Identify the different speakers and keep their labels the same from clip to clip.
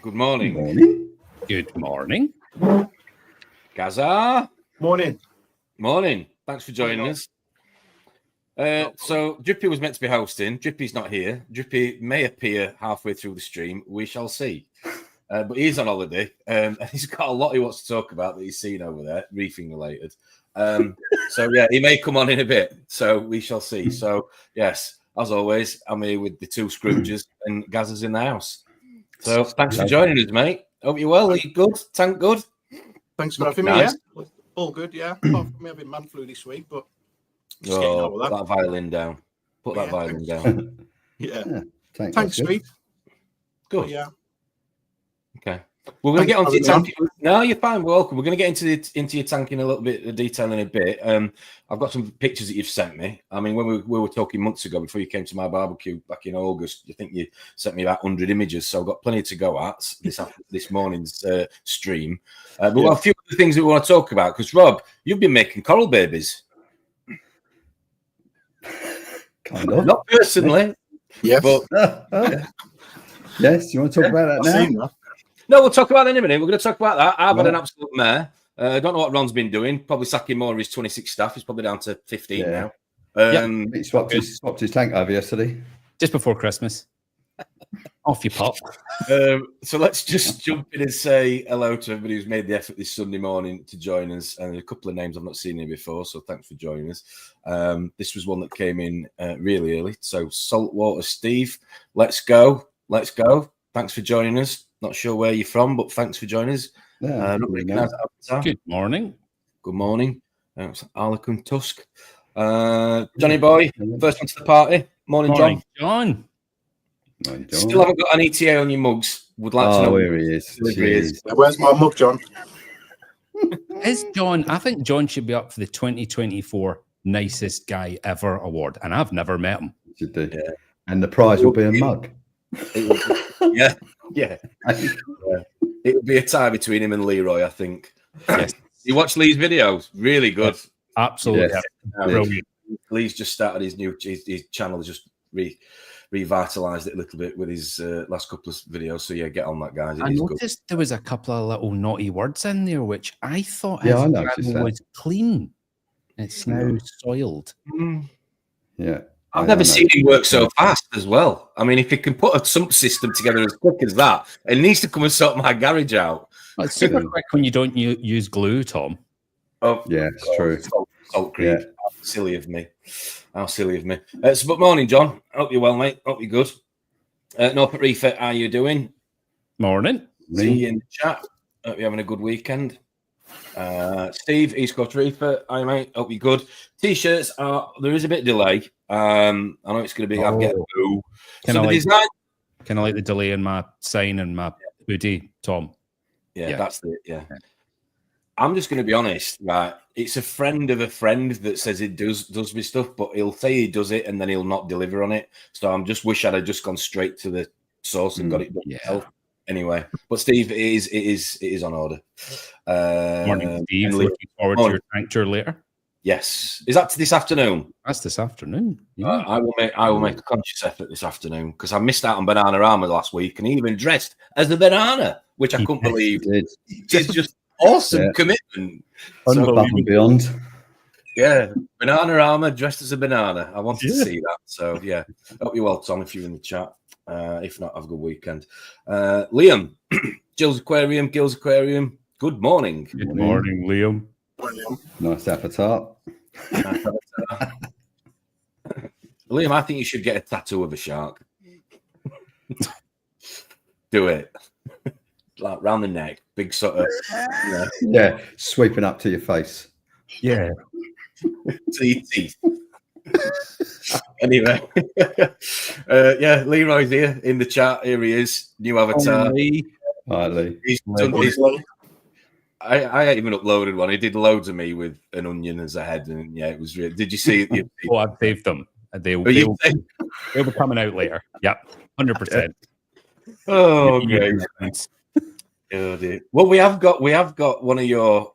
Speaker 1: Good morning.
Speaker 2: Morning.
Speaker 3: Good morning.
Speaker 1: Gaza.
Speaker 4: Morning.
Speaker 1: Morning. Thanks for joining us. So Drippy was meant to be hosting. Drippy's not here. Drippy may appear halfway through the stream. We shall see. But he's on holiday. And he's got a lot he wants to talk about that he's seen over there, reefing related. So, yeah, he may come on in a bit. So we shall see. So, yes, as always, I'm here with the two Scrooges and Gaza's in the house. So thanks for joining us, mate. Hope you're well. Are you good? Tank good?
Speaker 4: Thanks for having me.
Speaker 1: Nice.
Speaker 4: Yeah, all good. Yeah, apart from me having man flu this week, but just getting over
Speaker 1: Put that violin down. Put that violin down.
Speaker 4: Yeah.
Speaker 2: Thanks,
Speaker 4: sweet.
Speaker 1: Good.
Speaker 4: But yeah.
Speaker 1: Okay. We're going to get onto your tank. No, you're fine. We're welcome. We're going to get into your tank in a little bit of detail in a bit. I've got some pictures that you've sent me. I mean, when we were talking months ago before you came to my barbecue back in August, I think you sent me about 100 images. So I've got plenty to go at this morning's stream. But we've got a few other things that we want to talk about. Because, Rob, you've been making coral babies.
Speaker 2: Kind of.
Speaker 1: Not personally.
Speaker 4: Yes.
Speaker 1: But
Speaker 2: yes, you want to talk about that now?
Speaker 1: No, we'll talk about that in a minute. We're going to talk about that. I've had an absolute mare. I don't know what Ron's been doing. Probably sacking more of his 26 staff. He's probably down to 15 now.
Speaker 2: He swapped his tank over yesterday.
Speaker 3: Just before Christmas. Off you pop.
Speaker 1: So let's just jump in and say hello to everybody who's made the effort this Sunday morning to join us. And a couple of names I've not seen here before, so thanks for joining us. This was one that came in really early. So Saltwater Steve, let's go. Let's go. Thanks for joining us. Not sure where you're from, but thanks for joining us.
Speaker 3: Good morning.
Speaker 1: Good morning. Arlequin Tusk. Johnny Boy, first one to the party. Morning,
Speaker 3: John.
Speaker 1: Still haven't got an ETA on your mugs. Would like to know
Speaker 2: where he is.
Speaker 4: Where's my mug, John?
Speaker 3: Is John? I think John should be up for the 2024 Nicest Guy Ever award, and I've never met him.
Speaker 2: Should do. Yeah. And the prize will be a mug.
Speaker 1: Yeah. It would be a tie between him and Leroy, I think.
Speaker 3: Yes.
Speaker 1: You watch Lee's videos? Really good.
Speaker 3: Yes. Absolutely.
Speaker 1: Yes.
Speaker 3: Brilliant.
Speaker 1: Lee's just started his new channel, just revitalized it a little bit with his last couple of videos. So yeah, get on that, guys.
Speaker 3: I noticed there was a couple of little naughty words in there, which I thought
Speaker 2: I noticed that
Speaker 3: was clean. It's now soiled.
Speaker 2: Yeah.
Speaker 1: I've never seen him work so fast as well. I mean, if he can put a sump system together as quick as that, it needs to come and sort my garage out.
Speaker 3: Well, it's super quick when you don't use glue, Tom.
Speaker 2: Oh, yeah, it's true.
Speaker 1: Salt creep. Yeah. How silly of me. But morning, John. I hope you're well, mate. Hope you're good. North at Reef, how are you doing?
Speaker 3: Morning.
Speaker 1: See you in the chat. Hope you're having a good weekend. Steve, East Coast Reefer, hi mate, hope you're good. T-shirts there is a bit of delay. I know it's going to be. I'll get a boo.
Speaker 3: Kind of like the delay in my sign and my hoodie, Tom.
Speaker 1: Yeah, that's it. Yeah, I'm just going to be honest. Right, it's a friend of a friend that says it does me stuff, but he'll say he does it and then he'll not deliver on it. So I'm just wish I'd have just gone straight to the source and got it done myself. Anyway, but Steve, it is on order.
Speaker 3: Morning, Steve. Looking forward to your tank tour later.
Speaker 1: Yes, is that this afternoon?
Speaker 3: That's this afternoon. Yeah.
Speaker 1: I will make a conscious effort this afternoon because I missed out on Banana Armour last week, and he even dressed as a banana, which I couldn't believe. It's just awesome commitment.
Speaker 2: Above and beyond.
Speaker 1: Yeah, Banana Armour dressed as a banana. I wanted to see that. So yeah, hope you're well, Tom. If you're in the chat. If not, have a good weekend. Liam, Gill's Aquarium. Good morning.
Speaker 3: Good morning, Liam.
Speaker 2: Nice avatar.
Speaker 1: Liam, I think you should get a tattoo of a shark. Do it. Like round the neck, big sort of.
Speaker 2: Yeah, sweeping up to your face.
Speaker 3: Yeah.
Speaker 1: To your teeth. Anyway, Leroy's here in the chat. Here he is, new avatar.
Speaker 2: Hi, Lee.
Speaker 1: He's done his. I ain't even uploaded one. He did loads of me with an onion as a head, and yeah, it was real. Did you see it?
Speaker 3: Oh, I've saved them. They'll be coming out later. Yep, 100%.
Speaker 1: Oh, great. Oh, dear. Well, we have got one of your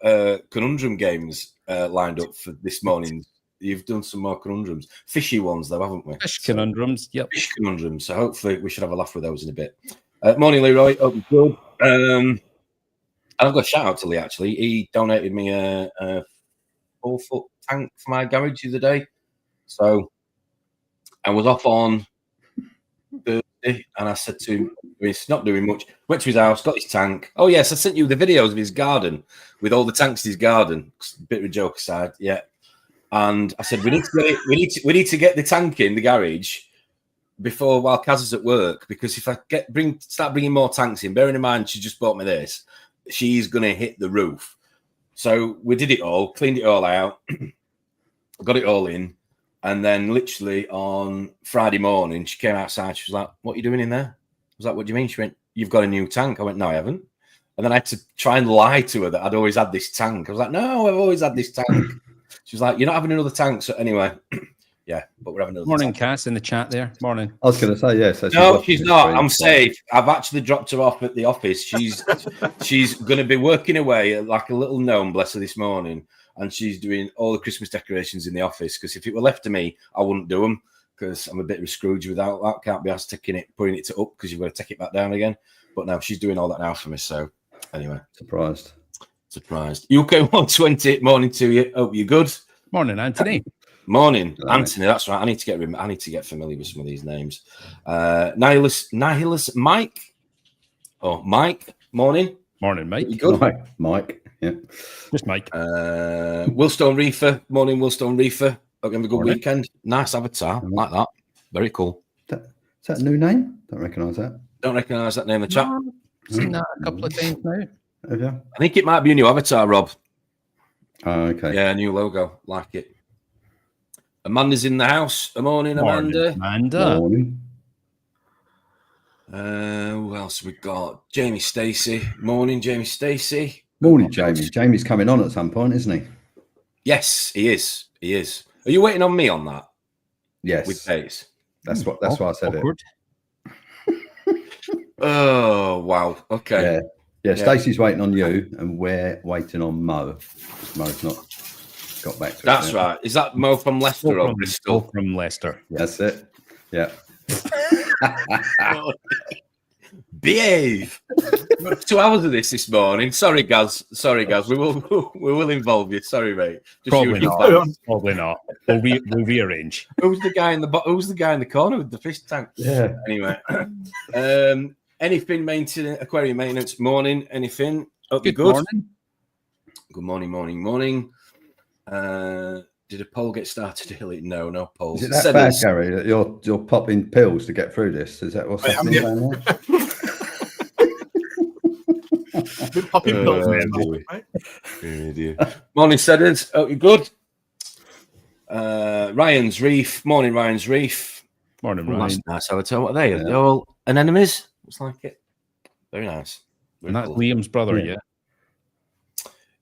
Speaker 1: conundrum games lined up for this morning. You've done some more conundrums, fishy ones though, haven't we?
Speaker 3: Fish conundrums, yep.
Speaker 1: Fish conundrums. So hopefully we should have a laugh with those in a bit. Morning, Leroy. Hope you're good. And I've got a shout out to Lee, actually. He donated me a 4-foot tank for my garage the other day. So I was off on Thursday and I said to him, he's not doing much. Went to his house, got his tank. Oh, yes, I sent you the videos of his garden with all the tanks in his garden. Bit of a joke aside, yeah. And I said, we need to get the tank in the garage while Kaz is at work, because if I start bringing more tanks in, bearing in mind she just bought me this, she's going to hit the roof. So we did it all, cleaned it all out, got it all in. And then literally on Friday morning, she came outside. She was like, what are you doing in there? I was like, what do you mean? She went, you've got a new tank. I went, no, I haven't. And then I had to try and lie to her that I'd always had this tank. I was like, no, I've always had this tank. She was like, you're not having another tank. So anyway, yeah, but we're having another
Speaker 3: Morning,
Speaker 1: tank.
Speaker 3: Cass, in the chat there. Morning.
Speaker 2: I was going to say, yes.
Speaker 1: No, she's not. I'm safe. I've actually dropped her off at the office. She's going to be working away like a little gnome, bless her, this morning. And she's doing all the Christmas decorations in the office, because if it were left to me, I wouldn't do them, because I'm a bit of a Scrooge without that. Can't be asked putting it up, because you've got to take it back down again. But no, she's doing all that now for me. So anyway.
Speaker 2: Surprised.
Speaker 1: UK 120, morning to you. Hope you're good.
Speaker 3: Morning, Anthony.
Speaker 1: Morning, Anthony. That's right. I need to get familiar with some of these names. Nihilus Mike. Oh, Mike. Morning.
Speaker 3: Morning, Mike.
Speaker 1: You good?
Speaker 2: Mike. Yeah.
Speaker 3: Just Mike.
Speaker 1: Willstone Reefer. Morning, Willstone Reefer. Hope you have a good weekend. Nice avatar. Like that. Very cool.
Speaker 2: Is that a new name? Don't recognise that.
Speaker 1: Don't recognise that name in the chat.
Speaker 3: No, seen that a couple of times now.
Speaker 2: Have you?
Speaker 1: I think it might be a new avatar, Rob.
Speaker 2: Oh, okay.
Speaker 1: Yeah, new logo. Like it. Amanda's in the house. Good morning, Amanda.
Speaker 2: Morning.
Speaker 1: Who else we got? Jamie Stacey. Morning, Jamie Stacey.
Speaker 2: Morning, Jamie. Jamie's coming on at some point, isn't he?
Speaker 1: Yes, he is. He is. Are you waiting on me on that?
Speaker 2: Yes.
Speaker 1: With Pace.
Speaker 2: That's why I said
Speaker 3: awkward.
Speaker 2: it.
Speaker 1: Oh, wow. Okay.
Speaker 2: Yeah. Stacey's waiting on you, and we're waiting on Mo. Mo's not got back to
Speaker 1: That's
Speaker 2: us.
Speaker 1: right. Is that Mo from Leicester or Bristol?
Speaker 3: From Leicester.
Speaker 2: That's it. Yeah.
Speaker 1: Behave. 2 hours of this morning. Sorry, Gaz. We will involve you. Sorry, mate.
Speaker 3: Probably not. Probably not. We'll rearrange.
Speaker 1: Who's the guy in the corner with the fish tank?
Speaker 2: Yeah.
Speaker 1: Anyway, anything aquarium maintenance? Morning. Anything? Hope you're good.
Speaker 3: Morning.
Speaker 1: Good morning. Did a poll get started, Hilly? No polls.
Speaker 2: Is it that bad, Gary, that you're popping pills to get through this? Is that what's happening down there?
Speaker 4: Been popping pills,
Speaker 1: Morning, Sedders. Hope you're good. Ryan's Reef. Morning, Ryan's Reef.
Speaker 3: Morning, Ryan.
Speaker 1: That's nice. I would tell what are they? They're all anemones. Looks like it. Very nice.
Speaker 3: And that's Liam's brother, yeah.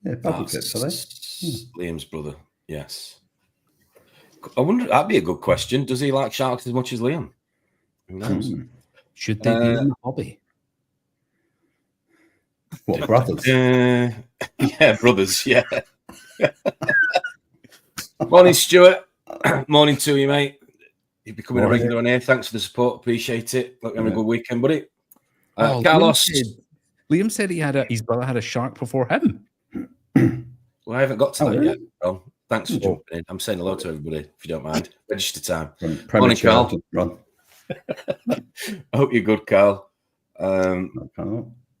Speaker 2: Yeah, bubble tips, are they?
Speaker 1: Liam's brother, yes. I wonder, that'd be a good question. Does he like sharks as much as Liam? Who knows?
Speaker 3: Should they be in the hobby?
Speaker 2: What, brothers?
Speaker 1: Yeah, brothers, yeah. Morning, Stuart. Morning to you, mate. You're becoming a regular on here. Thanks for the support. Appreciate it. Look, having a good weekend, buddy. Carlos.
Speaker 3: Liam said his brother had a shark before him.
Speaker 1: Well, I haven't got to that yet. Well, thanks for jumping in. I'm saying hello to everybody, if you don't mind. Register time. Morning, Carl. I hope you're good, Carl.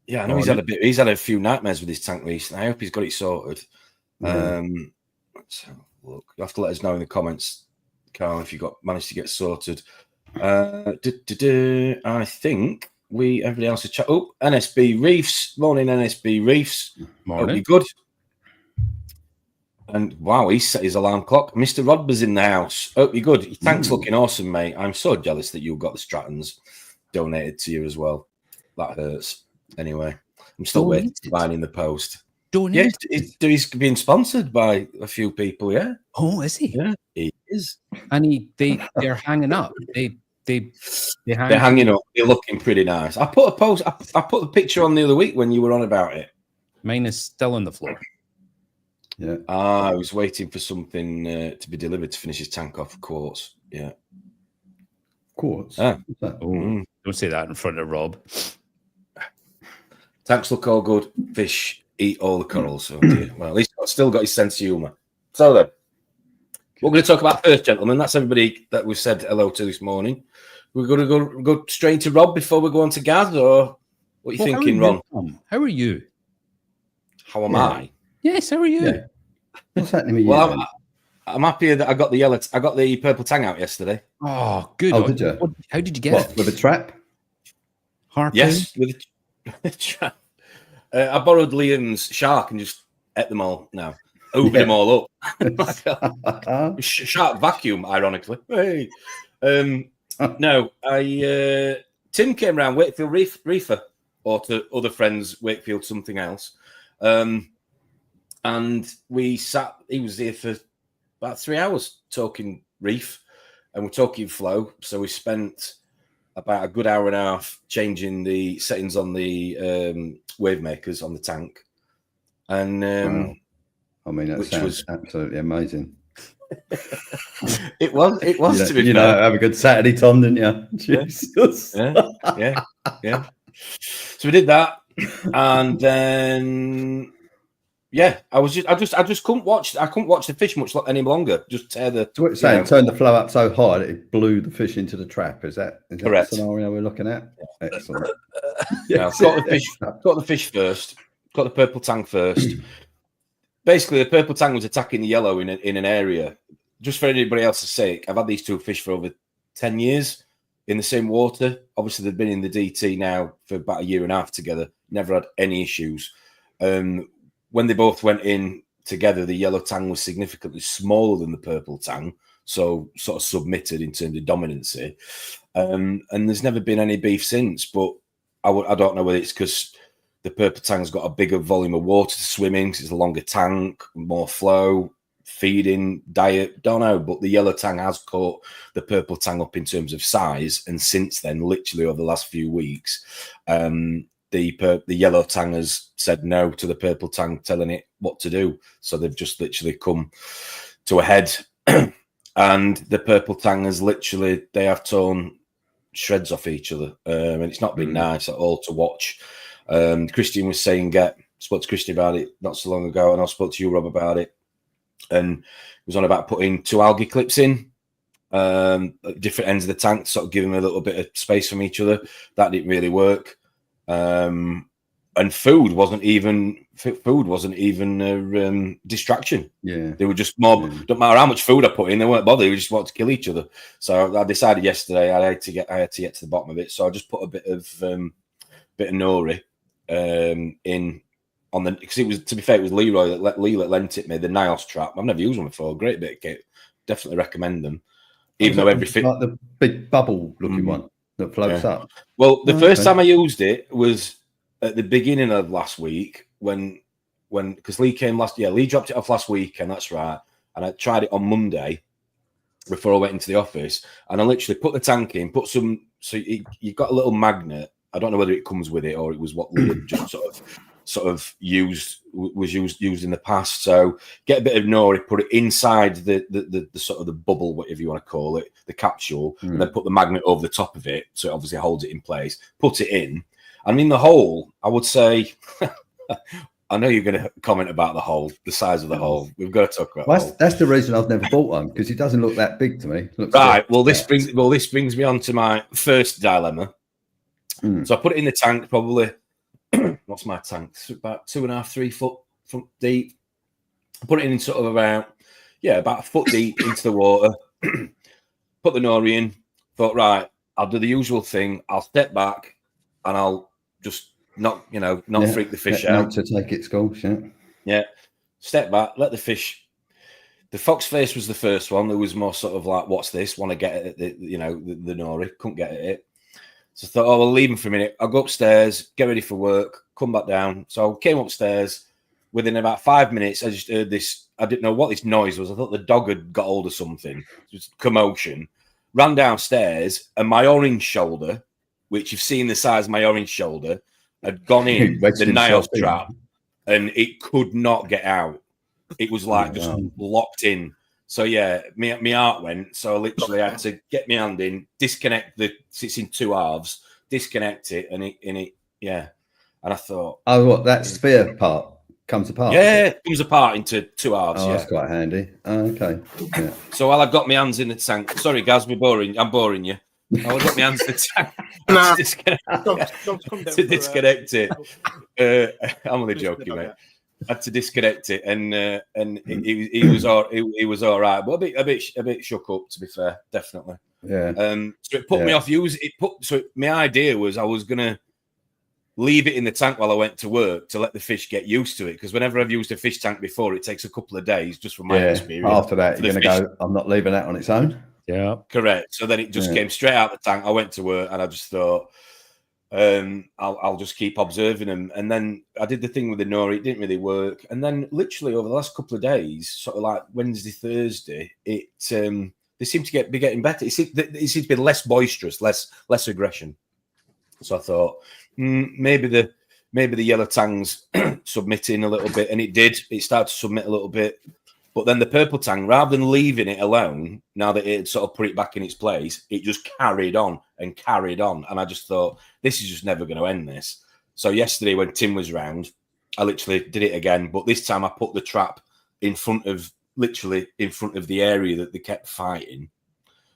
Speaker 1: Yeah, I know he's had a few nightmares with his tank recently. I hope he's got it sorted. Let's have a look. You have to let us know in the comments, Carl, if you managed to get sorted. I think everybody else is chat. Oh, NSB Reefs. Morning, NSB Reefs.
Speaker 3: Morning.
Speaker 1: Hope you're good. And wow, he set his alarm clock. Mr. Rodber's in the house. Hope you're good. Your tank's looking awesome, mate. I'm so jealous that you got the Strattons donated to you as well. That hurts. Anyway, I'm still waiting to find in the post.
Speaker 3: Donated?
Speaker 1: Yes, he's being sponsored by a few people, yeah.
Speaker 3: Oh, is he?
Speaker 1: Yeah, he is.
Speaker 3: And they're hanging up. They're
Speaker 1: hanging up. They're looking pretty nice. I put a post. I put the picture on the other week when you were on about it.
Speaker 3: Mine is still on the floor.
Speaker 2: Yeah.
Speaker 1: I was waiting for something to be delivered to finish his tank off quartz. Yeah.
Speaker 2: Quartz?
Speaker 3: Don't say that in front of Rob.
Speaker 1: Tanks look all good. Fish eat all the corals. Oh dear. Well, at least I've still got his sense of humour. So then, what we're going to talk about first, gentlemen. That's everybody that we've said hello to this morning. We're going to go straight to Rob before we go on to Gaz, or what are you thinking, Ron?
Speaker 3: How are you?
Speaker 1: How am I?
Speaker 3: Yes, how are you?
Speaker 2: Yeah. What's happening with you?
Speaker 1: Well,
Speaker 2: then?
Speaker 1: I'm happy that I got the purple tang out yesterday.
Speaker 3: Oh, good.
Speaker 2: Oh, did you?
Speaker 3: How did you get
Speaker 2: What,
Speaker 3: it?
Speaker 2: with a trap?
Speaker 3: Harpoon?
Speaker 1: Yes, with a trap. I borrowed Liam's shark and just ate them all now. Hoovered them all up. Shark vacuum, ironically. Hey. No, Tim came around, Wakefield Reefer, or to other friends, Wakefield something else. And we sat, he was here for about 3 hours talking reef, and we're talking flow. So we spent about a good hour and a half changing the settings on the wave makers on the tank. And
Speaker 2: wow. I mean, that sounds absolutely amazing.
Speaker 1: It was to be fair.
Speaker 2: You know, have a good Saturday, Tom, didn't you? Jesus.
Speaker 1: Yeah. So we did that, and then I just couldn't watch. I couldn't watch the fish much any longer. Just tear the.
Speaker 2: So what you're saying, turn the flow up so high that it blew the fish into the trap. Is that
Speaker 1: correct?
Speaker 2: The scenario we're looking at? Excellent.
Speaker 1: Got the fish first. Got the purple tang first. Basically, the purple tang was attacking the yellow in an area. Just for anybody else's sake, I've had these two fish for over 10 years in the same water. Obviously, they've been in the DT now for about a year and a half together. Never had any issues. When they both went in together, the yellow tang was significantly smaller than the purple tang, so sort of submitted in terms of dominancy. And there's never been any beef since. But I don't know whether it's because the purple tang's got a bigger volume of water to swim in, because it's a longer tank, more flow, feeding, diet, don't know. But the yellow tang has caught the purple tang up in terms of size. And since then, literally over the last few weeks, the yellow tang has said no to the purple tang, telling it what to do. So they've just literally come to a head. And the purple tang has literally, they have torn shreds off each other. And it's not been nice at all to watch. Christian was saying, spoke to Christian about it not so long ago, and I spoke to you, Rob, about it. And he was on about putting 2 algae clips in at different ends of the tank, sort of giving them a little bit of space from each other. That didn't really work. And food wasn't even a distraction. Yeah, they were just more. Yeah. Don't matter how much food I put in, they weren't bothered. They just wanted to kill each other. So I decided yesterday I had to get to the bottom of it. So I just put a bit of nori in on the, because it was, to be fair, it was Lee that lent it me, the Niles trap. I've never used one before. Great bit of kit. Definitely recommend them. Even though every fit,
Speaker 2: like the big bubble looking one that floats up.
Speaker 1: Well, the first time I used it was at the beginning of last week when because Lee came last. Yeah, Lee dropped it off last week, and that's right. And I tried it on Monday before I went into the office, and I literally put the tank in, put some. So you got a little magnet. I don't know whether it comes with it or it was what Lee had just sort of used in the past. So get a bit of nori, put it inside the sort of the bubble, whatever you want to call it, the capsule, and then put the magnet over the top of it, so it obviously holds it in place. Put it in, and in the hole, I would say, I know you're going to comment about the hole, the size of the hole. We've got to talk about.
Speaker 2: Well, that's the reason I've never bought one, because it doesn't look that big to me.
Speaker 1: Right. Well, this brings me on to my first dilemma. So I put it in the tank, probably. What's my tank? It's about 2.5, 3 foot deep. I put it in sort of about a foot deep into the water. Put the nori in. Thought, right, I'll do the usual thing. I'll step back and I'll just not freak the fish out.
Speaker 2: To take its course,
Speaker 1: Yeah. Step back, let the fish. The fox face was the first one. There was more sort of like, what's this? Want to get at it, the nori. Couldn't get at it. So I thought, I'll leave him for a minute. I'll go upstairs, get ready for work, come back down. So I came upstairs. Within about 5 minutes, I just heard this. I didn't know what this noise was. I thought the dog had got hold of something. Just commotion. Ran downstairs, and my orange shoulder, which you've seen the size of my orange shoulder, had gone in the Niles trap, and it could not get out. It was like just locked in. So yeah, my heart went. So I literally had to get my hand in, disconnect it's in 2 halves, disconnect it, and it. And I thought,
Speaker 2: Oh, what, that sphere part comes apart?
Speaker 1: yeah, it comes apart into 2 halves.
Speaker 2: Oh,
Speaker 1: Yeah,
Speaker 2: that's quite handy. Oh, okay. Yeah.
Speaker 1: so while I've got my hands in the tank, sorry, Gaz, I'm boring you. I've got my hands in the tank.
Speaker 4: Nah.
Speaker 1: to
Speaker 4: Come down
Speaker 1: disconnect it. I'm only
Speaker 4: Finish
Speaker 1: joking,
Speaker 4: the
Speaker 1: mate.
Speaker 4: dog,
Speaker 1: I had to disconnect it, and he was all right, but a bit shook up, to be fair, definitely.
Speaker 2: Yeah.
Speaker 1: So it put me off my idea was I was gonna leave it in the tank while I went to work to let the fish get used to it, because whenever I've used a fish tank before, it takes a couple of days, just from my experience.
Speaker 2: After that, you're going to go, I'm not leaving that on its own.
Speaker 3: Yeah,
Speaker 1: correct. So then it just came straight out the tank. I went to work and I just thought, I'll just keep observing them. And then I did the thing with the nori. It didn't really work. And then literally over the last couple of days, sort of like Wednesday, Thursday, they seem to be getting better. It seems to be less boisterous, less aggression. So I thought maybe the yellow tang's submitting a little bit, and it did. It started to submit a little bit. But then the purple tang, rather than leaving it alone, now that it had sort of put it back in its place, it just carried on and carried on. And I just thought, this is just never going to end this. So yesterday when Tim was round, I literally did it again. But this time I put the trap literally in front of the area that they kept fighting.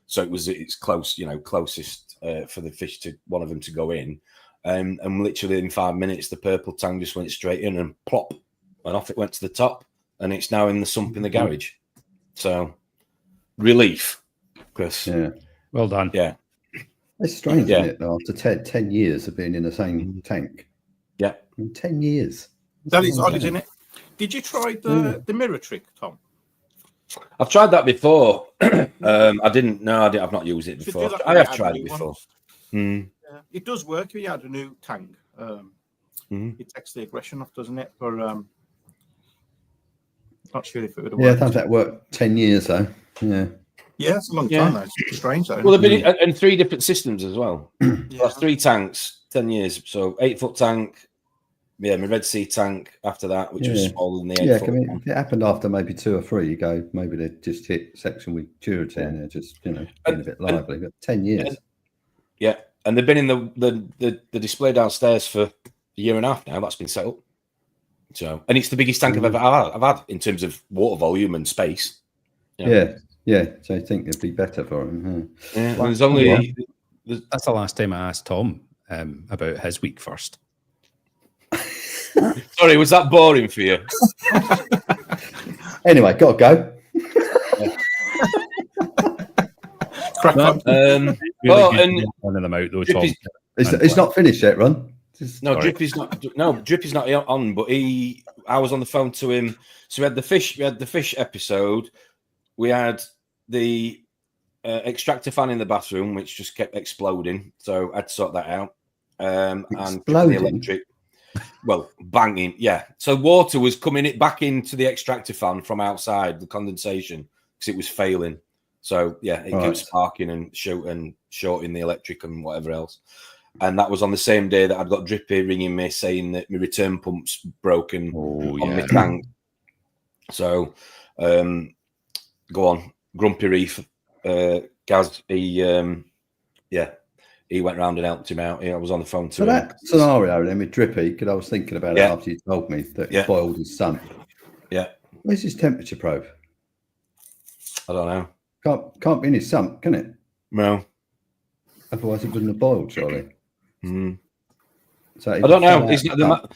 Speaker 1: So it's close, closest for the fish one of them to go in. And literally in 5 minutes, the purple tang just went straight in and plop, and off it went to the top. And it's now in the sump in the garage. So, relief, Chris.
Speaker 2: Yeah.
Speaker 3: well done.
Speaker 1: Yeah.
Speaker 2: It's strange, isn't it, though, after 10 years of being in the same tank?
Speaker 1: Yeah.
Speaker 2: 10 years.
Speaker 4: That is odd, isn't it? Did you try the mirror trick, Tom?
Speaker 1: I've tried that before. I didn't. No, I've not used it before. I have tried it before.
Speaker 4: Yeah. It does work if you add a new tank. It takes the aggression off, doesn't it? But not sure if it would have worked.
Speaker 2: Yeah, that worked 10 years, though. Yeah.
Speaker 4: Yeah, it's a long time, though. It's strange, though.
Speaker 1: Well, they've been in 3 different systems as well.
Speaker 4: Yeah.
Speaker 1: That's 3 tanks, 10 years. So 8-foot tank. Yeah, my Red Sea tank after that, which was smaller than the 8-foot.
Speaker 2: Yeah, if it happened after maybe 2 or 3, you go, maybe they just hit section with maturity and they're just, being a bit lively. But 10 years.
Speaker 1: Yeah, and they've been in the display downstairs for a year and a half now. That's been set up. So, and it's the biggest tank I've had in terms of water volume and space.
Speaker 2: Yeah. So I think it'd be better for them.
Speaker 1: Huh? Yeah, there's only.
Speaker 3: That's the last time I asked Tom about his week first.
Speaker 1: Sorry, was that boring for you?
Speaker 2: Anyway, gotta go.
Speaker 4: Crack on.
Speaker 3: One of them out though,
Speaker 1: Drippy's,
Speaker 3: Tom.
Speaker 2: It's not finished yet, Ron.
Speaker 1: Drippy's not. No, Drippy's not on. But I was on the phone to him. So we had the fish episode. We had the extractor fan in the bathroom, which just kept exploding. So I had to sort that out. And the electric. Well, banging, yeah. So water was coming back into the extractor fan from outside, the condensation, because it was failing. So yeah, it kept sparking and shorting the electric and whatever else. And that was on the same day that I'd got Drippy ringing me saying that my return pump's broken on my tank. So go on, Grumpy Reef, Gaz, he went round and helped him out. I was on the phone to him.
Speaker 2: That scenario then with Drippy, because I was thinking about it after you told me that he boiled his sump. Yeah. Where's his temperature probe?
Speaker 1: I don't know.
Speaker 2: Can't be in his sump, can it?
Speaker 1: No.
Speaker 2: Otherwise it wouldn't have boiled, surely. So
Speaker 1: I don't know. He's not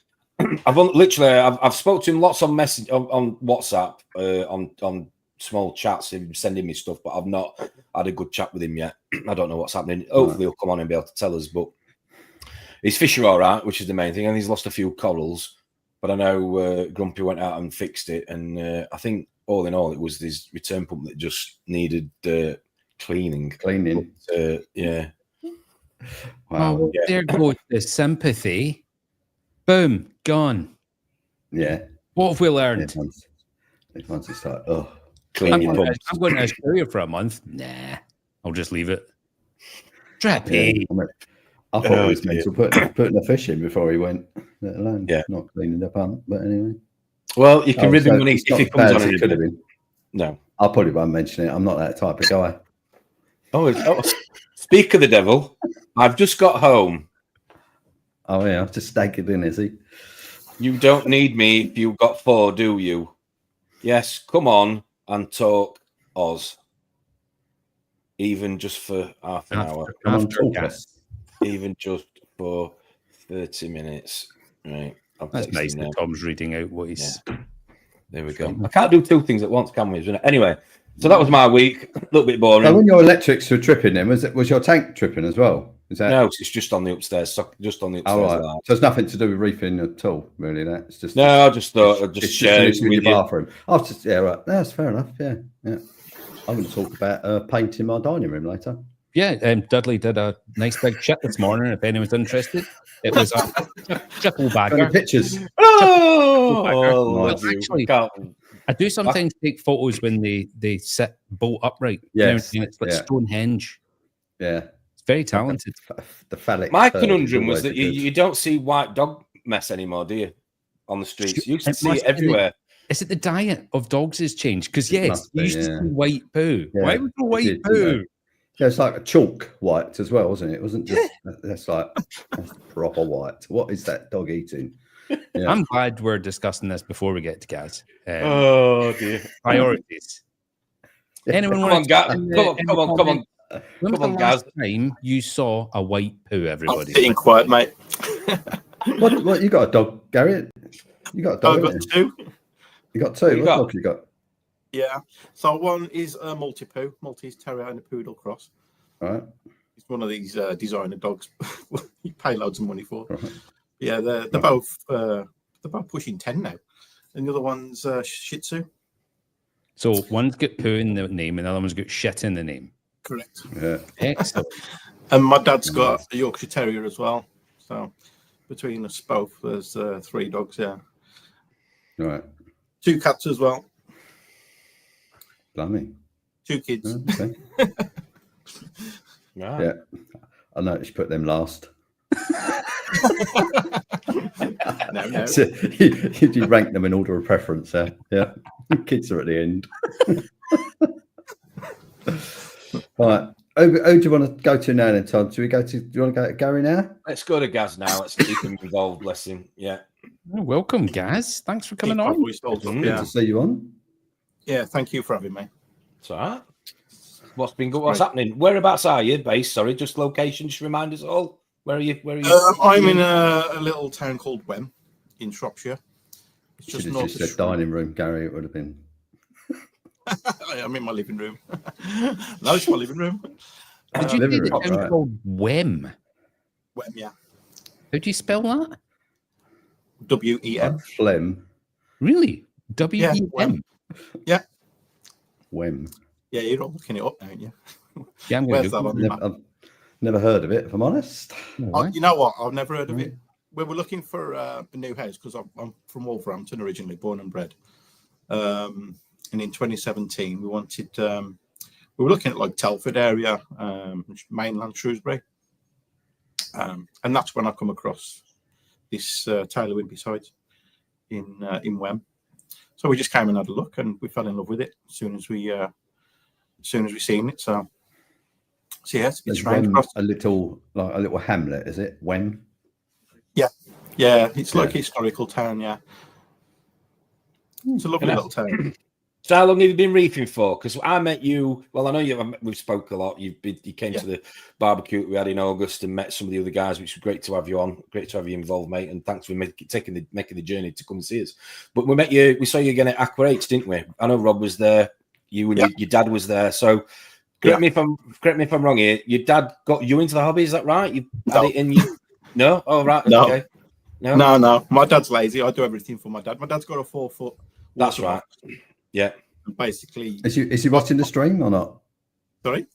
Speaker 1: I've spoke to him lots on message on WhatsApp, on small chats, him sending me stuff, but I've not had a good chat with him yet. I don't know what's happening. Hopefully he'll come on and be able to tell us, but his fish are all right, which is the main thing, and he's lost a few corals, but I know Grumpy went out and fixed it, and I think all in all it was his return pump that just needed cleaning. But, yeah.
Speaker 2: Wow.
Speaker 3: Well, there goes the sympathy. Boom, gone.
Speaker 2: Yeah.
Speaker 3: What have we learned?
Speaker 2: Once it's like,
Speaker 3: I'm going to Australia for a month. Nah, I'll just leave it. Drippy.
Speaker 2: Yeah, I thought he was mental putting the fish in before he went, let alone not cleaning the pump. But anyway.
Speaker 1: Well, you can rib him if he comes on in a bit. No.
Speaker 2: I probably won't mention it. I'm not that type of guy.
Speaker 1: Oh, speak of the devil. I've just got home.
Speaker 2: Oh yeah, I've just staggered in, is he?
Speaker 1: You don't need me if you've got 4, do you? Yes, come on and talk Oz. Even just for half an hour.
Speaker 2: Come on,
Speaker 3: After
Speaker 2: talk
Speaker 3: gas.
Speaker 2: us.
Speaker 1: Even just for 30 minutes. Right.
Speaker 3: That's nice that Tom's reading out what he's...
Speaker 1: Yeah. There we go. I can't do 2 things at once, can we? Anyway, so that was my week. A little bit boring.
Speaker 2: So when your electrics were tripping, then was your tank tripping as well? Is that
Speaker 1: No, it's just on the upstairs. Just on the upstairs.
Speaker 2: all right? So it's nothing to do with reefing at all, really. That it's just
Speaker 1: No, I just thought I'd just share it
Speaker 2: in
Speaker 1: with
Speaker 2: your
Speaker 1: you.
Speaker 2: bathroom. I was just right. That's fair enough. Yeah. I'm going to talk about painting my dining room later.
Speaker 3: Yeah, Dudley did a nice big chip this morning. If anyone's interested, it was a triple bagger.
Speaker 2: Got any pictures?
Speaker 1: Oh,
Speaker 3: actually, I do sometimes take photos when they sit bolt upright.
Speaker 2: Yes,
Speaker 3: You know, it's like Stonehenge.
Speaker 2: Yeah,
Speaker 3: it's very talented.
Speaker 2: The phallic.
Speaker 1: My conundrum was that you don't see white dog mess anymore, do you? On the streets, you used to see it everywhere.
Speaker 3: Is it the diet of dogs has changed? Because yes, you used to see white poo.
Speaker 2: Yeah,
Speaker 3: why would the white poo?
Speaker 2: Yeah, it's like a chalk white as well, wasn't it? It wasn't just that's proper white. What is that dog eating? Yeah.
Speaker 3: I'm glad we're discussing this before we get to Gaz.
Speaker 1: Oh dear.
Speaker 3: Priorities. Anyone want to
Speaker 1: come on.
Speaker 3: When was the last time you saw a white poo, everybody?
Speaker 4: I'm sitting quiet, mate.
Speaker 2: What you got a dog, Gary? You got a dog?
Speaker 4: I've got 2.
Speaker 2: You got 2? What dog you got?
Speaker 4: Yeah. So one is a Maltese Terrier and a Poodle cross.
Speaker 2: Right.
Speaker 4: It's one of these designer dogs you pay loads of money for.
Speaker 2: Right.
Speaker 4: Yeah, they're both pushing 10 now, and the other one's Shih Tzu.
Speaker 3: So one's got poo in the name, and the other one's got shit in the name.
Speaker 4: Correct.
Speaker 2: Yeah.
Speaker 3: Excellent.
Speaker 4: And my dad's got a Yorkshire Terrier as well. So between us both, there's 3 dogs. Yeah.
Speaker 2: Right.
Speaker 4: 2 cats as well.
Speaker 2: Blimey.
Speaker 4: 2 kids.
Speaker 2: Okay. Yeah. I noticed you put them last.
Speaker 4: No.
Speaker 2: So you rank them in order of preference, yeah. Kids are at the end. All right. Who do you want to go to now then, Tom? Do you want to go to Gary now?
Speaker 1: Let's go to Gaz now. Let's keep him involved, bless him. Yeah.
Speaker 3: Oh, welcome, Gaz. Thanks for coming on.
Speaker 2: Good to see you on.
Speaker 4: Yeah, thank you for having me.
Speaker 1: It's all right. What's happening? Whereabouts are you based? Sorry, just location. Just remind us all. Where are you?
Speaker 4: I'm in a little town called Wem in Shropshire. It's just
Speaker 2: Should have just said dining room, Gary. It would have been.
Speaker 4: I'm in my living room. No, it's my living room.
Speaker 3: Did you say the town called Wem?
Speaker 4: Wem, yeah.
Speaker 3: How do you spell that?
Speaker 4: W-E-M.
Speaker 2: Phlegm.
Speaker 3: Really? W-E-M?
Speaker 4: Yeah.
Speaker 2: Wem.
Speaker 4: Yeah, you're all looking it up, aren't you?
Speaker 3: Yeah, I'm going to
Speaker 2: I've never heard of it, if I'm honest.
Speaker 4: You know what? I've never heard of it. We were looking for a new house because I'm from Wolverhampton originally, born and bred. And in 2017, we wanted, we were looking at like Telford area, mainland Shrewsbury. And that's when I come across this Taylor Wimpey site in Wem. So we just came and had a look, and we fell in love with it as soon as we seen it. So yes, it's strange.
Speaker 2: A little hamlet, is it? Wem?
Speaker 4: Yeah, it's like a historical town. Yeah, it's a lovely little town.
Speaker 1: So how long have you been reefing for? Because I met you. Well, I know we've spoke a lot. You came to the barbecue we had in August and met some of the other guys, which was great to have you on. Great to have you involved, mate. And thanks for making the journey to come and see us. But we met you. We saw you again at Aqua 8, didn't we? I know Rob was there. You and your dad was there. So correct me if I'm wrong here. Your dad got you into the hobby. Is that right? You had it in you? No. Oh right.
Speaker 4: No.
Speaker 1: Okay.
Speaker 4: No. My dad's lazy. I do everything for my dad. My dad's got a 4-foot.
Speaker 1: That's right. Yeah.
Speaker 4: Basically,
Speaker 2: is he watching the stream or not?
Speaker 4: Sorry,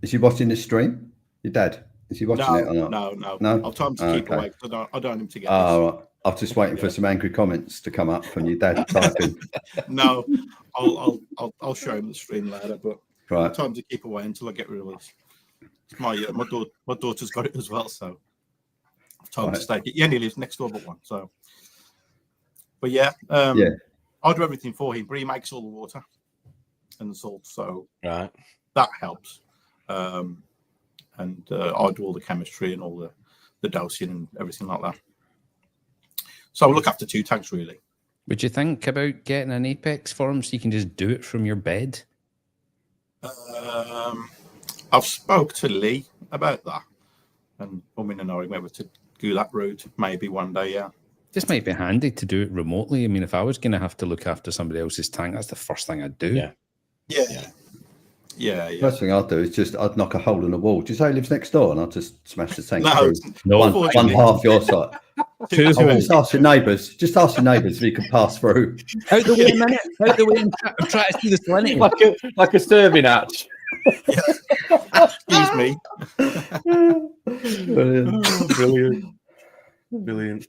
Speaker 2: is he watching the stream? Your dad, is he watching it or not?
Speaker 4: No. I'll tell him to keep away because I don't want him to get.
Speaker 2: Right. I'm just waiting for some angry comments to come up from your dad typing.
Speaker 4: No, I'll show him the stream later, but
Speaker 2: right.
Speaker 4: Time to keep away until I get rid of this. My daughter's got it as well, so time to stake it. He only lives next door but one, so. But I do everything for him, but he makes all the water and the salt, so that helps. And I do all the chemistry and all the dosing and everything like that. So I look after 2 tanks really.
Speaker 3: Would you think about getting an Apex for them so you can just do it from your bed?
Speaker 4: I've spoke to Lee about that, and I'm in an hurry whether to do that route maybe one day. Yeah,
Speaker 3: Just might be handy to do it remotely. I mean, if I was going to have to look after somebody else's tank, that's the first thing I'd do.
Speaker 4: Yeah.
Speaker 2: First thing I'd do is I'd knock a hole in the wall. Do you say he lives next door? And I'd just smash the tank through one half your side. Just ask your neighbours. Just ask your neighbours if you can pass through.
Speaker 3: Out the way a minute. Out the way and try to see the salinity.
Speaker 1: like a serving hatch.
Speaker 4: Excuse me.
Speaker 1: Brilliant.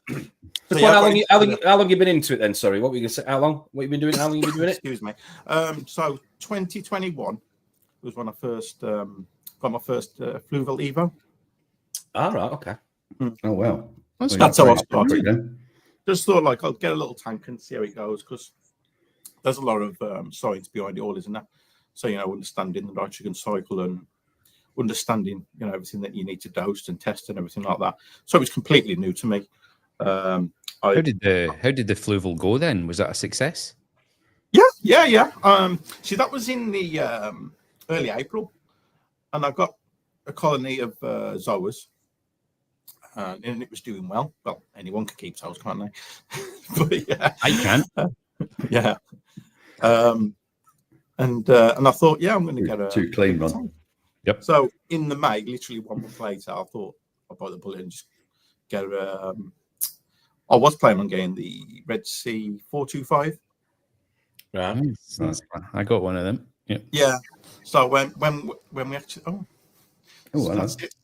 Speaker 4: So
Speaker 1: How long you been into it then? Sorry, what were you going to say? How long? What you been doing? How long you been doing it?
Speaker 4: Excuse me. So 2021 was when I first got my first Fluval Evo.
Speaker 1: All right. Okay.
Speaker 2: Oh wow.
Speaker 4: That's how I started. Just thought like I'll get a little tank and see how it goes, because there's a lot of science behind it all, isn't there? So understanding the nitrogen cycle and understanding everything that you need to dose and test and everything like that. So it was completely new to me.
Speaker 3: How did the Fluval go then? Was that a success?
Speaker 4: Yeah. See, that was in the early April, and I got a colony of zoas, and it was doing well. Well, anyone can keep zoas, can't they? But yeah,
Speaker 3: I can.
Speaker 4: Yeah. And I thought, I'm going to get a
Speaker 2: 2 clean run.
Speaker 3: Yep.
Speaker 4: So in the May, literally 1 month later, I thought I'd buy the bullet and just get a. I was planning on getting the Red Sea 425.
Speaker 1: Right.
Speaker 3: I got one of them. Yeah.
Speaker 4: Yeah. So when we actually
Speaker 2: that's
Speaker 4: it.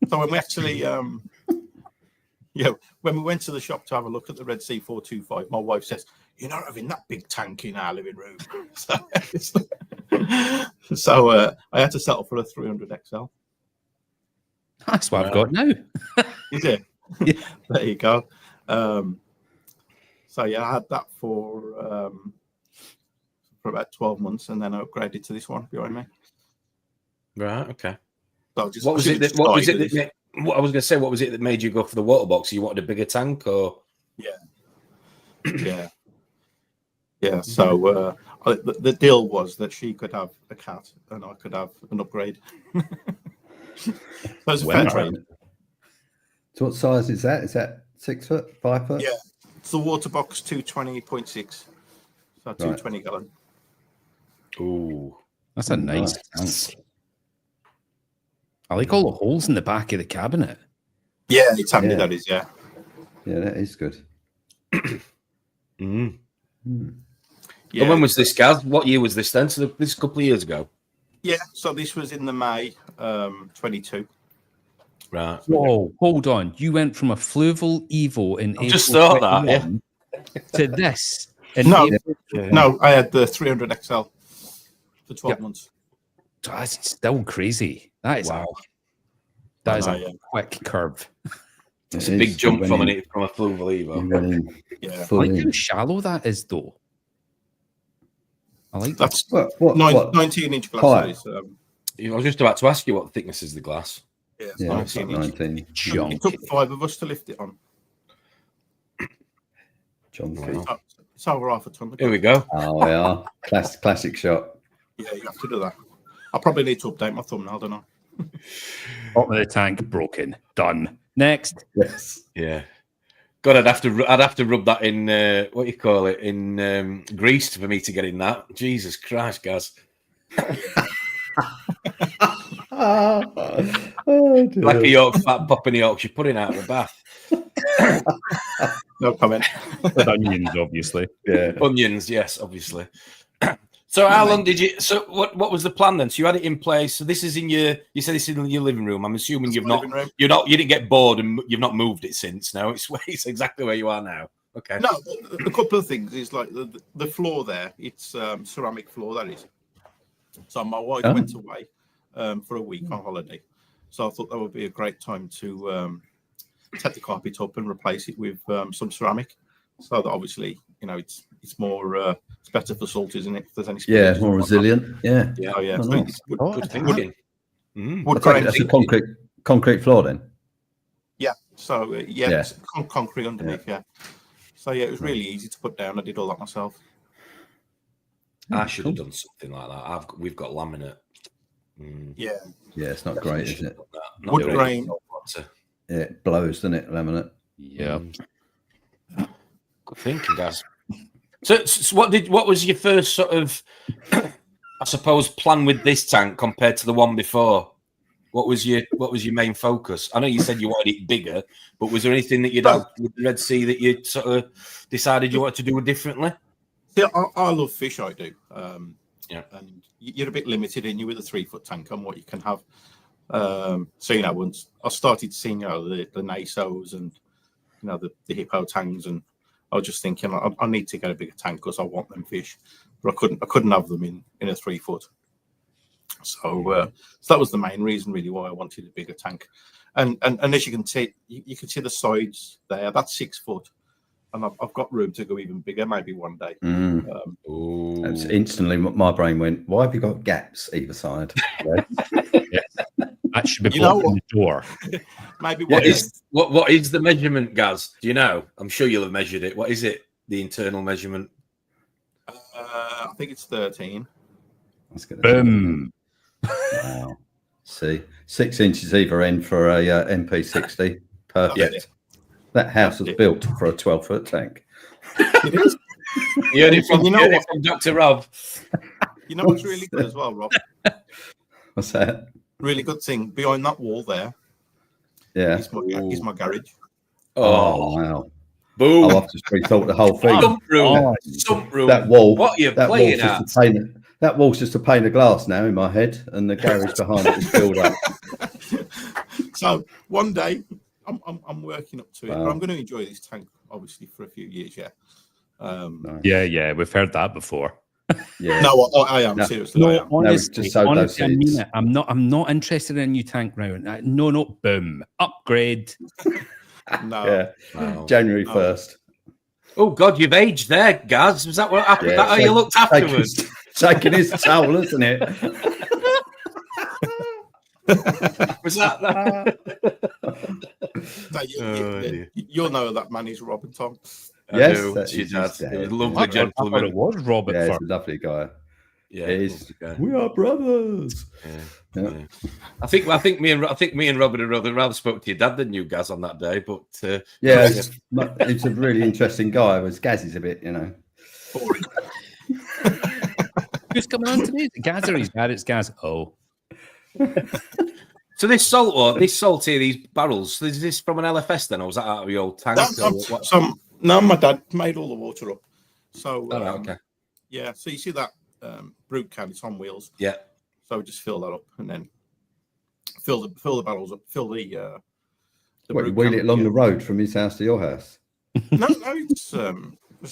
Speaker 4: So when we actually when we went to the shop to have a look at the Red Sea 425, my wife says, "You're not having that big tank in our living room." So I had to settle for a 300 XL.
Speaker 3: That's what I've got now.
Speaker 4: Is it?
Speaker 3: Yeah.
Speaker 4: There you go. So yeah, I had that for about 12 months, and then I upgraded to this one behind me.
Speaker 1: Right. Okay.
Speaker 4: So
Speaker 1: What was it that made you go for the water box? You wanted a bigger tank, or?
Speaker 4: Yeah. So the deal was that she could have a cat and I could have an upgrade. So it's a fair trade.
Speaker 2: So what size is that? Is that 6 foot, 5 foot?
Speaker 4: Yeah, it's the water box 220.6, so 220 gallon.
Speaker 1: Ooh,
Speaker 3: that's a nice tank. I like all the holes in the back of the cabinet.
Speaker 4: Yeah, it's handy. That is, yeah.
Speaker 2: Yeah, that is good.
Speaker 1: Yeah.
Speaker 4: And
Speaker 1: when was this, Gaz? What year was this then? So this a couple of years ago.
Speaker 4: Yeah, so this was in the May 22.
Speaker 1: Right.
Speaker 3: Whoa, hold on. You went from a Fluval Evo in April
Speaker 1: just thought that,
Speaker 3: to this.
Speaker 4: No, I had the 300 XL for 12 months.
Speaker 3: That's still crazy. That is a quick curve.
Speaker 1: It's a big jump from a Fluval Evo.
Speaker 4: Yeah.
Speaker 3: I like how shallow that is, though. I like that.
Speaker 4: That's
Speaker 2: what
Speaker 4: 19-inch glass size.
Speaker 1: I was just about to ask you what the thickness is of the glass.
Speaker 4: Yeah, it's 19.
Speaker 2: It
Speaker 4: took 5 of us to lift it on. It's over half a ton.
Speaker 1: Here we go.
Speaker 2: Oh, yeah. Classic shot.
Speaker 4: Yeah, you have to do that. I probably need to update my thumbnail, don't I?
Speaker 3: Bottom of the tank broken. Done. Next.
Speaker 2: Yes.
Speaker 1: Yeah. God, I'd have to rub that in what you call it in grease for me to get in that. Jesus Christ, guys. Like a York fat popping Yorkshire pudding out of a bath.
Speaker 4: No comment.
Speaker 3: With onions, obviously.
Speaker 1: Yeah. Onions, yes, obviously. So how long did you? So what was the plan then? So you had it in place. So this is in your. You said this is in your living room. I'm assuming you didn't get bored and you've not moved it since. No, it's exactly where you are now. Okay.
Speaker 4: No, a couple of things is like the floor there. It's ceramic floor, that is. So my wife went away for a week on holiday. So I thought that would be a great time to take the carpet up and replace it with some ceramic. So that obviously, it's more, it's better for salt, isn't it? If there's any
Speaker 2: more resilient. Yeah.
Speaker 4: Yeah. Oh, yeah.
Speaker 1: Good thinking.
Speaker 2: That's a concrete floor then.
Speaker 4: So it's concrete underneath. Yeah. So yeah, it was really easy to put down. I did all that myself.
Speaker 1: I should have done something like that. We've got laminate.
Speaker 4: Yeah,
Speaker 2: it's not great, is it?
Speaker 4: Wood grain.
Speaker 2: Yeah, it blows, doesn't it, laminate?
Speaker 3: Yeah.
Speaker 1: Good thinking, guys. So what was your first sort of, I suppose, plan with this tank compared to the one before? What was your main focus? I know you said you wanted it bigger, but was there anything that you'd had with the Red Sea that you sort of decided you wanted to do differently?
Speaker 4: Yeah, I love fish. I do. And you're a bit limited in you with a 3-foot tank on what you can have. So once I started seeing the Nasos and the hippo tanks, and I was just thinking I need to get a bigger tank because I want them fish, but I couldn't have them in a 3-foot. So that was the main reason really why I wanted a bigger tank. And as you can see, you can see the sides there. That's 6 foot. And I've got room to go even bigger, maybe one day.
Speaker 2: That's instantly, my brain went, why have you got gaps either side?
Speaker 3: That should be blocking the door.
Speaker 4: Maybe
Speaker 1: what is the measurement, Gaz? Do you know? I'm sure you'll have measured it. What is it? The internal measurement?
Speaker 4: I think it's 13.
Speaker 2: That's good.
Speaker 3: Boom.
Speaker 2: Wow. See, 6 inches either end for a MP60. Perfect. That house was built for a 12-foot tank.
Speaker 4: It is.
Speaker 1: You heard it from Dr. Rob.
Speaker 4: You know what's really good as well, Rob?
Speaker 2: What's that?
Speaker 4: Really good thing. Behind that wall there.
Speaker 2: Yeah.
Speaker 4: Is my garage.
Speaker 2: Oh, wow.
Speaker 1: Boom.
Speaker 2: I'll have to rethought the whole thing.
Speaker 1: Sump room.
Speaker 2: That wall.
Speaker 1: What are you playing at?
Speaker 2: That wall's just a pane of glass now in my head, and the garage behind it is filled up.
Speaker 4: So one day, I'm working up to it. But I'm going to enjoy this tank, obviously, for a few years. Yeah.
Speaker 2: Nice.
Speaker 3: Yeah, we've heard that before.
Speaker 2: Yeah.
Speaker 4: No, I am seriously. I am.
Speaker 3: Honestly, I mean it. I'm not interested in a new tank round. No, boom, upgrade.
Speaker 4: No.
Speaker 2: Yeah.
Speaker 1: Wow.
Speaker 2: January 1st.
Speaker 1: Oh God, you've aged there, Gaz. Was that what happened? That how you looked afterwards?
Speaker 2: Shaking his towel, isn't it?
Speaker 1: Was that?
Speaker 4: You'll know that man is Rob and Tom.
Speaker 2: Yes,
Speaker 1: she's had. It was a lovely gentleman.
Speaker 3: It was Robert.
Speaker 2: Yeah, he's a lovely guy.
Speaker 1: Yeah,
Speaker 2: we are brothers.
Speaker 1: Yeah. I think me and Robert had rather spoke to your dad than you, Gaz, on that day. But
Speaker 2: he's a really interesting guy. Whereas Gaz is a bit,
Speaker 4: boring.
Speaker 3: Who's coming on today? Gaz or his dad? It's Gaz. Oh.
Speaker 1: So this salt here, these barrels, is this from an LFS then, or was that out of your old tank?
Speaker 4: No, my dad made all the water up. So
Speaker 1: okay.
Speaker 4: Yeah, so you see that brute can, it's on wheels.
Speaker 1: Yeah.
Speaker 4: So just fill that up and then fill the barrels up, fill the
Speaker 2: you wheel it along the road from his house to your house?
Speaker 4: No, it's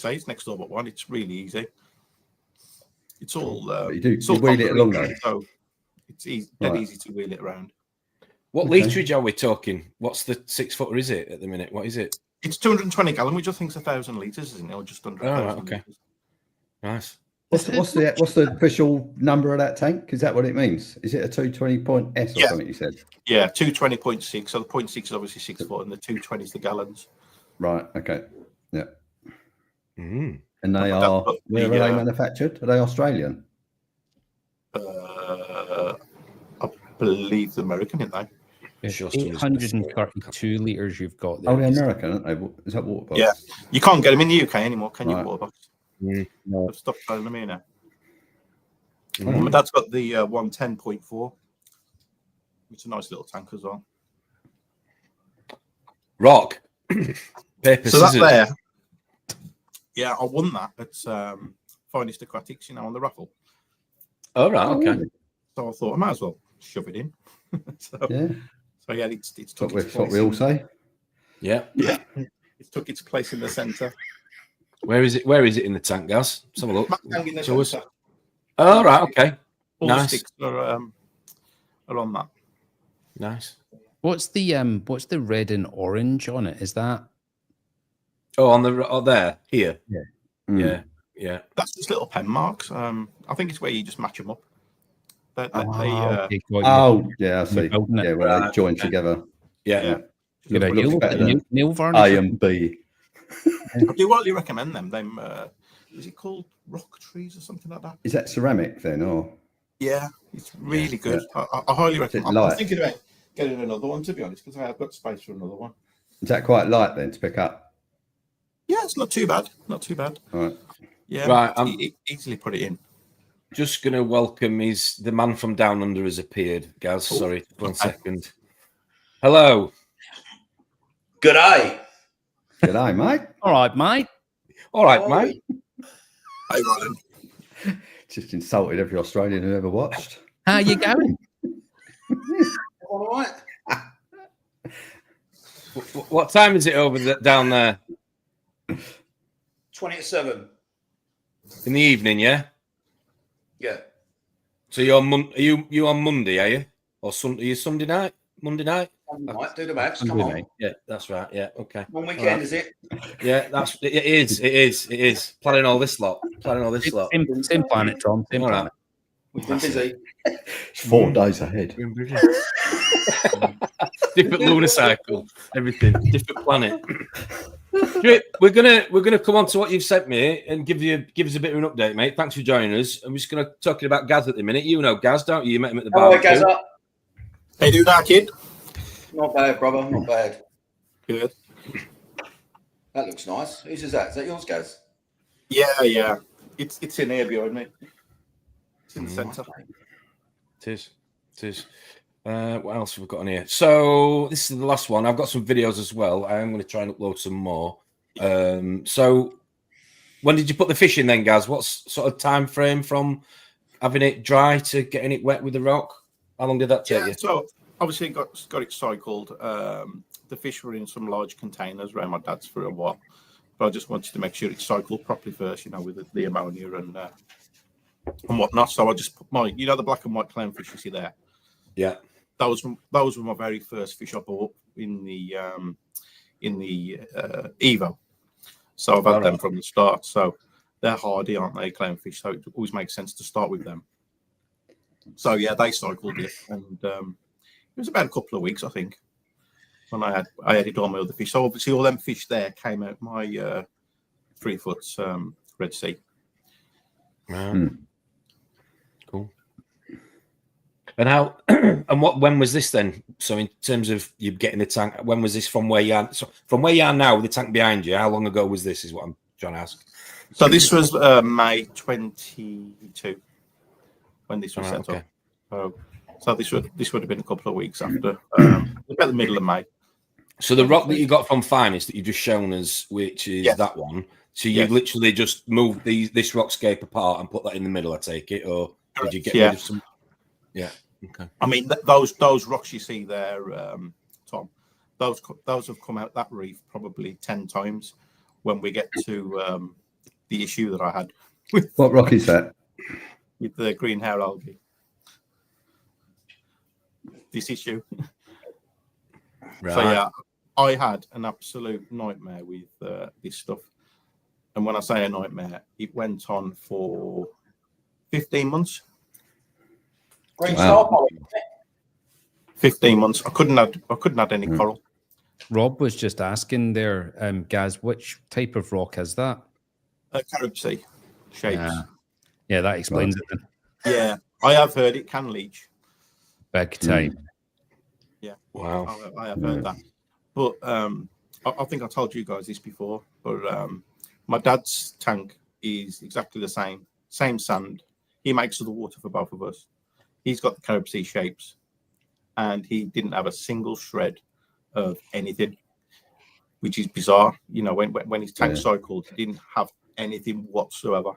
Speaker 4: it's next door but one. It's really easy. It's all
Speaker 2: you wheel it along there.
Speaker 4: So it's dead easy to wheel it around.
Speaker 1: What literage are we talking? What's the 6-footer is it at the minute? What is it?
Speaker 4: It's 220 gallon, which I think is 1,000 litres, isn't it? Or just under 1,000
Speaker 1: okay.
Speaker 4: litres.
Speaker 1: Nice.
Speaker 2: What's the official number of that tank? Is that what it means? Is it a 220.S or something you said?
Speaker 4: Yeah, 220.6. So the 0.6 is obviously 6 foot and the 220 is the gallons.
Speaker 2: Right, okay. Yeah.
Speaker 1: Mm.
Speaker 2: And they are, where are they manufactured? Are they Australian?
Speaker 4: I believe the American, aren't they?
Speaker 3: It's 832 litres you've got there.
Speaker 2: Oh, they're American, aren't they? Is that water box?
Speaker 4: Yeah. You can't get them in the UK anymore, can you, water box?
Speaker 2: No.
Speaker 4: I've stopped selling them here now. My dad's got the 110.4. It's a nice little tank as well.
Speaker 1: Rock. Paper,
Speaker 4: so
Speaker 1: scissors.
Speaker 4: that's there. Yeah, I won that at Finest Aquatics, on the raffle.
Speaker 1: Oh, right, okay.
Speaker 4: So I thought I might as well shove it in. So yeah, it's took its place.
Speaker 2: What we all say.
Speaker 1: Yeah.
Speaker 4: It took its place in the centre.
Speaker 1: Where is it in the tank, Gaz? Let's have a look.
Speaker 4: In the centre.
Speaker 1: Oh, right, okay.
Speaker 4: All the sticks are on that.
Speaker 1: Nice.
Speaker 3: What's the red and orange on it? Is that?
Speaker 1: Oh, there, here.
Speaker 2: Yeah.
Speaker 1: Yeah.
Speaker 4: That's just little pen marks. I think it's where you just match them up.
Speaker 2: I see. Yeah, where they join together.
Speaker 1: Yeah.
Speaker 3: Good idea.
Speaker 2: Looks
Speaker 3: Look
Speaker 2: better
Speaker 3: at
Speaker 2: than
Speaker 3: nail varnish.
Speaker 2: A and B.
Speaker 4: I do highly recommend them. Is it called rock trees or something like that?
Speaker 2: Is that ceramic then, or?
Speaker 4: Yeah, it's really good. I highly recommend. I'm thinking about getting another one, to be honest, because I have got space for another one.
Speaker 2: Is that quite light then to pick up?
Speaker 4: Yeah, it's not too bad. Not too bad.
Speaker 2: All right.
Speaker 4: Yeah,
Speaker 1: right.
Speaker 4: Easily put it in.
Speaker 1: Just going to welcome the man from down under has appeared. Gaz, sorry, 1 second. Hello.
Speaker 5: Good day.
Speaker 2: Good day, mate.
Speaker 3: All right, mate.
Speaker 1: All right, mate.
Speaker 4: Hey, Ryan.
Speaker 2: Just insulted every Australian who ever watched.
Speaker 3: How you going?
Speaker 5: All right.
Speaker 1: What time is it down there?
Speaker 5: 27.
Speaker 1: In the evening, yeah?
Speaker 5: Yeah.
Speaker 1: So you're on you on Monday, are you? Or Sunday? Are you Sunday night? Monday night?
Speaker 5: I might do the maths.
Speaker 3: Sunday
Speaker 5: Come on.
Speaker 3: night.
Speaker 1: Yeah, that's right. Yeah, okay.
Speaker 5: One weekend, is it?
Speaker 1: Yeah, it is. Planning all this lot.
Speaker 3: Same planet, Tom. Same
Speaker 1: All right.
Speaker 3: planet.
Speaker 5: We've been busy.
Speaker 2: It's 4 days ahead.
Speaker 1: Different lunar cycle, everything, different planet. We're gonna come on to what you've sent me and give us a bit of an update, mate. Thanks for joining us. I'm just gonna talking about Gaz at the minute. You know Gaz, don't you? You met him at the bar.
Speaker 5: Hello, Gaz.
Speaker 4: Hey, do that, kid.
Speaker 5: Not bad, brother. Not bad.
Speaker 4: Good.
Speaker 5: That looks nice. Whose is that? Is that yours, Gaz?
Speaker 4: Yeah. It's in here behind me. It's in the centre.
Speaker 1: It is. What else have we got on here? So this is the last one. I've got some videos as well. I am going to try and upload some more. So when did you put the fish in then, Gaz? What's sort of time frame from having it dry to getting it wet with the rock? How long did that take you?
Speaker 4: So obviously got it cycled. The fish were in some large containers around my dad's for a while, but I just wanted to make sure it cycled properly first, with the ammonia and whatnot. So I just put the black and white clownfish you see there.
Speaker 1: Yeah.
Speaker 4: Those were my very first fish I bought in the Evo. So I've had them from the start. So they're hardy, aren't they, clownfish? So it always makes sense to start with them. So yeah, they cycled it, and it was about a couple of weeks, I think, when I added all my other fish. So obviously all them fish there came out my 3 foot Red Sea.
Speaker 1: Cool. And when was this then? So in terms of you getting the tank, when was this from where you are? So from where you are now with the tank behind you, how long ago was this? Is what I'm trying to ask.
Speaker 4: So this was May 22 when this was set up. So this would have been a couple of weeks after, about the middle of May.
Speaker 1: So the rock that you got from Finest that you've just shown us, which is that one. So you literally just moved this rockscape apart and put that in the middle, I take it, or did you get rid of some? Yeah. Okay. I
Speaker 4: mean, those rocks you see there, Tom, those have come out that reef probably 10 times when we get to the issue that I had.
Speaker 2: What rock is that?
Speaker 4: With the green hair algae. This issue.
Speaker 1: Right.
Speaker 4: So yeah, I had an absolute nightmare with this stuff. And when I say a nightmare, it went on for 15 months.
Speaker 5: Wow.
Speaker 4: 15 months. I couldn't add any coral.
Speaker 3: Rob was just asking there, Gaz, which type of rock is that?
Speaker 4: Carib Sea shapes.
Speaker 3: Yeah, that explains it then.
Speaker 4: Yeah, I have heard it can leach.
Speaker 3: Big time.
Speaker 4: Yeah.
Speaker 1: Wow.
Speaker 4: I have heard that. But I think I told you guys this before, but my dad's tank is exactly the same sand. He makes all the water for both of us. He's got the Carib Sea shapes, and he didn't have a single shred of anything, which is bizarre. When his tank cycled, he didn't have anything whatsoever.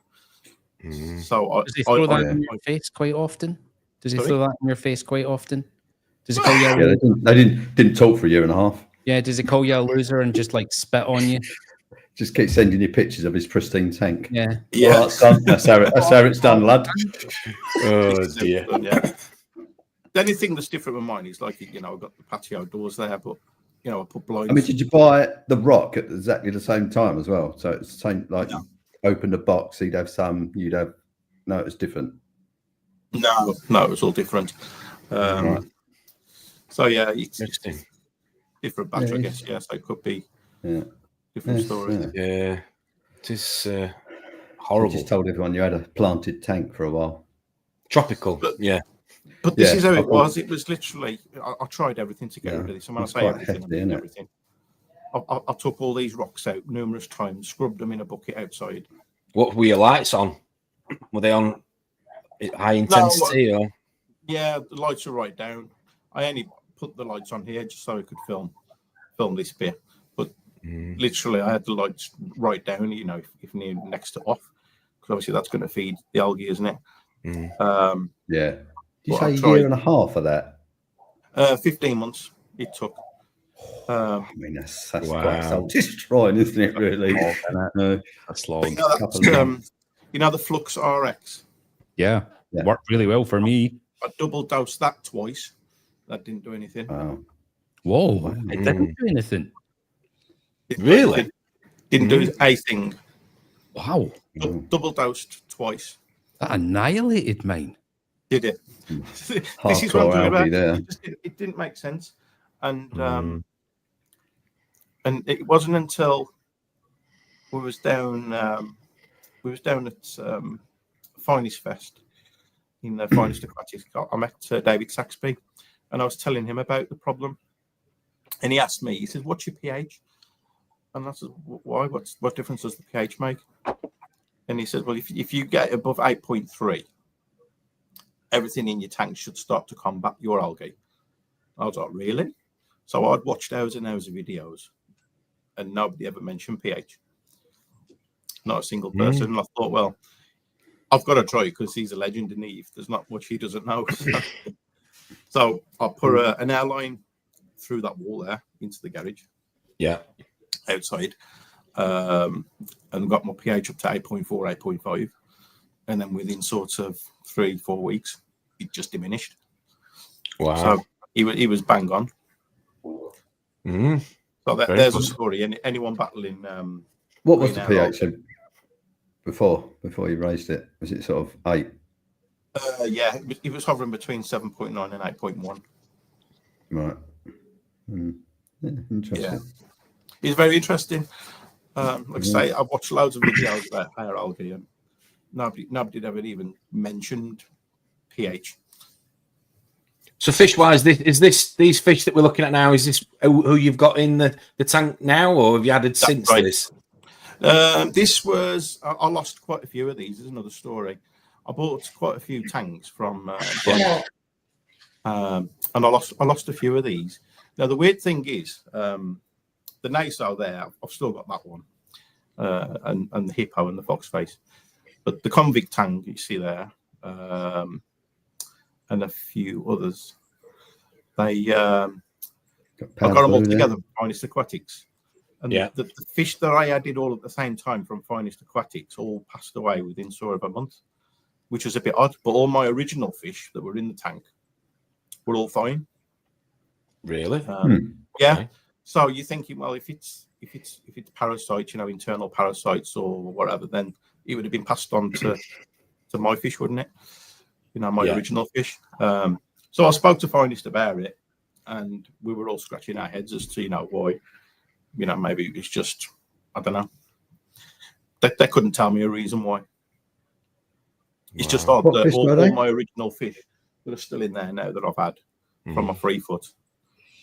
Speaker 4: So
Speaker 3: does he throw that in your face quite often? Does he throw that in your face quite often? Does he call you?
Speaker 2: Yeah, they didn't talk for a year and a half.
Speaker 3: Yeah, does he call you a loser and just like spit on you?
Speaker 2: Just keep sending you pictures of his pristine tank.
Speaker 3: Yeah.
Speaker 2: Well, that's how it's done, lad.
Speaker 1: Oh dear.
Speaker 4: Yeah. The only thing that's different with mine is I've got the patio doors there, but I put blinds.
Speaker 2: I mean, did you buy the rock at exactly the same time as well? So it's the same, you opened a box, he'd have some, you'd have. No, it's different.
Speaker 4: No, it was all different.
Speaker 2: Right.
Speaker 4: So yeah,
Speaker 1: Interesting.
Speaker 4: different batch,
Speaker 2: Yeah,
Speaker 4: I guess. Yeah, so it could be
Speaker 2: Yeah.
Speaker 4: different
Speaker 2: Yes,
Speaker 4: story.
Speaker 1: Yeah, it is
Speaker 2: You
Speaker 1: horrible.
Speaker 2: just told everyone you had a planted tank for a while.
Speaker 1: Tropical,
Speaker 4: But-
Speaker 1: yeah.
Speaker 4: But this
Speaker 2: Yeah,
Speaker 4: is how
Speaker 2: I
Speaker 4: it
Speaker 2: thought-
Speaker 4: was. It was literally, I tried everything to get
Speaker 2: Yeah,
Speaker 4: rid of this. And when I
Speaker 2: it's
Speaker 4: say
Speaker 2: quite
Speaker 4: everything,
Speaker 2: hefty,
Speaker 4: I mean
Speaker 2: isn't it?
Speaker 4: everything. I took all these rocks out numerous times, scrubbed them in a bucket outside.
Speaker 1: What were your lights on? Were they on high intensity or?
Speaker 4: Yeah, the lights are right down. I only put the lights on here just so I could film this bit. But literally, I had the lights right down, you know, if near next to off, because obviously that's going to feed the algae, isn't it?
Speaker 2: Yeah. Did you
Speaker 4: Well,
Speaker 2: say
Speaker 4: I
Speaker 2: a
Speaker 4: tried.
Speaker 2: year and a half of that?
Speaker 4: 15 months it took.
Speaker 2: I mean, that's
Speaker 1: Wow.
Speaker 2: quite soul destroying, isn't it? Really? No.
Speaker 3: That's
Speaker 4: But
Speaker 3: long.
Speaker 4: you know, that's, you know the Flux RX.
Speaker 3: Yeah.
Speaker 2: Yeah.
Speaker 3: Worked really well for me.
Speaker 4: I double dosed that twice. That didn't do anything.
Speaker 2: Wow.
Speaker 3: Whoa. It didn't do anything.
Speaker 4: Didn't do
Speaker 1: Really?
Speaker 4: anything. Didn't do a thing.
Speaker 3: Wow.
Speaker 4: Double dosed twice.
Speaker 3: That annihilated mine.
Speaker 4: Did it? This is what I'm
Speaker 2: Hardcore
Speaker 4: talking
Speaker 2: algae
Speaker 4: about.
Speaker 2: there.
Speaker 4: It didn't make sense, and it wasn't until we was down at Finest Fest in the Finest Aquatics. I met David Saxby, and I was telling him about the problem, and he asked me. He said, "What's your pH?" And I said, "Why? What difference does the pH make?" And he said, "Well, if you get above 8.3, everything in your tank should start to combat your algae." I was like, "Really?" So I'd watched hours and hours of videos, and nobody ever mentioned pH. Not a single person. And I thought, well, I've got to try because he's a legend, and if there's not much he doesn't know. So I put an airline through that wall there into the garage.
Speaker 1: Yeah.
Speaker 4: Outside, and got my pH up to 8.4, 8.5, and then within sort of 3-4 weeks, it just diminished.
Speaker 1: Wow.
Speaker 4: So he was bang on. So there's a story. Anyone battling?
Speaker 2: What was the
Speaker 4: green arrow?
Speaker 2: pH then before you raised it? Was it sort of 8?
Speaker 4: Yeah, it was hovering between 7.9 and 8.1.
Speaker 2: Right. Yeah, interesting.
Speaker 4: Yeah, it's very interesting. Like I say, I've watched loads of videos about higher algae, and nobody ever even mentioned pH.
Speaker 1: So fish wise, these fish that we're looking at now, is this who you've got in the tank now, or have you added since this?
Speaker 4: This was I lost quite a few of these. There's another story. I bought quite a few tanks from and I lost a few of these. Now the weird thing is the naso there, I've still got that one, and the hippo and the fox face, but the convict tank you see there, and a few others, I got them all together from Finest Aquatics. And the fish that I added all at the same time from Finest Aquatics all passed away within sort of a month, which was a bit odd. But all my original fish that were in the tank were all fine.
Speaker 1: Really?
Speaker 4: Yeah.
Speaker 1: Okay.
Speaker 4: So you're thinking, well, if it's parasites, internal parasites or whatever, then it would have been passed on to my fish, wouldn't it? My original fish. So I spoke to Finest about it, and we were all scratching our heads as to why. Maybe it was just, I don't know. They couldn't tell me a reason why. It's just odd that all my original fish that are still in there now that I've had from my 3 foot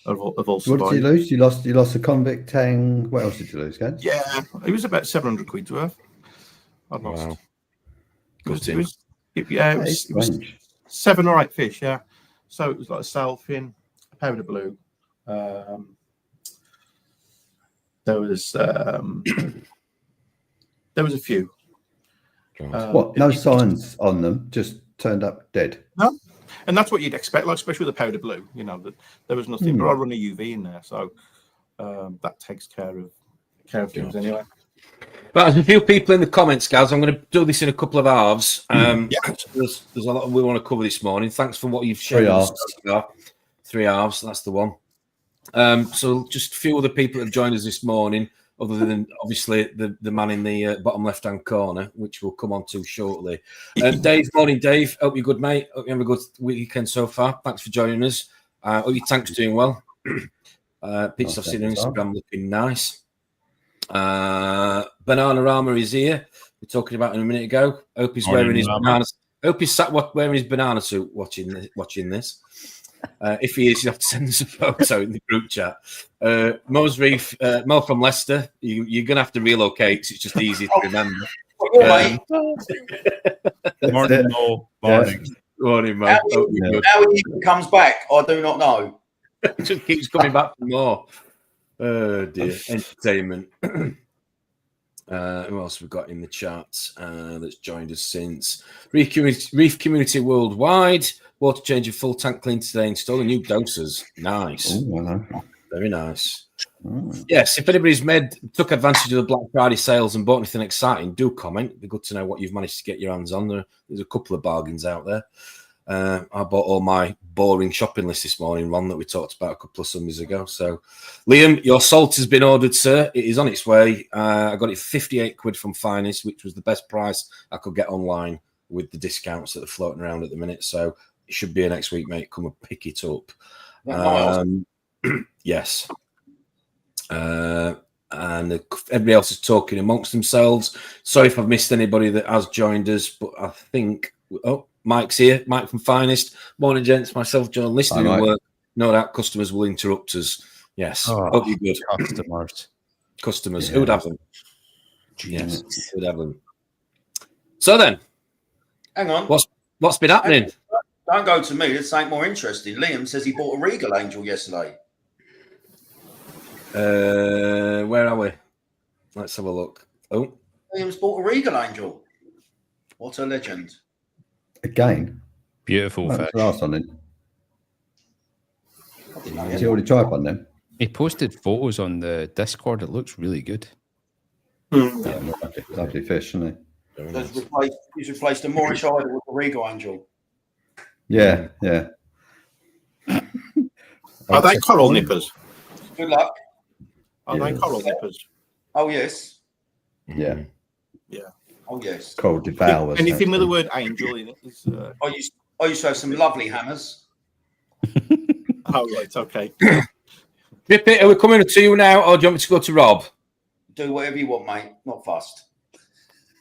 Speaker 4: have all survived.
Speaker 2: What did you lose? You lost a convict tang. What else did you lose, guys?
Speaker 4: Yeah, it was about 700 quid's worth. I lost.
Speaker 1: Wow.
Speaker 4: It was 7 or 8 fish. Yeah, so it was like a sailfin, a powder blue. There was a few.
Speaker 2: What? No signs on them, just turned up dead.
Speaker 4: No, and that's what you'd expect, like especially with the powder blue. That there was nothing. But I run a UV in there, so that takes care of things anyway.
Speaker 1: But there's a few people in the comments, guys. I'm going to do this in a couple of halves. There's a lot we want to cover this morning. Thanks for what you've shared. 3 halves. That's the one. So just a few other people that have joined us this morning, other than obviously the man in the bottom left-hand corner, which we'll come on to shortly. Dave, morning, Dave. Hope you're good, mate. Hope you have a good weekend so far. Thanks for joining us. Hope your tank's doing well. Pictures I've seen on Instagram looking nice. Bananarama is here. We're talking about him a minute ago. Hope he's wearing his bananas. Hope he's sat wearing his banana suit watching this. If he is, you have to send us a photo in the group chat. Mo's Reef, Mo from Leicester. You're gonna have to relocate. It's just easy to remember.
Speaker 3: Morning, Mo. Morning.
Speaker 1: Morning, Mo.
Speaker 5: How he comes back, I do not know.
Speaker 1: It just keeps coming back for more. Oh dear, entertainment. Who else we've got in the chat that's joined us since? Reef community worldwide. Water change of full tank clean today. Installing new dosers. Nice.
Speaker 2: Ooh,
Speaker 1: very nice. Yes, if anybody's took advantage of the Black Friday sales and bought anything exciting, do comment. It'd be good to know what you've managed to get your hands on. There's a couple of bargains out there. I bought all my boring shopping list this morning, Ron, that we talked about a couple of summers ago. So, Liam, your salt has been ordered, sir. It is on its way. I got it 58 quid from Finest, which was the best price I could get online with the discounts that are floating around at the minute. So, it should be next week, mate. Come and pick it up. Yes. And everybody else is talking amongst themselves. Sorry if I've missed anybody that has joined us, but I think... Oh, Mike's here. Mike from Finest. Morning, gents. Myself, John, listening to work. No doubt customers will interrupt us. Yes. Hope you're good. Customers. Yeah. Who would have them? Yes. Who would have them? So then.
Speaker 5: Hang on.
Speaker 1: What's been happening?
Speaker 5: Don't go to me. This ain't more interesting. Liam says he bought a Regal Angel yesterday.
Speaker 1: Where are we? Let's have a look. Oh.
Speaker 5: Liam's bought a Regal Angel. What a legend.
Speaker 2: Again?
Speaker 3: Beautiful fish.
Speaker 2: Last one then. Has he already tried one then?
Speaker 3: He posted photos on the Discord. It looks really good.
Speaker 2: Yeah, lovely fish, isn't he?
Speaker 5: He's replaced a Moorish idol with a Regal Angel.
Speaker 2: Yeah.
Speaker 4: Are they coral nippers?
Speaker 5: Good luck.
Speaker 4: Are they coral nippers?
Speaker 5: Oh, yes.
Speaker 2: Yeah.
Speaker 5: Oh, yes.
Speaker 2: Coral devours.
Speaker 4: Anything with the word angel in it is...
Speaker 5: I used to have some lovely hammers.
Speaker 4: Oh, right, okay.
Speaker 1: Drippy, are we coming to you now, or do you want me to go to Rob?
Speaker 5: Do whatever you want, mate. Not fussed.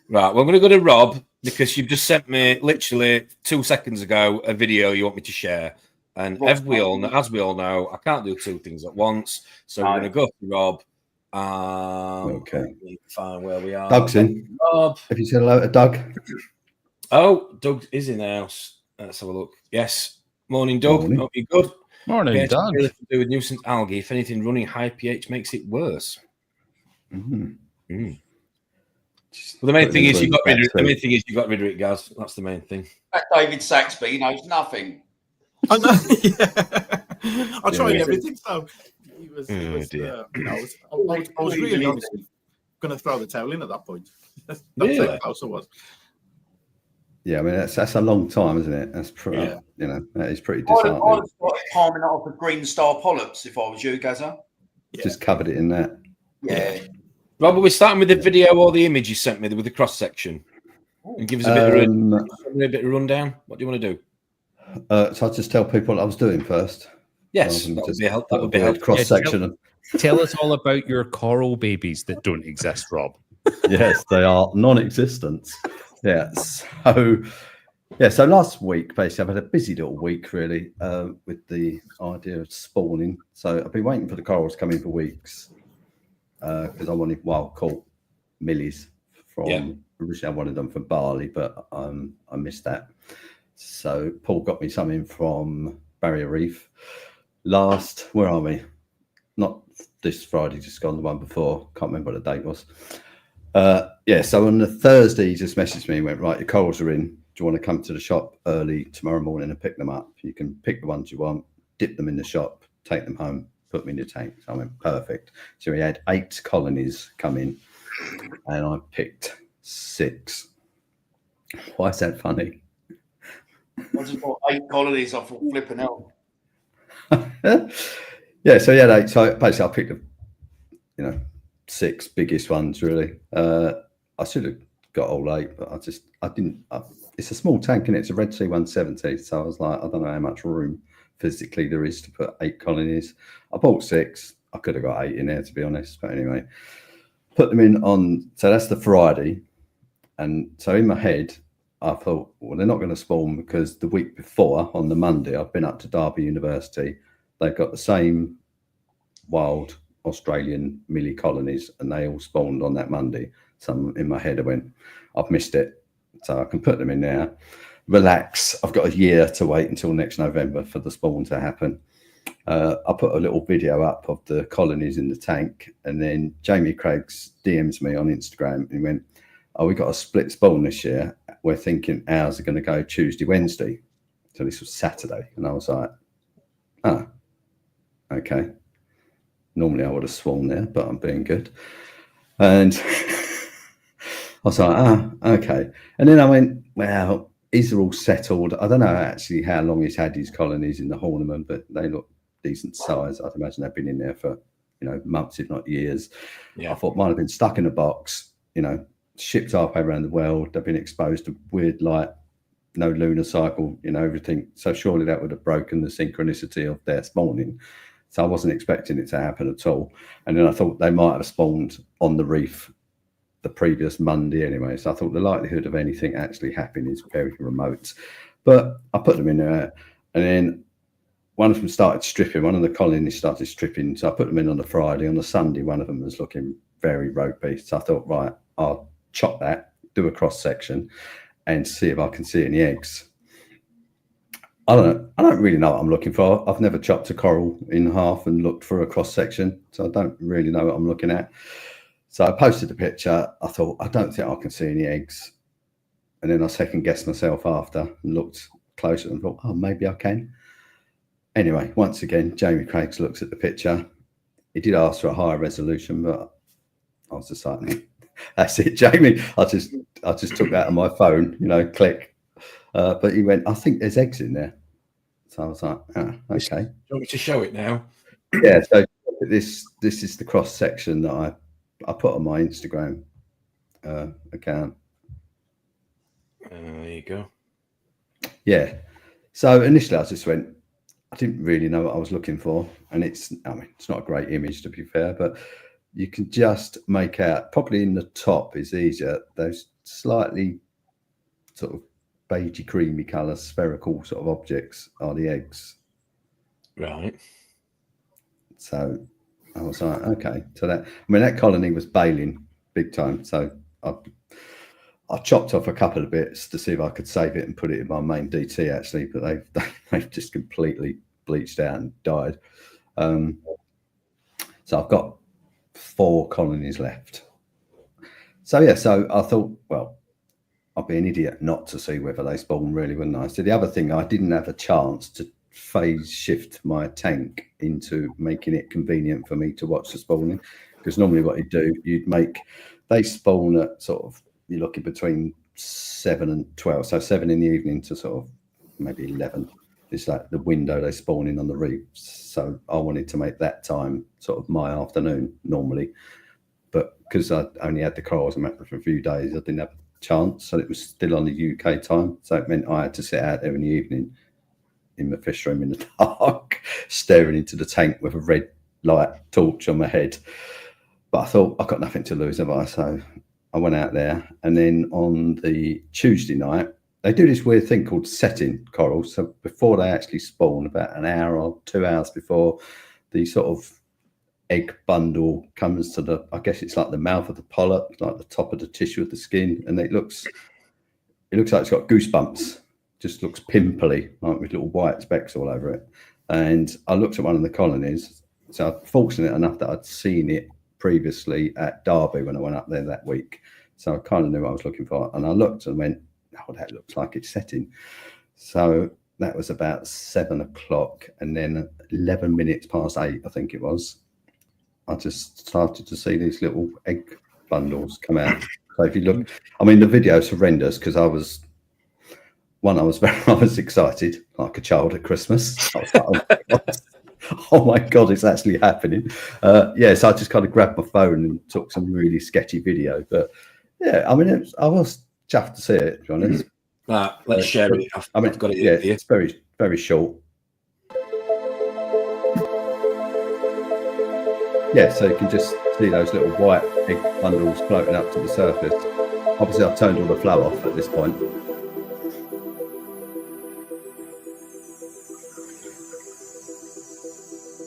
Speaker 1: Right, well, I'm going to go to Rob because you've just sent me, literally 2 seconds ago, a video you want me to share. And as we all know, I can't do two things at once. So we're going to go to Rob.
Speaker 2: Okay.
Speaker 1: Find where we are.
Speaker 2: Doug's in.
Speaker 1: Rob.
Speaker 2: Have you said hello to Doug?
Speaker 1: Oh, Doug is in the house. Let's have a look. Yes. Morning, Doug.
Speaker 2: Morning.
Speaker 1: Hope you're good.
Speaker 3: Morning,
Speaker 1: pH
Speaker 3: Doug.
Speaker 1: To do with nuisance algae. If anything, running high pH makes it worse.
Speaker 2: Mm-hmm.
Speaker 1: Well, the main thing is you got rid of it, guys. That's the main thing.
Speaker 5: That David Saxby knows nothing.
Speaker 4: I know. I tried everything. So he was, I was really honestly going to throw the towel in at that point. That's how close I was.
Speaker 2: Yeah, I mean that's a long time, isn't it? That's pretty, that is pretty disheartening.
Speaker 5: I'd have started palming it off with green star polyps if I was you, Gazza.
Speaker 2: Yeah. Just covered it in that.
Speaker 5: Yeah.
Speaker 1: Rob, are we starting with the video or the image you sent me with the cross section? And give us a bit of rundown. What do you want to do?
Speaker 2: So I'll just tell people what I was doing first.
Speaker 1: Yes, that would be helpful.
Speaker 2: Cross section.
Speaker 3: Tell us all about your coral babies that don't exist, Rob.
Speaker 2: Yes, they are non-existent. Yeah. So last week, basically, I've had a busy little week, really, with the idea of spawning. So I've been waiting for the corals to come in for weeks because I wanted wild caught millies from. Originally, I wanted them from Bali, but I missed that. So Paul got me something from Barrier Reef where are we? Not this Friday, just gone, the one before. Can't remember what the date was. So on the Thursday, he just messaged me and went, right, your corals are in. Do you want to come to the shop early tomorrow morning and pick them up? You can pick the ones you want, dip them in the shop, take them home, put them in the tank. So I went, perfect. So we had 8 colonies come in and I picked 6. Why is that funny?
Speaker 5: I just bought 8 colonies. I thought flipping out.
Speaker 2: Yeah, so he had 8. So basically, I picked the 6 biggest ones really. I should have got all 8, but I didn't. It's a small tank and it's a Red Sea 170. So I was like, I don't know how much room physically there is to put 8 colonies. I bought 6. I could have got 8 in there, to be honest. But anyway, put them in on, so that's the Friday. And so in my head, I thought, well, they're not going to spawn because the week before, on the Monday, I've been up to Derby University. They've got the same wild Australian millie colonies, and they all spawned on that Monday. So in my head, I went, I've missed it. So I can put them in there, relax. I've got a year to wait until next November for the spawn to happen. I put a little video up of the colonies in the tank, and then Jamie Craigs DMs me on Instagram and went, oh, we got a split spawn this year. We're thinking ours are going to go Tuesday, Wednesday. So this was Saturday. And I was like, oh, okay. Normally I would have sworn there, but I'm being good. And I was like, ah, okay. And then I went, well, these are all settled. I don't know actually how long he's had his colonies in the Horniman, but they look decent size. I'd imagine they've been in there for, you know, months, if not years.
Speaker 1: Yeah.
Speaker 2: I thought mine have been stuck in a box, you know, shipped halfway around the world. They've been exposed to weird light, no lunar cycle, you know, everything. So surely that would have broken the synchronicity of their spawning. So I wasn't expecting it to happen at all. And then I thought they might have spawned on the reef the previous Monday anyway. So I thought the likelihood of anything actually happening is very remote. But I put them in there, and then one of them started stripping. One of the colonies started stripping. So I put them in on the Friday. On the Sunday, one of them was looking very ropey. So I thought, right, I'll chop that, do a cross section, and see if I can see any eggs. I don't really know what I'm looking for. I've never chopped a coral in half and looked for a cross section, so I don't really know what I'm looking at. So I posted the picture. I thought, I don't think I can see any eggs. And then I second guessed myself after and looked closer and thought, oh, maybe I can. Anyway, once again, Jamie Craigs looks at the picture. He did ask for a higher resolution, but I was just like, that's it, Jamie. I just took that on my phone, you know, click. But he went, I think there's eggs in there. So I was like, ah, okay.
Speaker 1: Do you want me to show it now?
Speaker 2: Yeah, so this is the cross section that I put on my Instagram account.
Speaker 1: There you go.
Speaker 2: Yeah. So initially I just went, I didn't really know what I was looking for. And it's not a great image, to be fair, but you can just make out, probably in the top is easier, those slightly sort of beigey creamy colour spherical sort of objects are the eggs.
Speaker 1: Right.
Speaker 2: So I was like, okay. So that colony was bailing big time. So I chopped off a couple of bits to see if I could save it and put it in my main DT actually, but they've just completely bleached out and died. So I've got 4 colonies left. So yeah, so I thought, well, I'd be an idiot not to see whether they spawn, really, wouldn't I? So the other thing, I didn't have a chance to phase shift my tank into making it convenient for me to watch the spawning, because normally what you'd do, they spawn at sort of, you're looking between 7 and 12, so 7 in the evening to sort of maybe 11. It's like the window they spawn in on the reef. So I wanted to make that time sort of my afternoon normally, but because I only had the corals for a few days, I didn't have chance, so it was still on the UK time, so it meant I had to sit out there in the evening in the fish room in the dark staring into the tank with a red light torch on my head. But I thought, I've got nothing to lose, have I? So I went out there, and then on the Tuesday night they do this weird thing called setting corals. So before they actually spawn, about an hour or 2 hours before, the sort of egg bundle comes to the, I guess it's like the mouth of the polyp, like the top of the tissue of the skin, and it looks like it's got goosebumps, just looks pimply, like with little white specks all over it. And I looked at one of the colonies, so I'm fortunate enough that I'd seen it previously at Derby when I went up there that week, so I kind of knew what I was looking for. And I looked and went, oh, that looks like it's setting. So that was about 7 o'clock, and then 11 minutes past 8, I think it was, I just started to see these little egg bundles come out. So if you look, I mean, the video's horrendous because I was excited like a child at Christmas. I was like, oh my God, it's actually happening. Yeah, so I just kind of grabbed my phone and took some really sketchy video. But yeah, I mean, I was chuffed to see it, to be honest.
Speaker 1: Let's share it.
Speaker 2: I've got it. Yeah, it's very, very short. yeah, so you can just see those little white egg bundles floating up to the surface. Obviously, I've turned all the flow off at this point.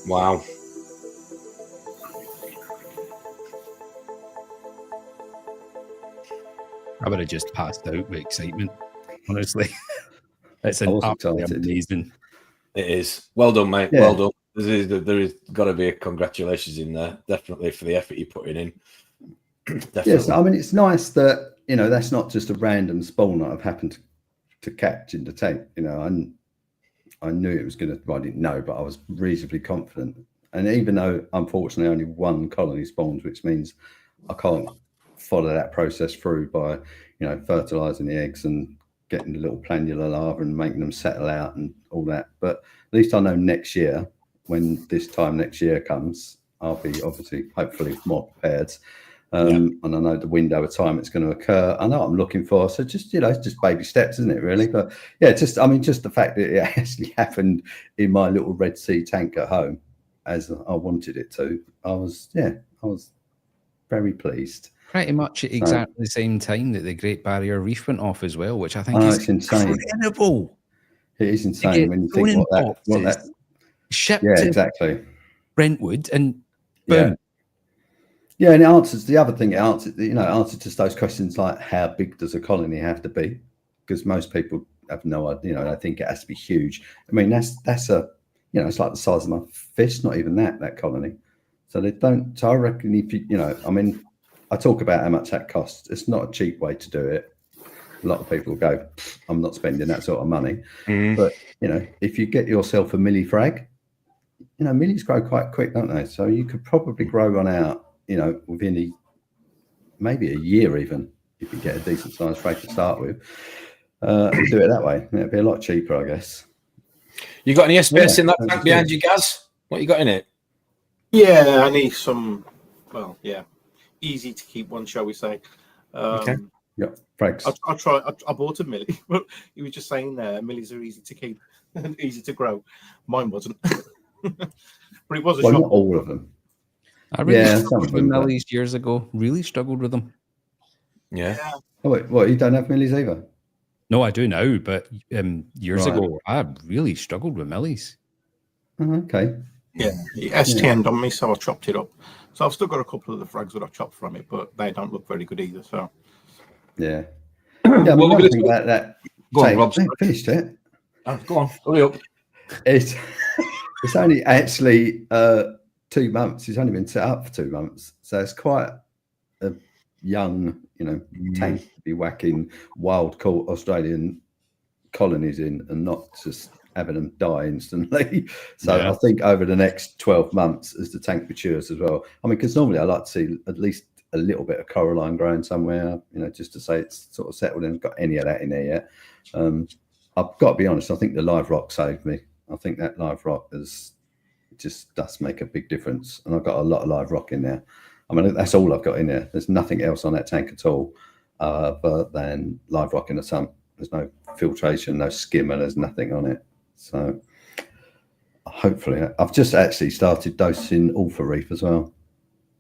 Speaker 1: Wow.
Speaker 3: I would have just passed out with excitement, honestly. It's
Speaker 2: I
Speaker 3: an
Speaker 2: was
Speaker 3: absolutely
Speaker 2: excited.
Speaker 3: amazing.
Speaker 1: It is. Well done, mate.
Speaker 2: Yeah.
Speaker 1: Well done. There is got to be a congratulations in there, definitely, for the effort you're putting in. Definitely.
Speaker 2: Yes, I mean, it's nice that, you know, that's not just a random spawn that I've happened to catch in the tank. You know, I knew it was going to, well, I didn't know, but I was reasonably confident. And even though, unfortunately, only one colony spawns, which means I can't follow that process through by, you know, fertilizing the eggs and getting the little planula larvae and making them settle out and all that. But at least I know next year, when this time next year comes, I'll be obviously, hopefully, more prepared. And I know the window of time it's going to occur. I know what I'm looking for. So just, you know, it's just baby steps, isn't it, really? But yeah, just, I mean, just the fact that it actually happened in my little Red Sea tank at home as I wanted it to, I was very pleased.
Speaker 3: Pretty much at exactly the same time that the Great Barrier Reef went off as well, which I think
Speaker 2: It's
Speaker 3: is
Speaker 2: insane.
Speaker 3: incredible.
Speaker 2: It is insane when you think what that
Speaker 3: shipped
Speaker 2: yeah,
Speaker 3: to
Speaker 2: exactly.
Speaker 3: Brentwood and
Speaker 2: Yeah.
Speaker 3: boom.
Speaker 2: Yeah, and it answers the other thing. It answers, you know, answers just those questions like how big does a colony have to be? Because most people have no idea. You know, I think it has to be huge. I mean, that's a, you know, it's like the size of my fist. Not even that colony. So they don't. So I reckon if you know, I mean, I talk about how much that costs. It's not a cheap way to do it. A lot of people go, I'm not spending that sort of money. But you know, if you get yourself a milli frag, you know, millis grow quite quick, don't they? So you could probably grow one out, you know, within maybe a year even, if you get a decent sized frag to start with, and do it that way. It'd be a lot cheaper, I guess.
Speaker 1: You got any SPS in that tank behind you, Gaz? What you got in it?
Speaker 4: Yeah, I need some, well, yeah, easy to keep one, shall we say.
Speaker 1: Okay.
Speaker 2: Yeah, frags.
Speaker 4: I bought a millie, but you were just saying there, millies are easy to keep and easy to grow. Mine wasn't. But it was a
Speaker 2: Well,
Speaker 4: shock.
Speaker 2: not all of them.
Speaker 3: I really
Speaker 2: Yeah,
Speaker 3: struggled with millies years ago. Really struggled with them.
Speaker 1: Yeah.
Speaker 2: Oh, wait, what? You don't have millis either?
Speaker 3: No, I do now, but years ago, I really struggled with millies.
Speaker 2: Oh, okay.
Speaker 4: Yeah, it STN'd on me, so I chopped it up. So I've still got a couple of the frags that I chopped from it, but they don't look very good either. So
Speaker 2: yeah, yeah. I mean, one thing about that.
Speaker 1: Go on, Rob.
Speaker 2: Finished it.
Speaker 1: Oh, go on, hurry up.
Speaker 2: It's only actually 2 months. It's only been set up for 2 months, so it's quite a young, you know, tank to be whacking wild caught Australian colonies in and not just having them die instantly. So I think over the next 12 months, as the tank matures as well. I mean, because normally I like to see at least a little bit of coralline growing somewhere, you know, just to say it's sort of settled and got any of that in there yet. I've got to be honest, I think the live rock saved me. I think that live rock just does make a big difference. And I've got a lot of live rock in there. I mean, that's all I've got in there. There's nothing else on that tank at all other than live rock in the sump. There's no filtration, no skimmer, there's nothing on it. So hopefully, I've just actually started dosing Alpha Reef as well.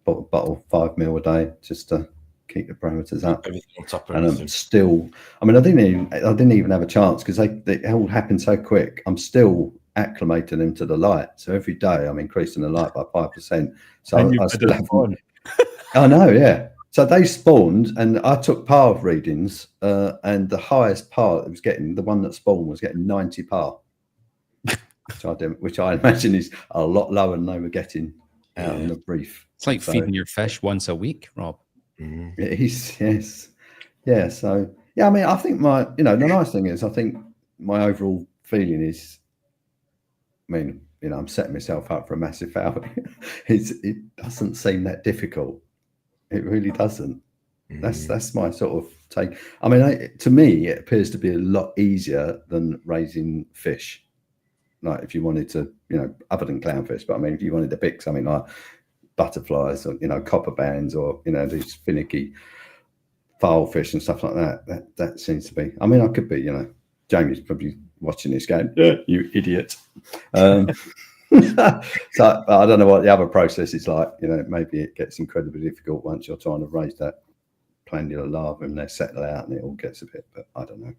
Speaker 2: Bottle 5 ml a day just to keep the parameters up.
Speaker 1: Everything on top of
Speaker 2: and
Speaker 1: everything.
Speaker 2: I'm still, I mean, I didn't even have a chance because they all happened so quick. I'm still acclimating them to the light. So every day I'm increasing the light by 5%. So I still have one. I know, yeah. So they spawned and I took par readings and the highest par that was getting, the one that spawned was getting 90 par. Which I imagine is a lot lower than they were getting out in the reef.
Speaker 3: It's like feeding your fish once a week, Rob.
Speaker 2: It is, yes. Yeah, so, yeah, I mean, I think the nice thing is, I think my overall feeling is, I mean, you know, I'm setting myself up for a massive fail. It doesn't seem that difficult. It really doesn't. That's my sort of take. I mean, to me, it appears to be a lot easier than raising fish. Like if you wanted to, you know, other than clownfish, but I mean, if you wanted to pick something like butterflies or, you know, copper bands or, you know, these finicky filefish and stuff like that, that seems to be, I mean, I could be, you know, Jamie's probably watching this going, you idiot. So I don't know what the other process is like. You know, maybe it gets incredibly difficult once you're trying to raise that planular larva and they settle out and it all gets a bit, but I don't know.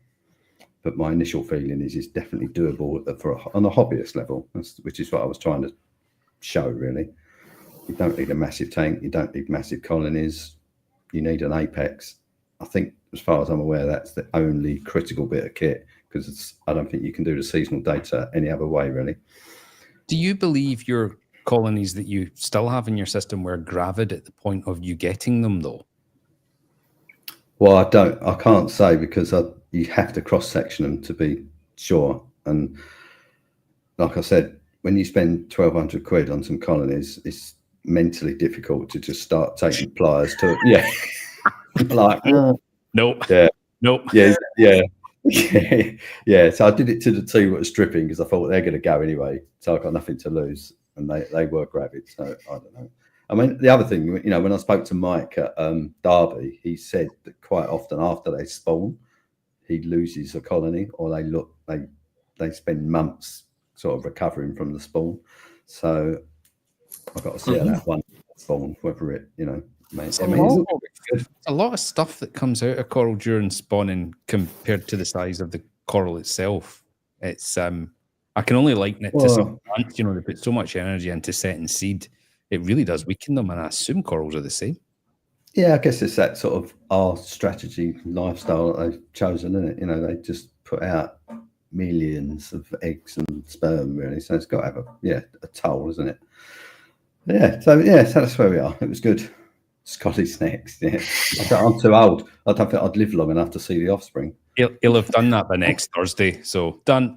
Speaker 2: But my initial feeling is it's definitely doable on a hobbyist level, which is what I was trying to show, really. You don't need a massive tank. You don't need massive colonies. You need an apex. I think, as far as I'm aware, that's the only critical bit of kit, because I don't think you can do the seasonal data any other way, really.
Speaker 3: Do you believe your colonies that you still have in your system were gravid at the point of you getting them, though?
Speaker 2: Well, I can't say, because you have to cross-section them to be sure. And like I said, when you spend 1,200 quid on some colonies, it's mentally difficult to just start taking pliers to, yeah. Like,
Speaker 3: nope.
Speaker 2: Yeah.
Speaker 3: Nope.
Speaker 2: Yeah. Yeah. So I did it to the two that was dripping, because I thought they're going to go anyway. So I got nothing to lose. And they were gravid. So I don't know. I mean, the other thing, you know, when I spoke to Mike at Derby, he said that quite often after they spawn, he loses a colony, or they spend months sort of recovering from the spawn. So I've got to see how that one spawn, whether it, you know,
Speaker 3: It's a lot of stuff that comes out of coral during spawning compared to the size of the coral itself. It's I can only liken it to some plants, you know, they put so much energy into setting seed. It really does weaken them, and I assume corals are the same. Yeah,
Speaker 2: I guess it's that sort of our strategy lifestyle that they've chosen, isn't it? You know, they just put out millions of eggs and sperm, really. So it's got to have a toll, isn't it? So that's where we are. It was good. Scotty's next. Yeah, I'm too old. I don't think I'd live long enough to see the offspring.
Speaker 3: He'll have done that by next Thursday. So done.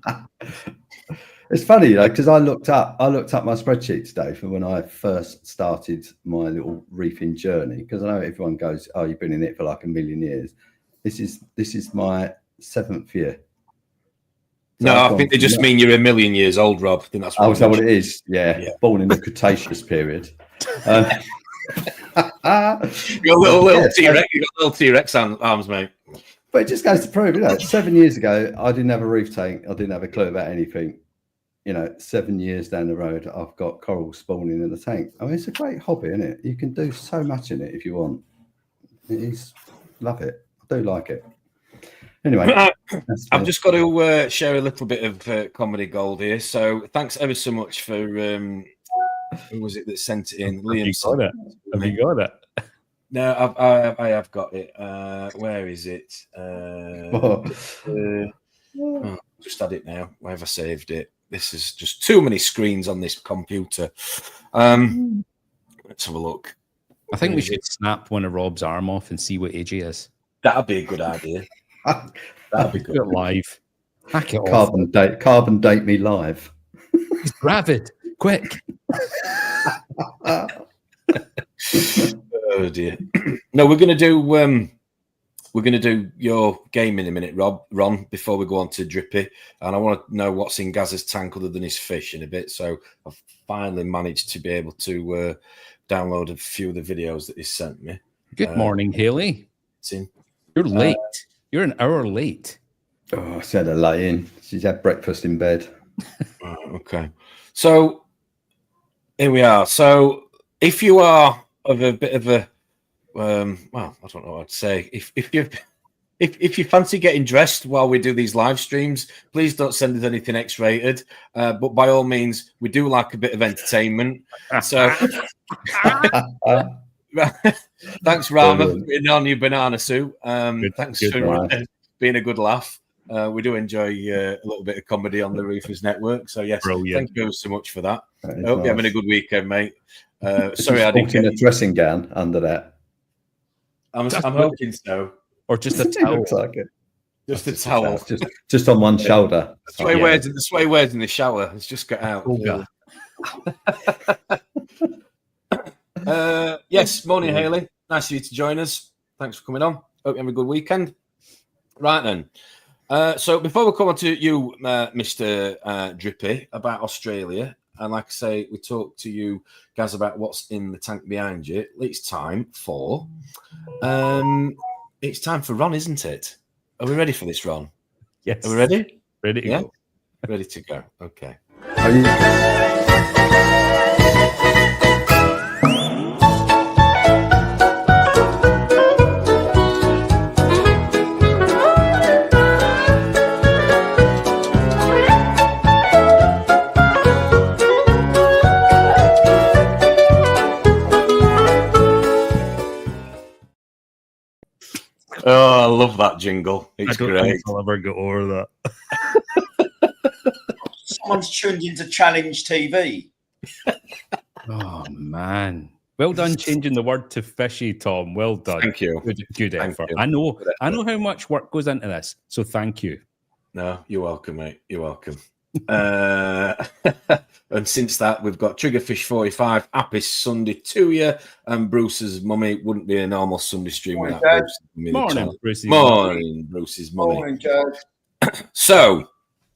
Speaker 2: It's funny, you know, because I looked up my spreadsheet today for when I first started my little reefing journey, because I know everyone goes, "Oh, you've been in it for like a million years." This is my 7th year. So
Speaker 1: no, I think they just mean you're a million years old, Rob. I think that's what
Speaker 2: what it is. Yeah. Born in the Cretaceous period.
Speaker 1: You're little T-Rex. You got little T-Rex arms, mate.
Speaker 2: But it just goes to prove, you know, 7 years ago, I didn't have a reef tank. I didn't have a clue about anything. You know, 7 years down the road, I've got coral spawning in the tank. I mean, it's a great hobby, isn't it? You can do so much in it if you want. Love it. I do like it. Anyway,
Speaker 1: I've just got to share a little bit of comedy gold here. So thanks ever so much for who was it that sent it in? Liam.
Speaker 3: Have you got it?
Speaker 1: No, I have got it. Where is it? Just had it now. Where have I saved it? This is just too many screens on this computer. Let's have a look.
Speaker 3: I think we should snap one of Rob's arm off and see what age he is.
Speaker 1: That'd be a good idea. That'd be good.
Speaker 3: Live. Hack it
Speaker 2: Carbon date me live.
Speaker 3: He's gravid. Quick.
Speaker 1: Oh dear. No, we're gonna do your game in a minute, Ron, before we go on to Drippy. And I want to know what's in Gaz's tank other than his fish in a bit. So I've finally managed to be able to download a few of the videos that he sent me.
Speaker 3: Good morning, Haley. You're late. You're an hour late.
Speaker 2: Oh, she had a lay in. She's had breakfast in bed.
Speaker 1: Okay. So here we are. So if you are of a bit of a well, I don't know what I'd say. If you fancy getting dressed while we do these live streams, please don't send us anything X-rated. But by all means, we do like a bit of entertainment. So thanks, Rama, for putting on your banana suit. Thanks for being a good laugh. We do enjoy a little bit of comedy on the Reefers Network. So yes, thank you so much for that. I hope you're having a good weekend, mate. Sorry, I didn't get
Speaker 2: a dressing gown under that.
Speaker 1: I'm hoping so.
Speaker 3: Or just a towel.
Speaker 2: Looks like it.
Speaker 1: Just a towel.
Speaker 2: Just on one shoulder.
Speaker 1: That's what he wears in the shower. It's just got out. Yes, morning, Haley. Nice of you to join us. Thanks for coming on. Hope you have a good weekend. Right then. So before we come on to you, Mr. Drippy, about Australia, and like I say, we talked to you, Gaz, about what's in the tank behind you. It's time for Ron, isn't it? Are we ready for this, Ron?
Speaker 3: Yes.
Speaker 1: Are we ready?
Speaker 3: Ready to go.
Speaker 1: Ready to go. Okay.
Speaker 2: Are you?
Speaker 1: Oh, I love that jingle.
Speaker 3: I
Speaker 1: It's
Speaker 3: don't
Speaker 1: great.
Speaker 3: think I'll ever get over that.
Speaker 5: Someone's tuned into Challenge TV.
Speaker 3: Oh man. Well done changing the word to fishy, Tom. Well done.
Speaker 1: Thank you.
Speaker 3: Good
Speaker 1: Thank
Speaker 3: effort.
Speaker 1: you.
Speaker 3: I know
Speaker 1: Good effort.
Speaker 3: I know how much work goes into this. So thank you.
Speaker 1: No, you're welcome, mate. You're welcome. And since that, we've got Triggerfish 45, happy Sunday to you, and Bruce's mummy. Wouldn't be a normal Sunday stream
Speaker 5: Morning,
Speaker 1: without
Speaker 5: Dad.
Speaker 1: Bruce's mummy.
Speaker 3: Morning, Brucey.
Speaker 1: Morning, Bruce's mummy.
Speaker 5: Morning, Judge.
Speaker 1: So,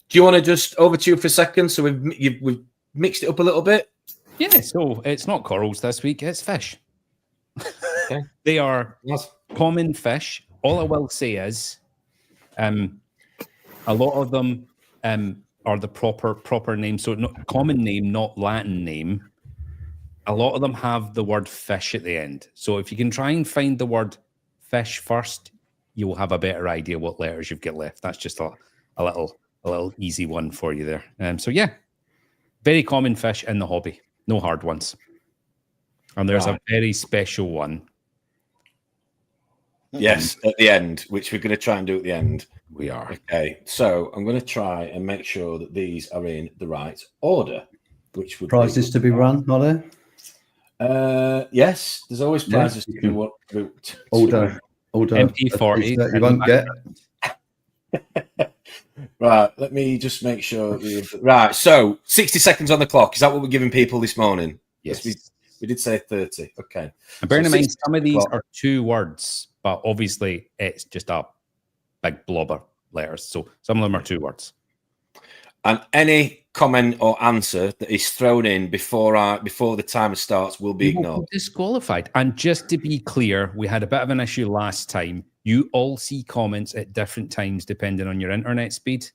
Speaker 1: do you want to just over to you for a second? So we've mixed it up a little bit.
Speaker 3: Yeah, so it's not corals this week, it's fish.
Speaker 1: Okay.
Speaker 3: They are
Speaker 1: Yes.
Speaker 3: common fish. All I will say is a lot of them are the proper name. So not common name, not Latin name. A lot of them have the word fish at the end. So if you can try and find the word fish first, you will have a better idea what letters you've got left. That's just a little easy one for you there. So yeah, very common fish in the hobby. No hard ones. And there's a very special one.
Speaker 1: Yes, at the end, which we're going to try and do at the end.
Speaker 3: We are.
Speaker 1: Okay, so I'm going to try and make sure that these are in the right order. Which would
Speaker 2: Prizes to be run, are there?
Speaker 1: Yes, there's always prizes
Speaker 2: you
Speaker 1: to
Speaker 2: can
Speaker 1: be
Speaker 2: Order
Speaker 3: MP40
Speaker 2: that you won't get.
Speaker 1: Right, let me just make sure. Right, so 60 seconds on the clock. Is that what we're giving people this morning?
Speaker 3: Yes.
Speaker 1: We did say 30. Okay.
Speaker 3: And bearing in
Speaker 1: So
Speaker 3: mind,
Speaker 1: 60
Speaker 3: some of these
Speaker 1: o'clock.
Speaker 3: are 2 words, but obviously it's just a big blob of letters. So some of them are 2 words.
Speaker 1: And any comment or answer that is thrown in before the timer starts will be
Speaker 3: You will
Speaker 1: ignored.
Speaker 3: be disqualified. And just to be clear, we had a bit of an issue last time. You all see comments at different times depending on your internet speed.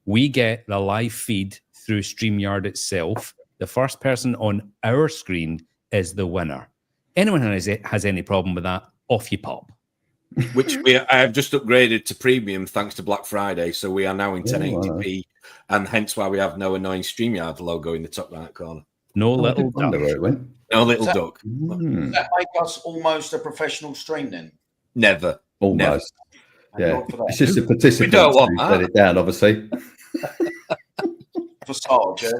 Speaker 3: We get the live feed through StreamYard itself. The first person on our screen is the winner. Anyone who has any problem with that, off you pop.
Speaker 1: Which I have just upgraded to premium thanks to Black Friday. So we are now in 1080p, and hence why we have no annoying StreamYard logo in the top right corner.
Speaker 3: No
Speaker 2: I
Speaker 3: little
Speaker 2: did wonder
Speaker 3: duck.
Speaker 2: where it went.
Speaker 1: No little duck.
Speaker 2: Hmm.
Speaker 5: Does that make us almost a professional stream then?
Speaker 1: Never.
Speaker 2: Almost.
Speaker 5: Thank
Speaker 2: Yeah.
Speaker 5: God for that.
Speaker 2: It's just the participants
Speaker 1: don't want
Speaker 2: who
Speaker 1: that.
Speaker 2: let it down, obviously.
Speaker 5: Facade, yeah.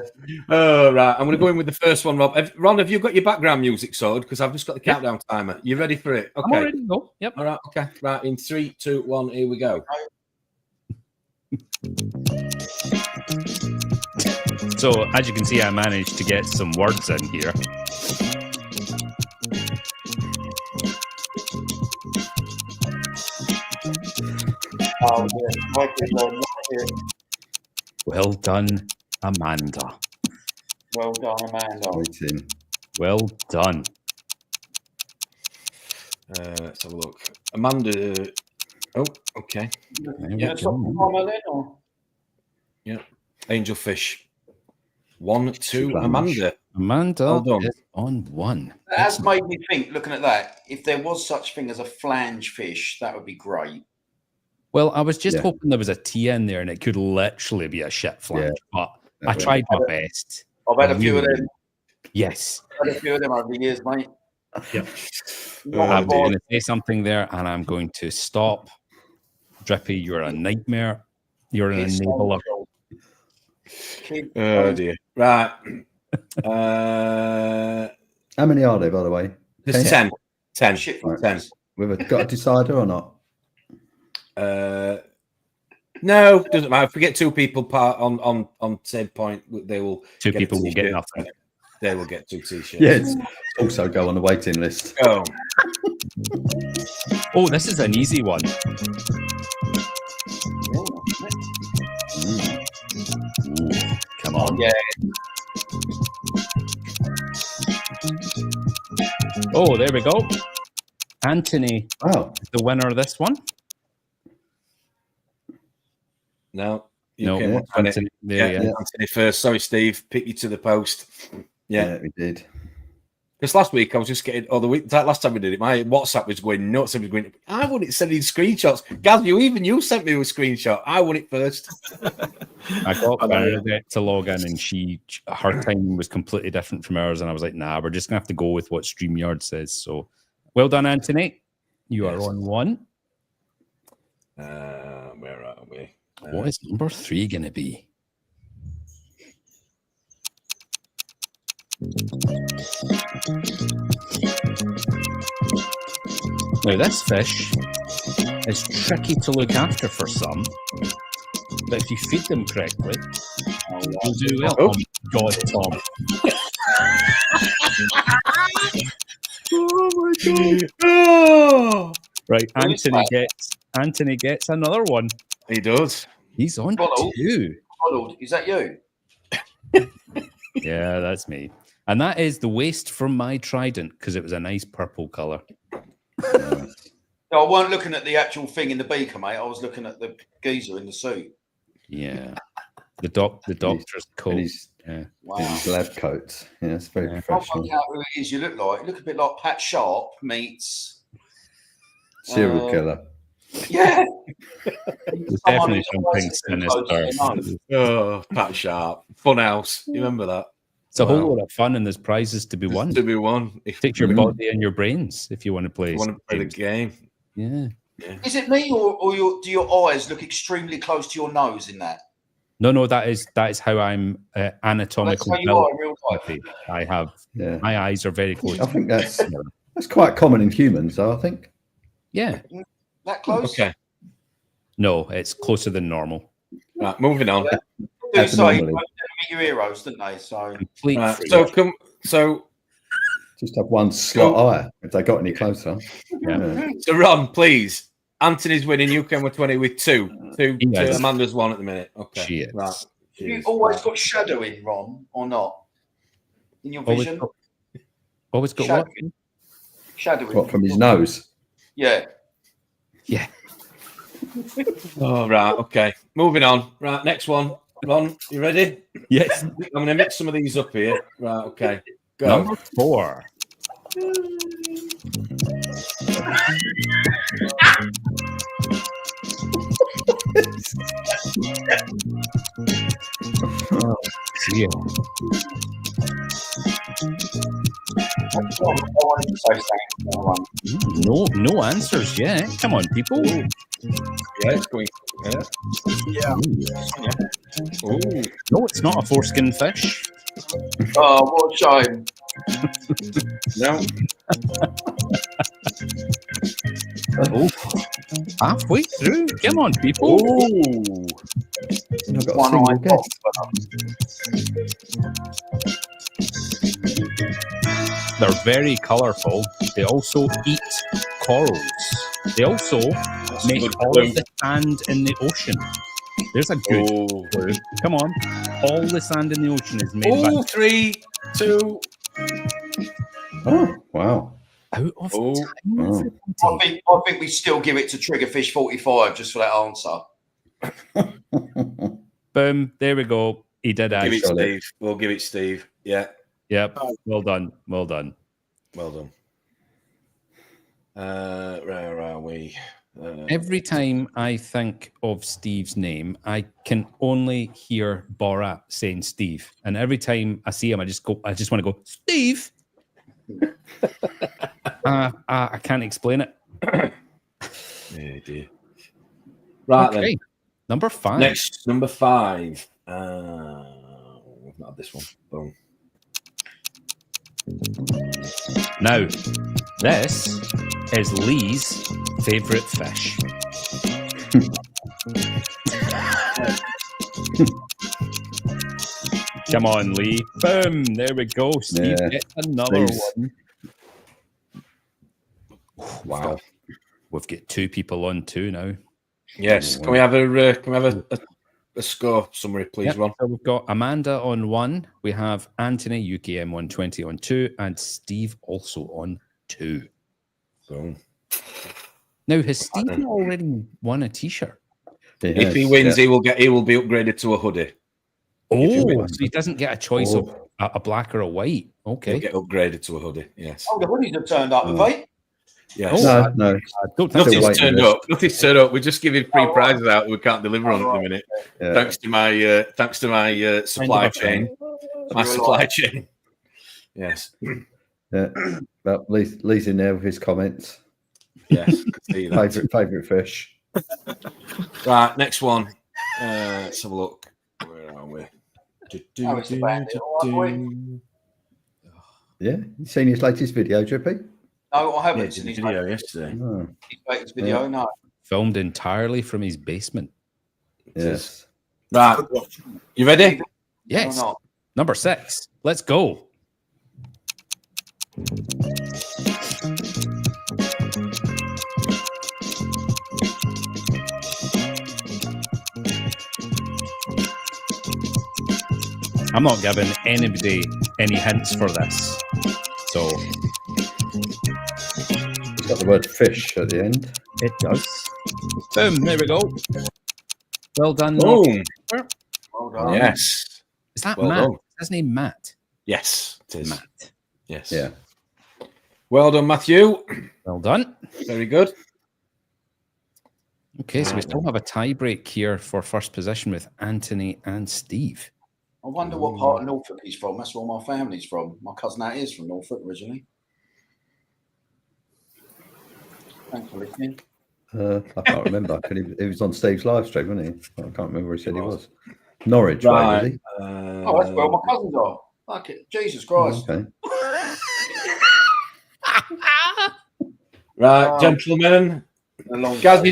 Speaker 1: Oh, right. I'm going to go in with the first one, Rob. Ron, have you got your background music sorted? Because I've just got the countdown timer. You ready for it?
Speaker 3: I'm
Speaker 1: Okay.
Speaker 3: all ready to go. Yep.
Speaker 1: All right. Okay. Right. In 3, 2, 1, here we go.
Speaker 3: So as you can see, I managed to get some words in here.
Speaker 5: Oh, yeah. Like it.
Speaker 3: Well done, Amanda.
Speaker 5: Well done, Amanda.
Speaker 2: Waiting.
Speaker 3: Well done.
Speaker 1: Let's have a look. Amanda. Oh, okay.
Speaker 3: Yeah.
Speaker 1: Yeah. Angelfish. 1, 2.
Speaker 2: Splash.
Speaker 1: Amanda.
Speaker 3: Amanda
Speaker 1: Well done.
Speaker 3: is on 1.
Speaker 5: That has made me think, looking at that, if there was such thing as a flange fish, that would be great.
Speaker 3: Well, I was just
Speaker 2: Yeah.
Speaker 3: hoping there was a T in there and it could literally be a shit flange, but I
Speaker 2: Yeah.
Speaker 3: tried my best.
Speaker 5: I've had a few of them.
Speaker 3: Yes.
Speaker 5: I've had a few of them over the years, mate.
Speaker 3: Yep.
Speaker 5: Not
Speaker 3: I'm
Speaker 5: a
Speaker 3: going
Speaker 5: bad-
Speaker 3: to say something there and I'm going to stop. Drippy, you're a nightmare. You're an
Speaker 5: Kids
Speaker 3: enabler.
Speaker 5: don't- Kids
Speaker 1: Oh,
Speaker 5: don't-
Speaker 1: dear. Right.
Speaker 2: How many are there, by the way?
Speaker 1: There's 10. 10.
Speaker 5: Shit.
Speaker 1: 10.
Speaker 2: We've got a decider or not?
Speaker 1: No, doesn't matter. If we get 2 people on same point, they will.
Speaker 3: 2
Speaker 1: get a
Speaker 3: people will get
Speaker 1: t-shirt.
Speaker 3: nothing.
Speaker 1: They will get 2 t-shirts.
Speaker 2: Yes. Also go on the waiting list.
Speaker 1: Go.
Speaker 3: Oh, this is an easy one. Come on.
Speaker 5: Yeah.
Speaker 3: Oh, there we go. Anthony,
Speaker 2: Wow.
Speaker 3: the winner of this one.
Speaker 1: No.
Speaker 3: No,
Speaker 1: Okay, what's on it?
Speaker 3: Anthony. There he
Speaker 1: Yeah,
Speaker 3: is.
Speaker 1: Anthony first. Sorry, Steve. Pick you to the post. Yeah.
Speaker 2: We did.
Speaker 1: Because last week I was just getting, or the week that last time we did it, my WhatsApp was going nuts. I was going, I want it sending screenshots. Gaz, you sent me a screenshot. I want it first.
Speaker 3: I got Bernadette to log in and her timing was completely different from ours. And I was like, nah, we're just going to have to go with what StreamYard says. So well done, Anthony. You are
Speaker 1: Yes.
Speaker 3: on 1.
Speaker 1: Where are we?
Speaker 3: What is number 3 going to be? Now, this fish is tricky to look after for some, but if you feed them correctly, you'll do well.
Speaker 1: Oh.
Speaker 3: Oh, God, Tom.
Speaker 1: Oh my god! Oh!
Speaker 3: Right,
Speaker 5: Who's that?
Speaker 3: Anthony gets another one.
Speaker 1: He does.
Speaker 3: He's on
Speaker 5: Donald.
Speaker 3: 2.
Speaker 5: Donald, is that you?
Speaker 3: Yeah, that's me. And that is the waste from my trident because it was a nice purple color.
Speaker 5: No, I weren't looking at the actual thing in the beaker, mate. I was looking at the geezer in the suit.
Speaker 3: Yeah. The doctor's coat. Yeah.
Speaker 5: Wow.
Speaker 2: His lab coat. Yeah, it's very
Speaker 5: I'll
Speaker 2: professional.
Speaker 5: work out who it is you look like. You look a bit like Pat Sharp meets
Speaker 2: Serial killer.
Speaker 5: Yeah.
Speaker 3: There's definitely something sinister.
Speaker 1: Oh, Pat Sharp. Funhouse. You remember that?
Speaker 3: It's a
Speaker 1: Wow.
Speaker 3: whole lot of fun and there's prizes to be won.
Speaker 1: To be won. If
Speaker 3: Take your body and your brains if you want to play.
Speaker 1: you want to play the game.
Speaker 3: Yeah.
Speaker 5: Is it me or do your eyes look extremely close to your nose in that?
Speaker 3: No, that is how I'm
Speaker 5: That's
Speaker 3: anatomically
Speaker 5: how you
Speaker 3: built.
Speaker 5: are in real life.
Speaker 3: I have
Speaker 2: Yeah.
Speaker 3: my eyes are very close.
Speaker 2: I think that's quite common in humans, though, I think.
Speaker 3: Yeah.
Speaker 5: That close?
Speaker 1: Okay.
Speaker 3: No, it's closer than normal.
Speaker 1: Right, moving on.
Speaker 5: Yeah. They do say
Speaker 2: Abnormally.
Speaker 5: meet your heroes, didn't they? So
Speaker 3: Complete
Speaker 1: Right,
Speaker 3: freak.
Speaker 1: so
Speaker 2: Just have one slot eye if they got any closer.
Speaker 3: Yeah.
Speaker 1: So Ron, please. Anthony's winning. You came with 20 with two.
Speaker 3: He is.
Speaker 1: Amanda's 1 at the minute. Okay.
Speaker 3: She is.
Speaker 1: Right.
Speaker 5: have you
Speaker 1: Cheers.
Speaker 5: always got shadow in, Ron, or not? In your
Speaker 3: Always
Speaker 5: vision?
Speaker 3: got
Speaker 5: Shadow.
Speaker 3: what?
Speaker 5: Shadow in.
Speaker 2: What, from his nose?
Speaker 5: Yeah.
Speaker 3: Yeah.
Speaker 1: Oh, right. Okay. Moving on. Right. Next one. Ron, you ready?
Speaker 3: Yes.
Speaker 1: I'm going to mix some of these up here. Right. Okay. Go.
Speaker 3: Number 4. Oh, dear.
Speaker 5: I wanted to say something.
Speaker 3: No answers yet. Come on, people.
Speaker 1: Yeah, it's going. Yeah. Ooh.
Speaker 3: No, it's not a foreskin fish.
Speaker 5: Oh, what a shame.
Speaker 1: No.
Speaker 3: Oh, halfway through. Come on, people.
Speaker 1: Ooh.
Speaker 2: I've got a
Speaker 5: One
Speaker 2: single
Speaker 5: eye
Speaker 2: guess.
Speaker 3: They're very colourful. They also eat corals. They also make
Speaker 1: good
Speaker 3: all
Speaker 1: clue.
Speaker 3: of the sand in the ocean. There's a good
Speaker 1: Ooh.
Speaker 3: clue. Come on. All the sand in the ocean is made
Speaker 1: Ooh, 3, 2.
Speaker 2: Oh, wow.
Speaker 3: out of
Speaker 1: Oh.
Speaker 3: time.
Speaker 2: Oh.
Speaker 5: I think we still give it to Triggerfish 45 just for that answer.
Speaker 3: Boom. There we go. He did
Speaker 1: Give it
Speaker 3: actually.
Speaker 1: Steve. We'll give it Steve. Yeah.
Speaker 3: Yep. Well done. Well done.
Speaker 1: Well done. Where are we?
Speaker 3: Every time I think of Steve's name, I can only hear Borat saying Steve. And every time I see him, I just want to go, Steve. I can't explain it.
Speaker 1: Yeah, dear. Right
Speaker 3: Okay.
Speaker 1: then.
Speaker 3: Number 5.
Speaker 1: Next, number 5. We've not had this one. Boom.
Speaker 3: Now, this is Lee's favourite fish. Come on, Lee. Boom. There we go. Steve
Speaker 2: Yeah.
Speaker 3: gets another
Speaker 2: Nice.
Speaker 3: one. Wow. We've got 2 people on 2 now.
Speaker 1: Yes. Can we have a score summary, please,
Speaker 3: Yep.
Speaker 1: Ron?
Speaker 3: So we've got Amanda on 1. We have Anthony, UKM 120 on 2. And Steve also on 2.
Speaker 1: Boom.
Speaker 3: Now, has Steve already won a T-shirt?
Speaker 1: If he wins, he will be upgraded to a hoodie.
Speaker 3: Oh,
Speaker 1: win.
Speaker 3: so he doesn't get a choice of a black or a white.
Speaker 1: He'll
Speaker 3: Okay.
Speaker 1: get upgraded to a hoodie. Yes.
Speaker 5: Oh, the hoodies have turned up, have they?
Speaker 1: Yes.
Speaker 3: Oh,
Speaker 2: No.
Speaker 3: I don't think
Speaker 2: Nothing's
Speaker 3: so.
Speaker 1: Nothing's turned up. Nothing's turned up. We're just giving free prizes out. We can't deliver on at the minute.
Speaker 2: Yeah.
Speaker 1: Thanks to my supply chain. My supply chain. Yes.
Speaker 2: Yeah. Well, Lee's in there with his comments.
Speaker 1: Yes. See that.
Speaker 2: Favorite fish.
Speaker 1: Right, next one. Let's have a look. Where are we?
Speaker 5: How is the bandit? All right, boy?
Speaker 2: Yeah, you seen his latest video, Drippy?
Speaker 5: No, I
Speaker 1: Yeah,
Speaker 5: haven't
Speaker 1: did
Speaker 5: seen
Speaker 1: a
Speaker 5: his
Speaker 1: video yesterday.
Speaker 2: Oh,
Speaker 5: latest video. No.
Speaker 3: Filmed entirely from his basement.
Speaker 2: yes.
Speaker 1: Right, you ready?
Speaker 3: Yes.
Speaker 5: No, not.
Speaker 3: Number 6. Let's go. I'm not giving anybody any hints for this. So
Speaker 2: It's got the word fish at the end.
Speaker 3: it does. Boom, there we go. Well done.
Speaker 1: Boom.
Speaker 5: Well done.
Speaker 1: Yes.
Speaker 3: Is that
Speaker 1: Well
Speaker 3: Matt?
Speaker 1: done.
Speaker 3: Is his name Matt?
Speaker 1: Yes, it is.
Speaker 3: Matt.
Speaker 1: Yes.
Speaker 2: Yeah.
Speaker 1: Well done, Matthew.
Speaker 3: Well done.
Speaker 1: Very good.
Speaker 3: Okay, so we still have a tie break here for first position with Anthony and Steve.
Speaker 5: I wonder what part of Norfolk he's from. That's where my family's from. My cousin that is from Norfolk originally. Thanks for listening.
Speaker 2: I can't remember. He was on Steve's live stream, wasn't he? I can't remember where he said he was. Norwich,
Speaker 1: Right.
Speaker 2: way, was he?
Speaker 5: Oh, that's where my cousins are. Fuck it. Jesus Christ.
Speaker 2: Okay.
Speaker 1: Right, gentlemen. Gaz,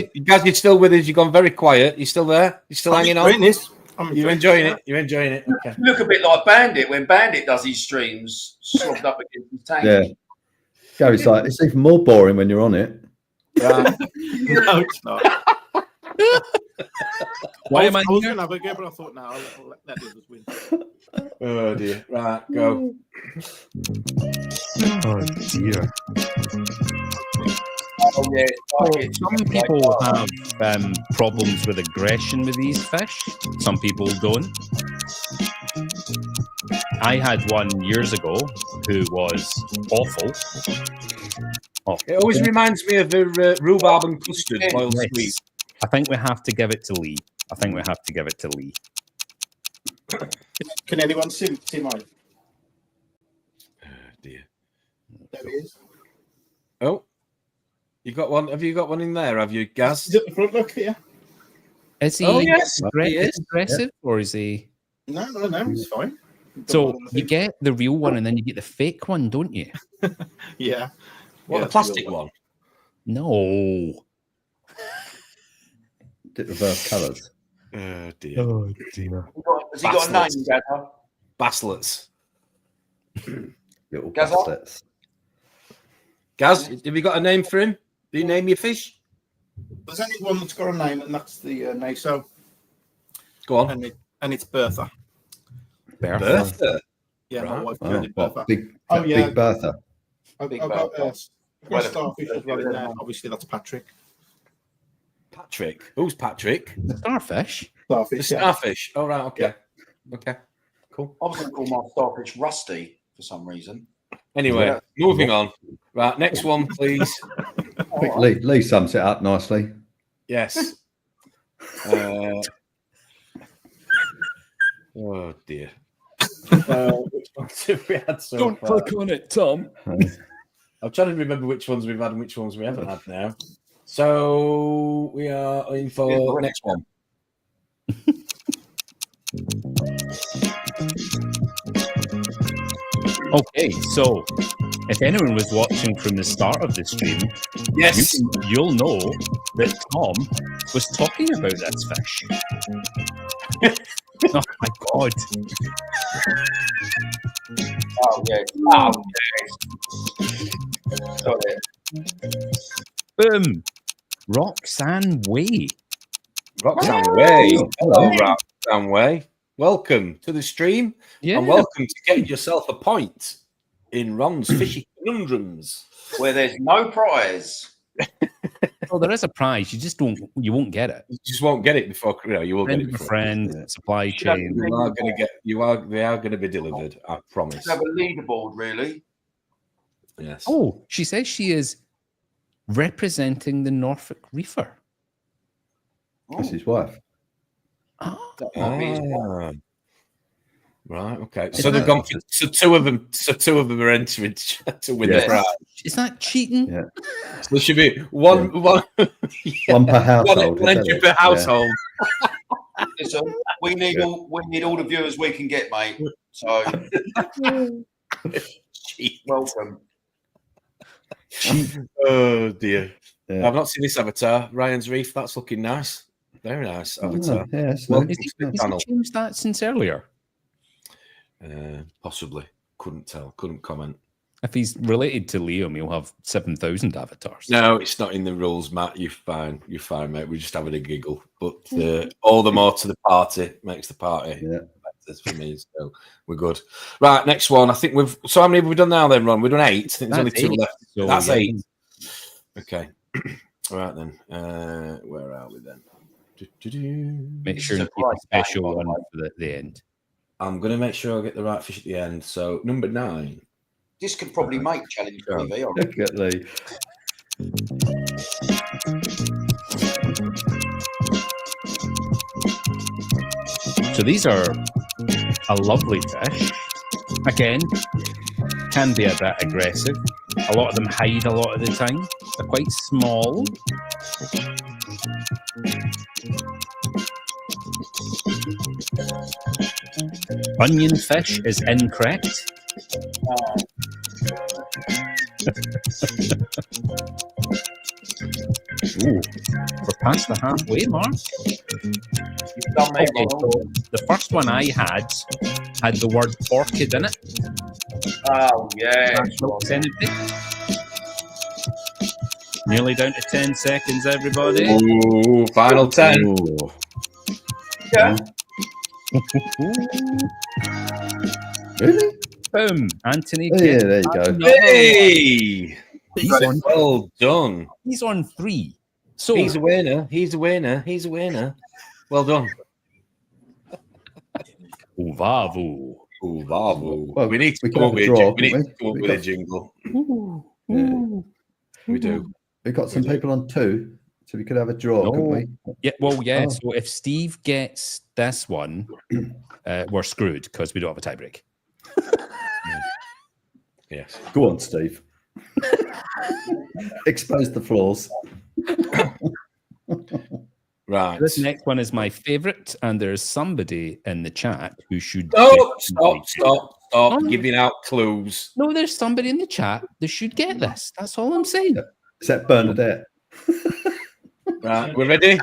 Speaker 1: you're still with us. You've gone very quiet. You still there? You still hanging on? You're enjoying it. You're enjoying it. Okay.
Speaker 5: You look a bit like Bandit when Bandit does his streams, slogged up against his tank.
Speaker 2: Yeah. Gary's like, it's even more boring when you're on it.
Speaker 1: Right.
Speaker 4: No, it's not.
Speaker 3: Why am I
Speaker 4: was
Speaker 3: here?
Speaker 4: going to have a go, but I thought, no, I'll let the others win.
Speaker 1: Oh dear. Right, go.
Speaker 3: Oh dear.
Speaker 5: Oh, yeah.
Speaker 3: Some people have problems with aggression with these fish. Some people don't. I had one years ago who was awful. Oh,
Speaker 1: It always reminds me of the rhubarb and custard boiled
Speaker 3: yes.
Speaker 1: sweet.
Speaker 3: I think we have to give it to Lee.
Speaker 4: Can anyone see mine?
Speaker 1: Oh dear.
Speaker 4: There he is.
Speaker 1: Oh, you got one? Have you got one in there? Have you, Gaz?
Speaker 4: Is it the front look here?
Speaker 3: Is he,
Speaker 1: Oh, yes, he is.
Speaker 3: aggressive or is he?
Speaker 4: No, it's fine.
Speaker 3: So you get the real one and then you get the fake one, don't you?
Speaker 4: Yeah.
Speaker 1: What,
Speaker 4: Yeah,
Speaker 1: the plastic one?
Speaker 3: No.
Speaker 2: Did reverse colours.
Speaker 1: Oh dear.
Speaker 3: Oh dear.
Speaker 5: Has he got a name, Gazza?
Speaker 1: Bastlets.
Speaker 2: Little
Speaker 5: Gaz off.
Speaker 2: bastards.
Speaker 1: Gaz, have you got a name for him? Do you name your fish?
Speaker 4: There's only one that's got a name, and that's the Naso,
Speaker 1: Go on.
Speaker 4: and it's Bertha.
Speaker 1: Bertha.
Speaker 4: Yeah, my
Speaker 1: Right.
Speaker 4: wife
Speaker 2: Oh,
Speaker 4: called it Bertha.
Speaker 2: big
Speaker 4: yeah.
Speaker 2: Bertha.
Speaker 4: I've
Speaker 5: Big
Speaker 4: got
Speaker 5: Bertha.
Speaker 4: a starfish as well in there. Obviously, that's Patrick.
Speaker 1: Patrick. Who's Patrick?
Speaker 3: The starfish?
Speaker 1: The
Speaker 4: Starfish, yeah.
Speaker 1: starfish. Oh, right. Okay. Okay. Cool.
Speaker 5: I was going to call my starfish Rusty for some reason.
Speaker 1: Anyway,
Speaker 5: Yeah.
Speaker 1: moving on. Right. Next one, please.
Speaker 2: Quick, Lee sums it up nicely.
Speaker 1: Yes. Oh dear. Which ones have we had so far?
Speaker 3: on it, Tom.
Speaker 1: I'm trying to remember which ones we've had and which ones we haven't had now. So we are in for next one.
Speaker 3: Okay, so if anyone was watching from the start of the stream,
Speaker 1: Yes.
Speaker 3: you'll know that Tom was talking about this fish. Oh my god.
Speaker 5: Oh, yeah. Oh, yes. Got it.
Speaker 3: Boom. Roxanne Way.
Speaker 1: Roxanne Way. Hello, Roxanne Way. Welcome to the stream.
Speaker 3: Yeah.
Speaker 1: And welcome to getting yourself a point in Ron's Fishy Conundrums.
Speaker 5: Where there's no prize.
Speaker 3: Well, there is a prize. You won't get it.
Speaker 1: You just won't get it before, you will get
Speaker 3: Friend
Speaker 1: it
Speaker 3: of a
Speaker 1: before.
Speaker 3: friend,
Speaker 1: Yeah.
Speaker 3: supply chain.
Speaker 1: They are going to be delivered, I promise.
Speaker 5: Have a leaderboard, really.
Speaker 1: Yes.
Speaker 3: Oh, she says she is representing the Norfolk Reefer.
Speaker 2: That's his wife.
Speaker 3: Oh,
Speaker 5: That might be his wife.
Speaker 1: Ah. Right. Okay. So they've gone. So two of them are entering to win the prize.
Speaker 3: Is that cheating?
Speaker 2: Yeah.
Speaker 1: So there should be one
Speaker 2: one per household.
Speaker 1: One entry per household.
Speaker 5: Listen, we need all the viewers we can get, mate. So welcome.
Speaker 1: Oh dear.
Speaker 2: Yeah.
Speaker 1: I've not seen this avatar. Ryan's Reef. That's looking nice. Very nice avatar.
Speaker 2: Yeah,
Speaker 1: Well,
Speaker 3: Has he changed that since earlier?
Speaker 1: Possibly. Couldn't tell. Couldn't comment.
Speaker 3: If he's related to Liam, he'll have 7,000 avatars.
Speaker 1: No, it's not in the rules, Matt. You're fine. You're fine, mate. We're just having a giggle. But all the more to the party makes the party.
Speaker 2: Yeah.
Speaker 1: That's for me. So we're good. Right, next one. I think we've. So how many have we done now then, Ron? We've done 8. I think there's only 2 left.
Speaker 3: So
Speaker 1: that's 8. Okay. All right then. Where are we then?
Speaker 3: Make sure you keep a special one for the end.
Speaker 1: I'm going to make sure I get the right fish at the end. So number 9.
Speaker 5: This could probably make challenge TV.
Speaker 2: Definitely.
Speaker 3: So these are a lovely fish. Again, can be a bit aggressive. A lot of them hide a lot of the time. They're quite small. Onion fish is incorrect. Ooh, we're past the halfway mark. Okay, so the first one I had the word orchid in it.
Speaker 5: Oh yeah.
Speaker 3: Nearly down to 10 seconds, everybody.
Speaker 1: Ooh, final 10.
Speaker 2: Ooh.
Speaker 5: Yeah.
Speaker 2: Really?
Speaker 3: Boom. Anthony.
Speaker 2: Yeah, there you go.
Speaker 1: Hey! Well done.
Speaker 3: He's on 3. So
Speaker 1: He's a winner. He's a winner. He's a winner. Well done.
Speaker 3: Uvavu.
Speaker 1: Ooh, bravo.
Speaker 2: Well,
Speaker 1: we need to
Speaker 2: we
Speaker 1: come up
Speaker 2: could
Speaker 1: with
Speaker 2: have a
Speaker 1: a
Speaker 2: draw,
Speaker 1: we need
Speaker 2: couldn't
Speaker 1: to come up
Speaker 2: we?
Speaker 1: with a jingle.
Speaker 2: Yeah.
Speaker 1: We do.
Speaker 2: We've got some people on 2, so we could have a draw, couldn't we?
Speaker 3: Yeah, well, yeah.
Speaker 2: Oh.
Speaker 3: So if Steve gets this one, we're screwed because we don't have a tiebreak.
Speaker 1: Yes.
Speaker 2: Go on, Steve. Expose the flaws.
Speaker 1: Right.
Speaker 3: This next one is my favorite, and there's somebody in the chat who should.
Speaker 1: Oh, stop
Speaker 3: Oh.
Speaker 1: giving out clues.
Speaker 3: No, there's somebody in the chat that should get this. That's all I'm saying.
Speaker 2: Is that Bernadette?
Speaker 1: Right, we're ready.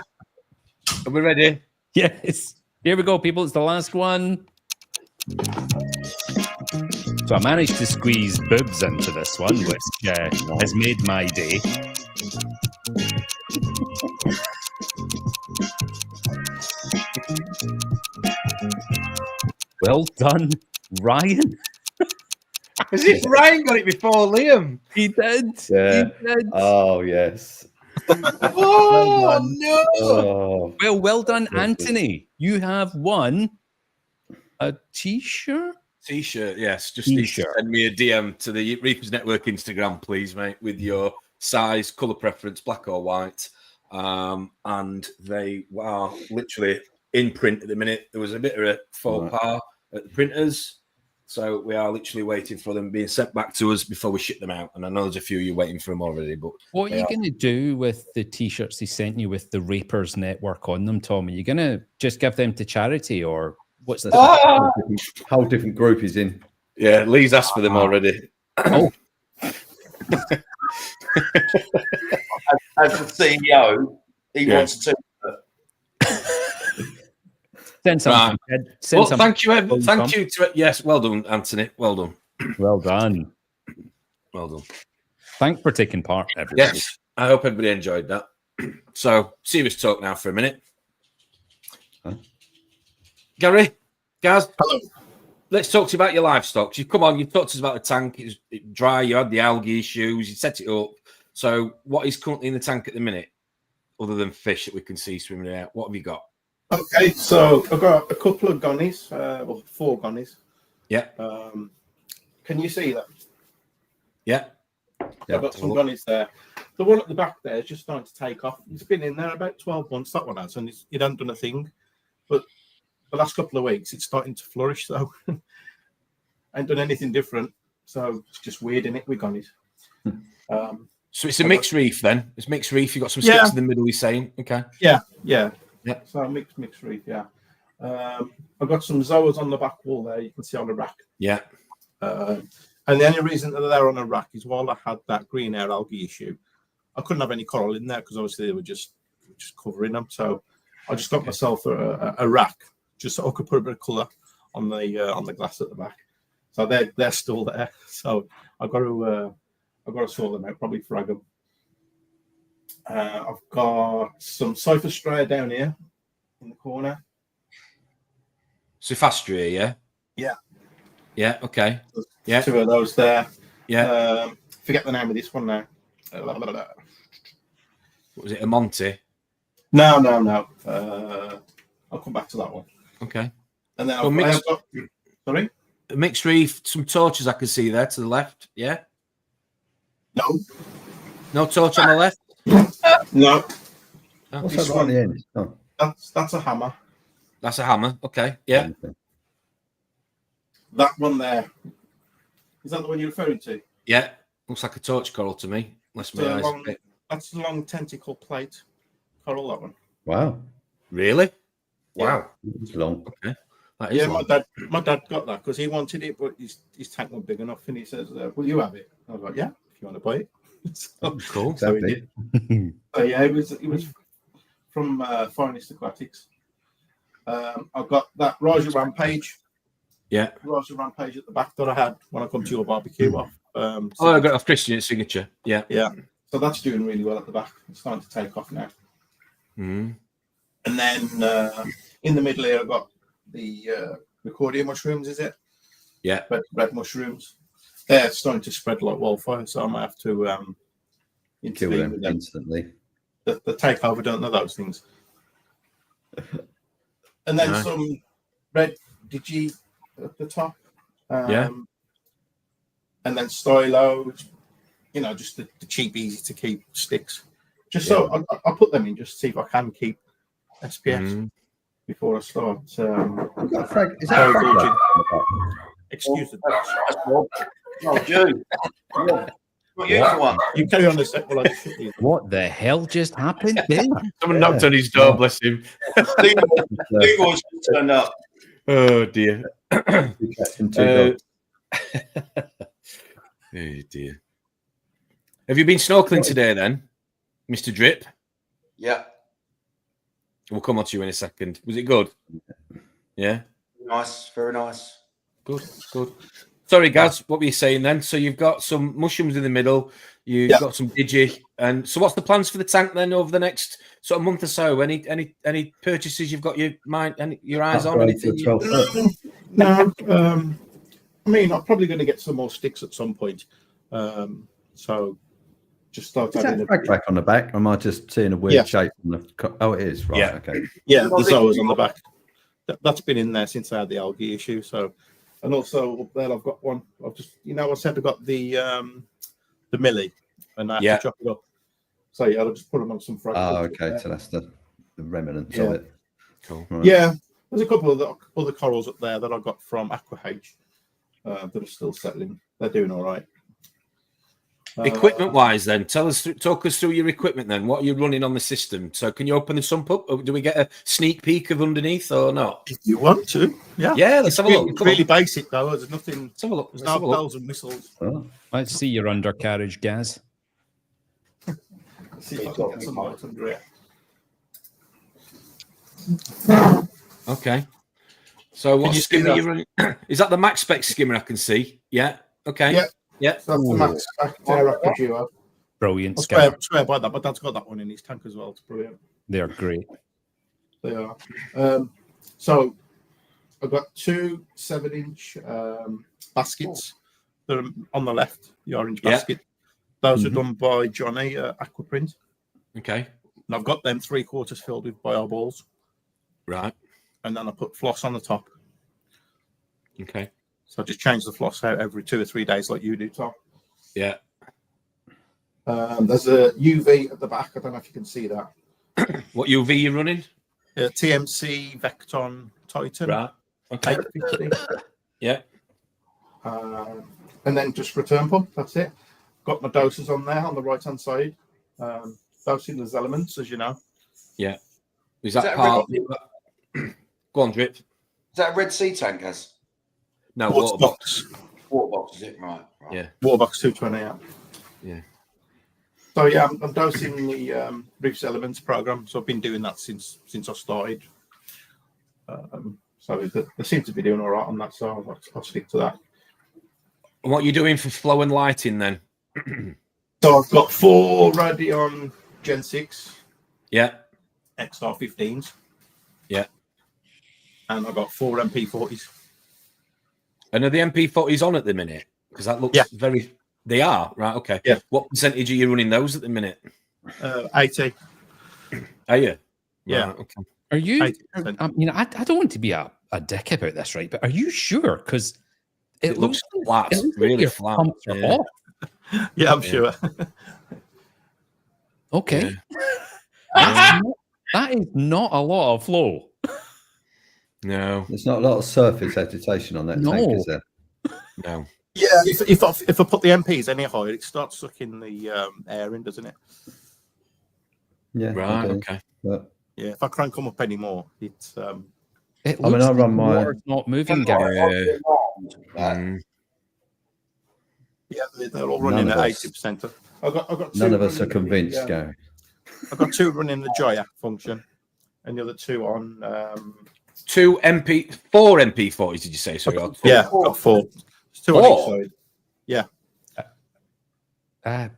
Speaker 1: Are we ready?
Speaker 3: Yes. Here we go, people. It's the last one. So I managed to squeeze boobs into this one, which has made my day. Well done, Ryan.
Speaker 1: As if Ryan got it before Liam.
Speaker 3: He did.
Speaker 2: Yeah.
Speaker 3: He did.
Speaker 2: Oh, yes.
Speaker 1: Oh, no.
Speaker 2: Oh,
Speaker 3: Well done, Anthony. You have won a T-shirt.
Speaker 1: T-shirt, yes. Just need to
Speaker 3: T-shirt.
Speaker 1: send me a DM to the Reefers Network Instagram, please, mate, with your size, colour preference, black or white. And they are literally in print at the minute. There was a bit of a faux pas at the printers. So we are literally waiting for them being sent back to us before we ship them out. And I know there's a few of you waiting for them already. But
Speaker 3: What are you going to do with the T-shirts they sent you with the Rapers Network on them, Tom? Are you going to just give them to charity, or what's the
Speaker 2: whole different group is in.
Speaker 1: yeah, Lee's asked for them already.
Speaker 3: Oh,
Speaker 5: As the CEO, he wants to.
Speaker 3: send something. Send
Speaker 1: Well,
Speaker 3: something.
Speaker 1: thank you. Thank you. Yes, well done, Anthony. Well done.
Speaker 3: Well done.
Speaker 1: Well done.
Speaker 3: Thanks for taking part, everybody.
Speaker 1: Yes, I hope everybody enjoyed that. So, serious talk now for a minute. Gary, Gaz,
Speaker 4: Hello.
Speaker 1: let's talk to you about your livestock. You've come on, you've talked to us about the tank. It's dry, you had the algae issues, you set it up. So, what is currently in the tank at the minute, other than fish that we can see swimming out? What have you got?
Speaker 4: Okay, so I've got a couple of gunnies, or 4 gunnies.
Speaker 1: Yeah.
Speaker 4: Can you see that?
Speaker 1: Yeah.
Speaker 4: I've got some gunnies there. The one at the back there is just starting to take off. It's been in there about 12 months, that one has, and it hasn't done a thing. But the last couple of weeks, it's starting to flourish. So I ain't done anything different. So it's just weird, isn't it? We've got it.
Speaker 1: So it's a mixed reef then. It's mixed reef. You've got some sticks in the middle, you're saying. Okay.
Speaker 4: Yeah. So mixed reef, yeah. I've got some zoas on the back wall there. You can see on the rack.
Speaker 1: Yeah.
Speaker 4: And the only reason that they're on a rack is while I had that green air algae issue, I couldn't have any coral in there because obviously they were just covering them. So I just got myself a rack just so I could put a bit of colour on the glass at the back. So they're still there. So I've got to sort them out, probably frag them. I've got some Sophostrea down here in the corner.
Speaker 1: Sophostrea, yeah?
Speaker 4: Yeah.
Speaker 1: Yeah, okay. Yeah.
Speaker 4: 2 of those there.
Speaker 1: Yeah.
Speaker 4: Forget the name of this one now.
Speaker 1: What was it, a Monty?
Speaker 4: No. I'll come back to that one.
Speaker 1: Okay.
Speaker 4: And then I've got... Sorry?
Speaker 1: A mixed reef, some torches I can see there to the left, yeah?
Speaker 4: No.
Speaker 1: No torch on the left?
Speaker 4: No.
Speaker 1: Oh,
Speaker 2: What's that right at the end? Oh.
Speaker 4: That's a hammer.
Speaker 1: That's a hammer, okay, yeah.
Speaker 4: That one there. Is that the one you're referring to?
Speaker 1: Yeah, looks like a torch coral to me. Unless my eyes...
Speaker 4: That's a long tentacle plate coral, that one.
Speaker 2: Wow.
Speaker 1: Really?
Speaker 4: Yeah.
Speaker 1: Wow.
Speaker 2: It's long.
Speaker 1: Okay. That is long.
Speaker 4: My dad got that because he wanted it, but his tank wasn't big enough, and he says, "Will you have it?" I was like, "Yeah, if you want to buy it." So,
Speaker 1: Cool.
Speaker 4: So he did. So yeah, it was from Finest Aquatics. I've got that Raja Rampage.
Speaker 1: Yeah.
Speaker 4: Raja Rampage at the back that I had when I come to your barbecue.
Speaker 1: I got off Christian signature. Yeah.
Speaker 4: Yeah. So that's doing really well at the back. It's starting to take off now.
Speaker 1: Mm.
Speaker 4: And then in the middle here, I've got the Recordia mushrooms, is it?
Speaker 1: Yeah.
Speaker 4: Red mushrooms. They're starting to spread like wildfire, so I might have to
Speaker 2: Kill them instantly.
Speaker 4: The takeover, don't know those things. And then some red digi at the top.
Speaker 1: Yeah.
Speaker 4: And then stylos, just the cheap, easy to keep sticks. Just so I'll put them in just to see if I can keep SPS before I start.
Speaker 2: Is that frag?
Speaker 4: Excuse the
Speaker 5: Oh, June.
Speaker 4: You carry on a sec while I just shut these.
Speaker 3: What the hell just happened there?
Speaker 1: Someone knocked on his door, bless him.
Speaker 5: Leroy's turned up.
Speaker 1: Oh, dear. Oh, dear. Have you been snorkeling today, then, Mr. Drip?
Speaker 5: Yeah.
Speaker 1: We'll come on to you in a second. Was it good? Yeah.
Speaker 5: Nice. Very nice.
Speaker 1: Good. Sorry, Gaz, what were you saying then? So you've got some mushrooms in the middle, you've got some digi, and so what's the plans for the tank then over the next sort of month or so? Any purchases you've got your mind and your eyes on? Anything?
Speaker 4: No. I mean, I'm probably going to get some more sticks at some point. So just start having a
Speaker 2: back on the back. Am I just seeing a weird shape on the? Oh, it is right.
Speaker 1: Yeah.
Speaker 2: Okay.
Speaker 4: Yeah, the zoas on the back. That's been in there since I had the algae issue. So. And also up there, I've got one. I've just, I said I got the millie, and I have to chop it up. So yeah, I'll just put them on some fragments.
Speaker 2: Oh, okay. So that's the remnants of it.
Speaker 1: Cool.
Speaker 2: Right.
Speaker 4: Yeah, there's a couple of other corals up there that I got from AquaH that are still settling. They're doing all right.
Speaker 1: Equipment wise, then, talk us through your equipment. Then, what are you running on the system? So, can you open the sump up? Or do we get a sneak peek of underneath or not?
Speaker 4: If you want to, yeah.
Speaker 1: Let's have a look.
Speaker 4: It's really basic though. There's nothing.
Speaker 1: Let's have a look.
Speaker 4: There's no bells and whistles.
Speaker 2: Oh.
Speaker 3: Let's see your undercarriage, Gaz.
Speaker 4: See if I can get some light under it.
Speaker 1: Okay. So, what skimmer you running? Is that the max spec skimmer I can see? Yeah. Okay.
Speaker 4: Yeah.
Speaker 1: Yeah.
Speaker 4: So that's the max Aqua Duo.
Speaker 3: Brilliant.
Speaker 4: I swear by that, but Dad's got that one in his tank as well. It's brilliant.
Speaker 3: They're great.
Speaker 4: They are. So I've got 2 7-inch baskets that are on the left, the orange basket. Those are done by Johnny Aquaprint.
Speaker 1: Okay.
Speaker 4: And I've got them 3/4 filled with bio balls.
Speaker 1: Right.
Speaker 4: And then I put floss on the top.
Speaker 1: Okay.
Speaker 4: So I just change the floss out every 2 or 3 days like you do, Tom.
Speaker 1: Yeah.
Speaker 4: There's a UV at the back. I don't know if you can see that.
Speaker 1: What UV you running?
Speaker 4: TMC Vecton Titan.
Speaker 1: Right. Okay.
Speaker 4: 850.
Speaker 1: Yeah.
Speaker 4: And then just return pump. That's it. Got my doses on there on the right hand side. Dosing those elements, as you know.
Speaker 1: Yeah. Is
Speaker 5: Is
Speaker 1: that
Speaker 5: that
Speaker 1: part? Go on, Drip.
Speaker 5: Is that a Red Sea tank, as
Speaker 1: No,
Speaker 4: Water
Speaker 1: water box.
Speaker 5: water box? Is it right?
Speaker 1: Yeah.
Speaker 4: Waterbox 220. Yeah.
Speaker 1: Yeah.
Speaker 4: So yeah, I'm dosing the Reef's Elements program. So I've been doing that since I started. So they seem to be doing all right on that. So I'll stick to that.
Speaker 1: And what are you doing for flow and lighting then?
Speaker 4: So I've got 4 Radeon Gen 6
Speaker 1: Yeah.
Speaker 4: XR15s.
Speaker 1: Yeah.
Speaker 4: And I've got 4 MP40s.
Speaker 1: And are the MP40s on at the minute? Because that looks very. They are right. Okay.
Speaker 4: Yeah.
Speaker 1: What percentage are you running those at the minute?
Speaker 4: 80.
Speaker 1: Are you?
Speaker 4: Yeah.
Speaker 1: Right, okay.
Speaker 3: Are you?
Speaker 4: 80%.
Speaker 3: I mean, I don't want to be a dick about this, right? But are you sure? Because
Speaker 1: It looks flat,
Speaker 3: it looks like
Speaker 1: really
Speaker 3: your
Speaker 1: flat.
Speaker 3: pumps are
Speaker 1: Yeah.
Speaker 3: off.
Speaker 4: Yeah, I'm sure.
Speaker 3: Okay.
Speaker 1: Yeah.
Speaker 3: That is not a lot of flow.
Speaker 1: No.
Speaker 2: There's not a lot of surface agitation on that tank, is there?
Speaker 1: No.
Speaker 4: Yeah, if I put the MPs any higher, it starts sucking the air in, doesn't it?
Speaker 2: Yeah.
Speaker 1: Right.
Speaker 2: I do.
Speaker 1: Okay.
Speaker 2: But
Speaker 4: Yeah, if I crank them up anymore, it's
Speaker 3: It
Speaker 2: I mean,
Speaker 3: looks
Speaker 2: I
Speaker 3: like
Speaker 2: run
Speaker 3: the
Speaker 2: my-
Speaker 3: water's not moving, Gary.
Speaker 1: Mm.
Speaker 4: yeah, they're all running
Speaker 2: None
Speaker 4: at
Speaker 2: of us.
Speaker 4: 80%. I've got
Speaker 2: none
Speaker 4: two
Speaker 2: of us are
Speaker 4: running
Speaker 2: convinced,
Speaker 4: the,
Speaker 2: Gary.
Speaker 4: I've got 2 running the Joyak function, and the other 2 on.
Speaker 1: 4 MP40s, did you say? Sorry. or two?
Speaker 4: Yeah, I've got 4. It's 2 on
Speaker 1: 4?
Speaker 4: each side. Yeah,
Speaker 3: Uh,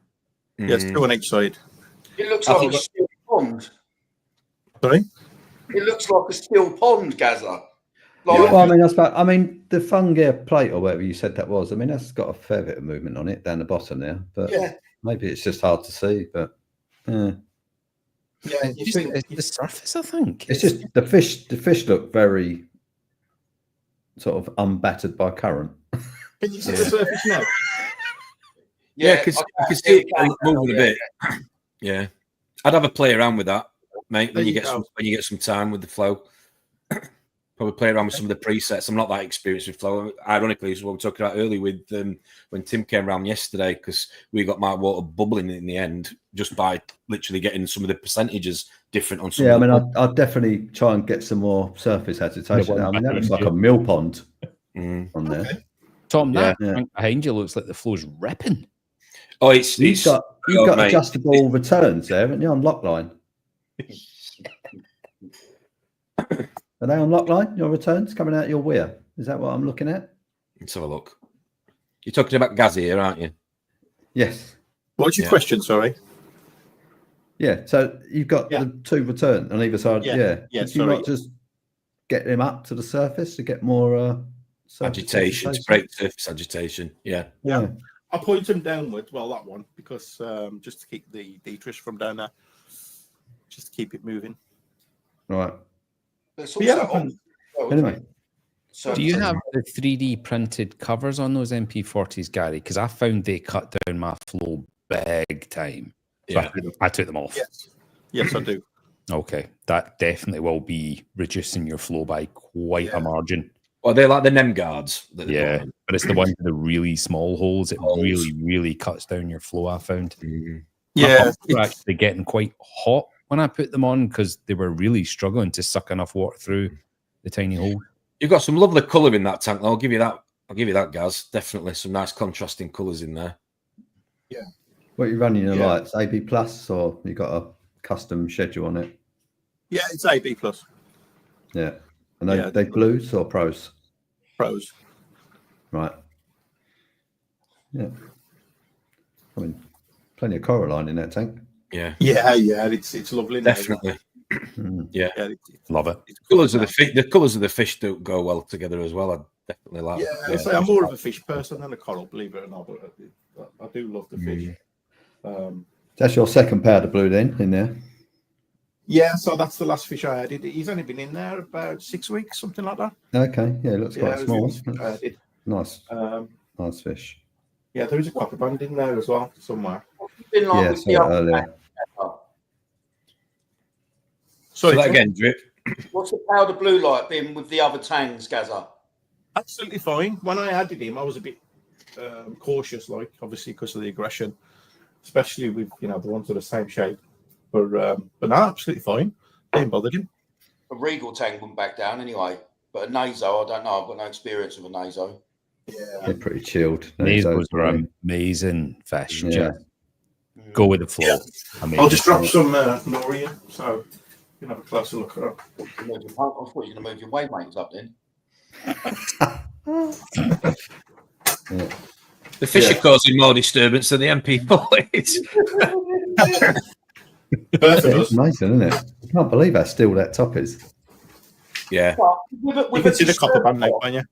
Speaker 4: it's 2 on each side.
Speaker 5: It looks
Speaker 1: I
Speaker 5: like
Speaker 1: think
Speaker 5: a steel pond.
Speaker 4: Sorry.
Speaker 5: It looks like a steel pond, Gazza.
Speaker 2: Well, I mean, I mean, the fungear plate or whatever you said that was. I mean, that's got a fair bit of movement on it down the bottom there, but
Speaker 5: Yeah.
Speaker 2: maybe it's just hard to see. But
Speaker 4: Yeah,
Speaker 3: it's the surface, I think.
Speaker 2: it's just the fish. The fish look very sort of unbattered by current.
Speaker 4: Can you see the surface now?
Speaker 1: Yeah, because I can see it moving a bit. Yeah, I'd have a play around with that, mate. When
Speaker 4: There
Speaker 1: you
Speaker 4: you
Speaker 1: get
Speaker 4: go.
Speaker 1: some time with the flow, probably play around with some of the presets. I'm not that experienced with flow. Ironically, is what we were talking about earlier with when Tim came around yesterday, because we got my water bubbling in the end just by literally getting some of the percentages different on some.
Speaker 2: Yeah, I
Speaker 1: of
Speaker 2: mean,
Speaker 1: the
Speaker 2: I'd definitely try and get some more surface agitation.
Speaker 3: one
Speaker 2: I mean, that looks like
Speaker 3: behind
Speaker 2: a mill pond
Speaker 1: Mm.
Speaker 2: on there.
Speaker 4: Okay.
Speaker 3: Tom, that
Speaker 2: Yeah.
Speaker 3: tank behind you looks like the flow's ripping.
Speaker 1: Oh, it's
Speaker 2: You've got
Speaker 1: mate,
Speaker 2: adjustable returns there, haven't you, on lockline? Are they on lockline? Your returns coming out your weir? Is that what I'm looking at?
Speaker 1: Let's have a look. You're talking about Gazzy here, aren't you?
Speaker 2: Yes.
Speaker 4: What's your
Speaker 1: Yeah.
Speaker 4: question? Sorry.
Speaker 2: Yeah. So you've got
Speaker 4: Yeah.
Speaker 2: the 2 return on either side.
Speaker 4: Yeah.
Speaker 2: Yeah.
Speaker 4: Yeah,
Speaker 2: Could you
Speaker 4: sorry.
Speaker 2: not just get them up to the surface to get more surface
Speaker 1: Agitation, to break surface agitation. Yeah.
Speaker 2: Yeah.
Speaker 4: I point them downwards. Well, that one because just to keep the detritus from down there, just to keep it moving.
Speaker 2: Right.
Speaker 5: It's
Speaker 4: But yeah,
Speaker 5: also on-
Speaker 2: Anyway.
Speaker 5: So
Speaker 3: Do you have the 3D printed covers on those MP40s, Gary? Because I found they cut down my flow big time. So
Speaker 1: Yeah.
Speaker 3: I took them off.
Speaker 4: Yes, I do.
Speaker 3: Okay, that definitely will be reducing your flow by quite a margin.
Speaker 1: Well, they're like the NEM guards. That they
Speaker 3: Yeah,
Speaker 1: put in.
Speaker 3: but it's the ones with the really small holes. It
Speaker 1: Holes.
Speaker 3: really cuts down your flow, I found.
Speaker 1: Mm.
Speaker 3: My
Speaker 4: Yeah,
Speaker 3: pumps were actually getting quite hot when I put them on because they were really struggling to suck enough water through the tiny hole.
Speaker 1: You've got some lovely colour in that tank. I'll give you that. I'll give you that, Gaz. Definitely some nice contrasting colours in there.
Speaker 2: What are you running your
Speaker 4: Yeah.
Speaker 2: lights? AB plus or you got a custom schedule on it?
Speaker 4: yeah, it's AB plus
Speaker 2: Yeah. And they,
Speaker 4: Yeah.
Speaker 2: they blues or pros?
Speaker 4: pros.
Speaker 2: Right. Yeah. I mean, plenty of Coraline in that tank.
Speaker 1: Yeah,
Speaker 4: Yeah, it's lovely. now.
Speaker 1: definitely.
Speaker 2: Mm.
Speaker 4: Yeah,
Speaker 3: Love it.
Speaker 4: it's
Speaker 1: Colours of
Speaker 4: now.
Speaker 1: the fish. The colours of the fish don't go well together as well. I definitely like.
Speaker 4: Yeah, so I'm more of a fish person than a coral, believe it or not. But I do love the fish.
Speaker 2: That's your second powder blue then in there.
Speaker 4: Yeah, so that's the last fish I added. He's only been in there about 6 weeks, something like that.
Speaker 2: Okay. Yeah, it looks
Speaker 4: Yeah,
Speaker 2: quite
Speaker 4: it was
Speaker 2: small.
Speaker 4: the last fish I added.
Speaker 2: Nice. Nice fish.
Speaker 4: Yeah, there is a copper band in there as well somewhere.
Speaker 5: been like
Speaker 2: Yeah,
Speaker 5: with
Speaker 2: saw
Speaker 5: the
Speaker 2: it
Speaker 5: other
Speaker 2: earlier.
Speaker 5: tank.
Speaker 1: So
Speaker 4: Sorry,
Speaker 1: that
Speaker 4: Tim?
Speaker 1: again, Drip.
Speaker 5: What's the powder blue like been with the other tangs, Gazza?
Speaker 4: Absolutely fine. When I added him, I was a bit cautious, like obviously because of the aggression, especially with the ones that are the same shape. But no, absolutely fine. Didn't bother him.
Speaker 5: A Regal tang wouldn't back down anyway. But a Naso, I don't know. I've got no experience with a Naso.
Speaker 4: Yeah,
Speaker 2: They're pretty chilled.
Speaker 3: Those were amazing fish.
Speaker 2: Yeah.
Speaker 3: Just go with the flow.
Speaker 4: Yeah.
Speaker 3: Amazing.
Speaker 4: I'll just drop some nori in, so you can have a closer look at her.
Speaker 5: I thought you were going to move your waymakers up then.
Speaker 1: The fish are causing more disturbance than the MP40s.
Speaker 2: It's amazing, isn't it? I can't believe how still that top is.
Speaker 1: Yeah.
Speaker 4: You can see the copper band neck, can't you?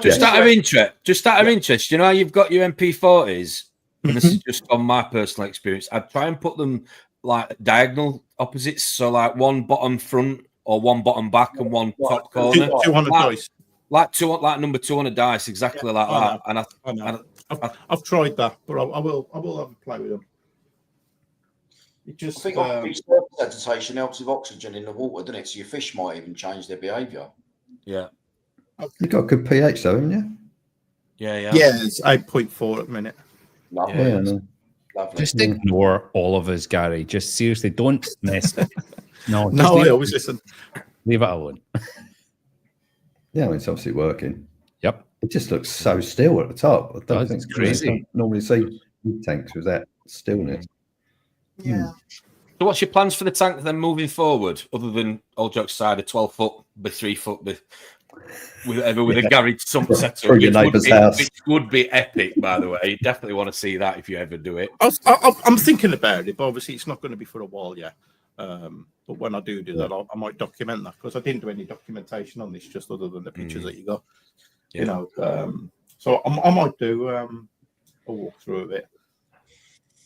Speaker 1: Just out of interest, you know how you've got your MP40s, and this is just on my personal experience. I'd try and put them like diagonal opposites, so like one bottom front or one bottom back and one top corner.
Speaker 4: 200 dice.
Speaker 1: Like number 2 on a dice, exactly like that. And
Speaker 4: I've tried that, but I will have a play with them. It just
Speaker 5: I think surface agitation helps with oxygen in the water, doesn't it? So your fish might even change their behaviour.
Speaker 1: yeah.
Speaker 2: You've got a good pH though, haven't you?
Speaker 1: Yeah.
Speaker 4: it's 8.4 at the minute.
Speaker 5: Lovely.
Speaker 2: Yeah, no.
Speaker 5: Lovely.
Speaker 3: Just ignore all of us, Gary. Just seriously, don't mess with it. No,
Speaker 4: I always listen.
Speaker 3: Leave it alone.
Speaker 2: Yeah, I mean, it's obviously working.
Speaker 3: Yep.
Speaker 2: It just looks so still at the top. I don't think
Speaker 3: It's crazy.
Speaker 2: I don't normally see tanks with that stillness.
Speaker 4: Yeah.
Speaker 1: So what's your plans for the tank then moving forward, other than all jokes aside, a 12-foot by 3-foot with a garage sump setup,
Speaker 2: Through your neighbour's house.
Speaker 1: which would be epic, by the way. You definitely want to see that if you ever do it.
Speaker 4: I'm thinking about it, but obviously it's not going to be for a while yet. But when I do that, I might document that, because I didn't do any documentation on this, just other than the pictures that you got.
Speaker 1: Yeah.
Speaker 4: So I might do a walkthrough of it.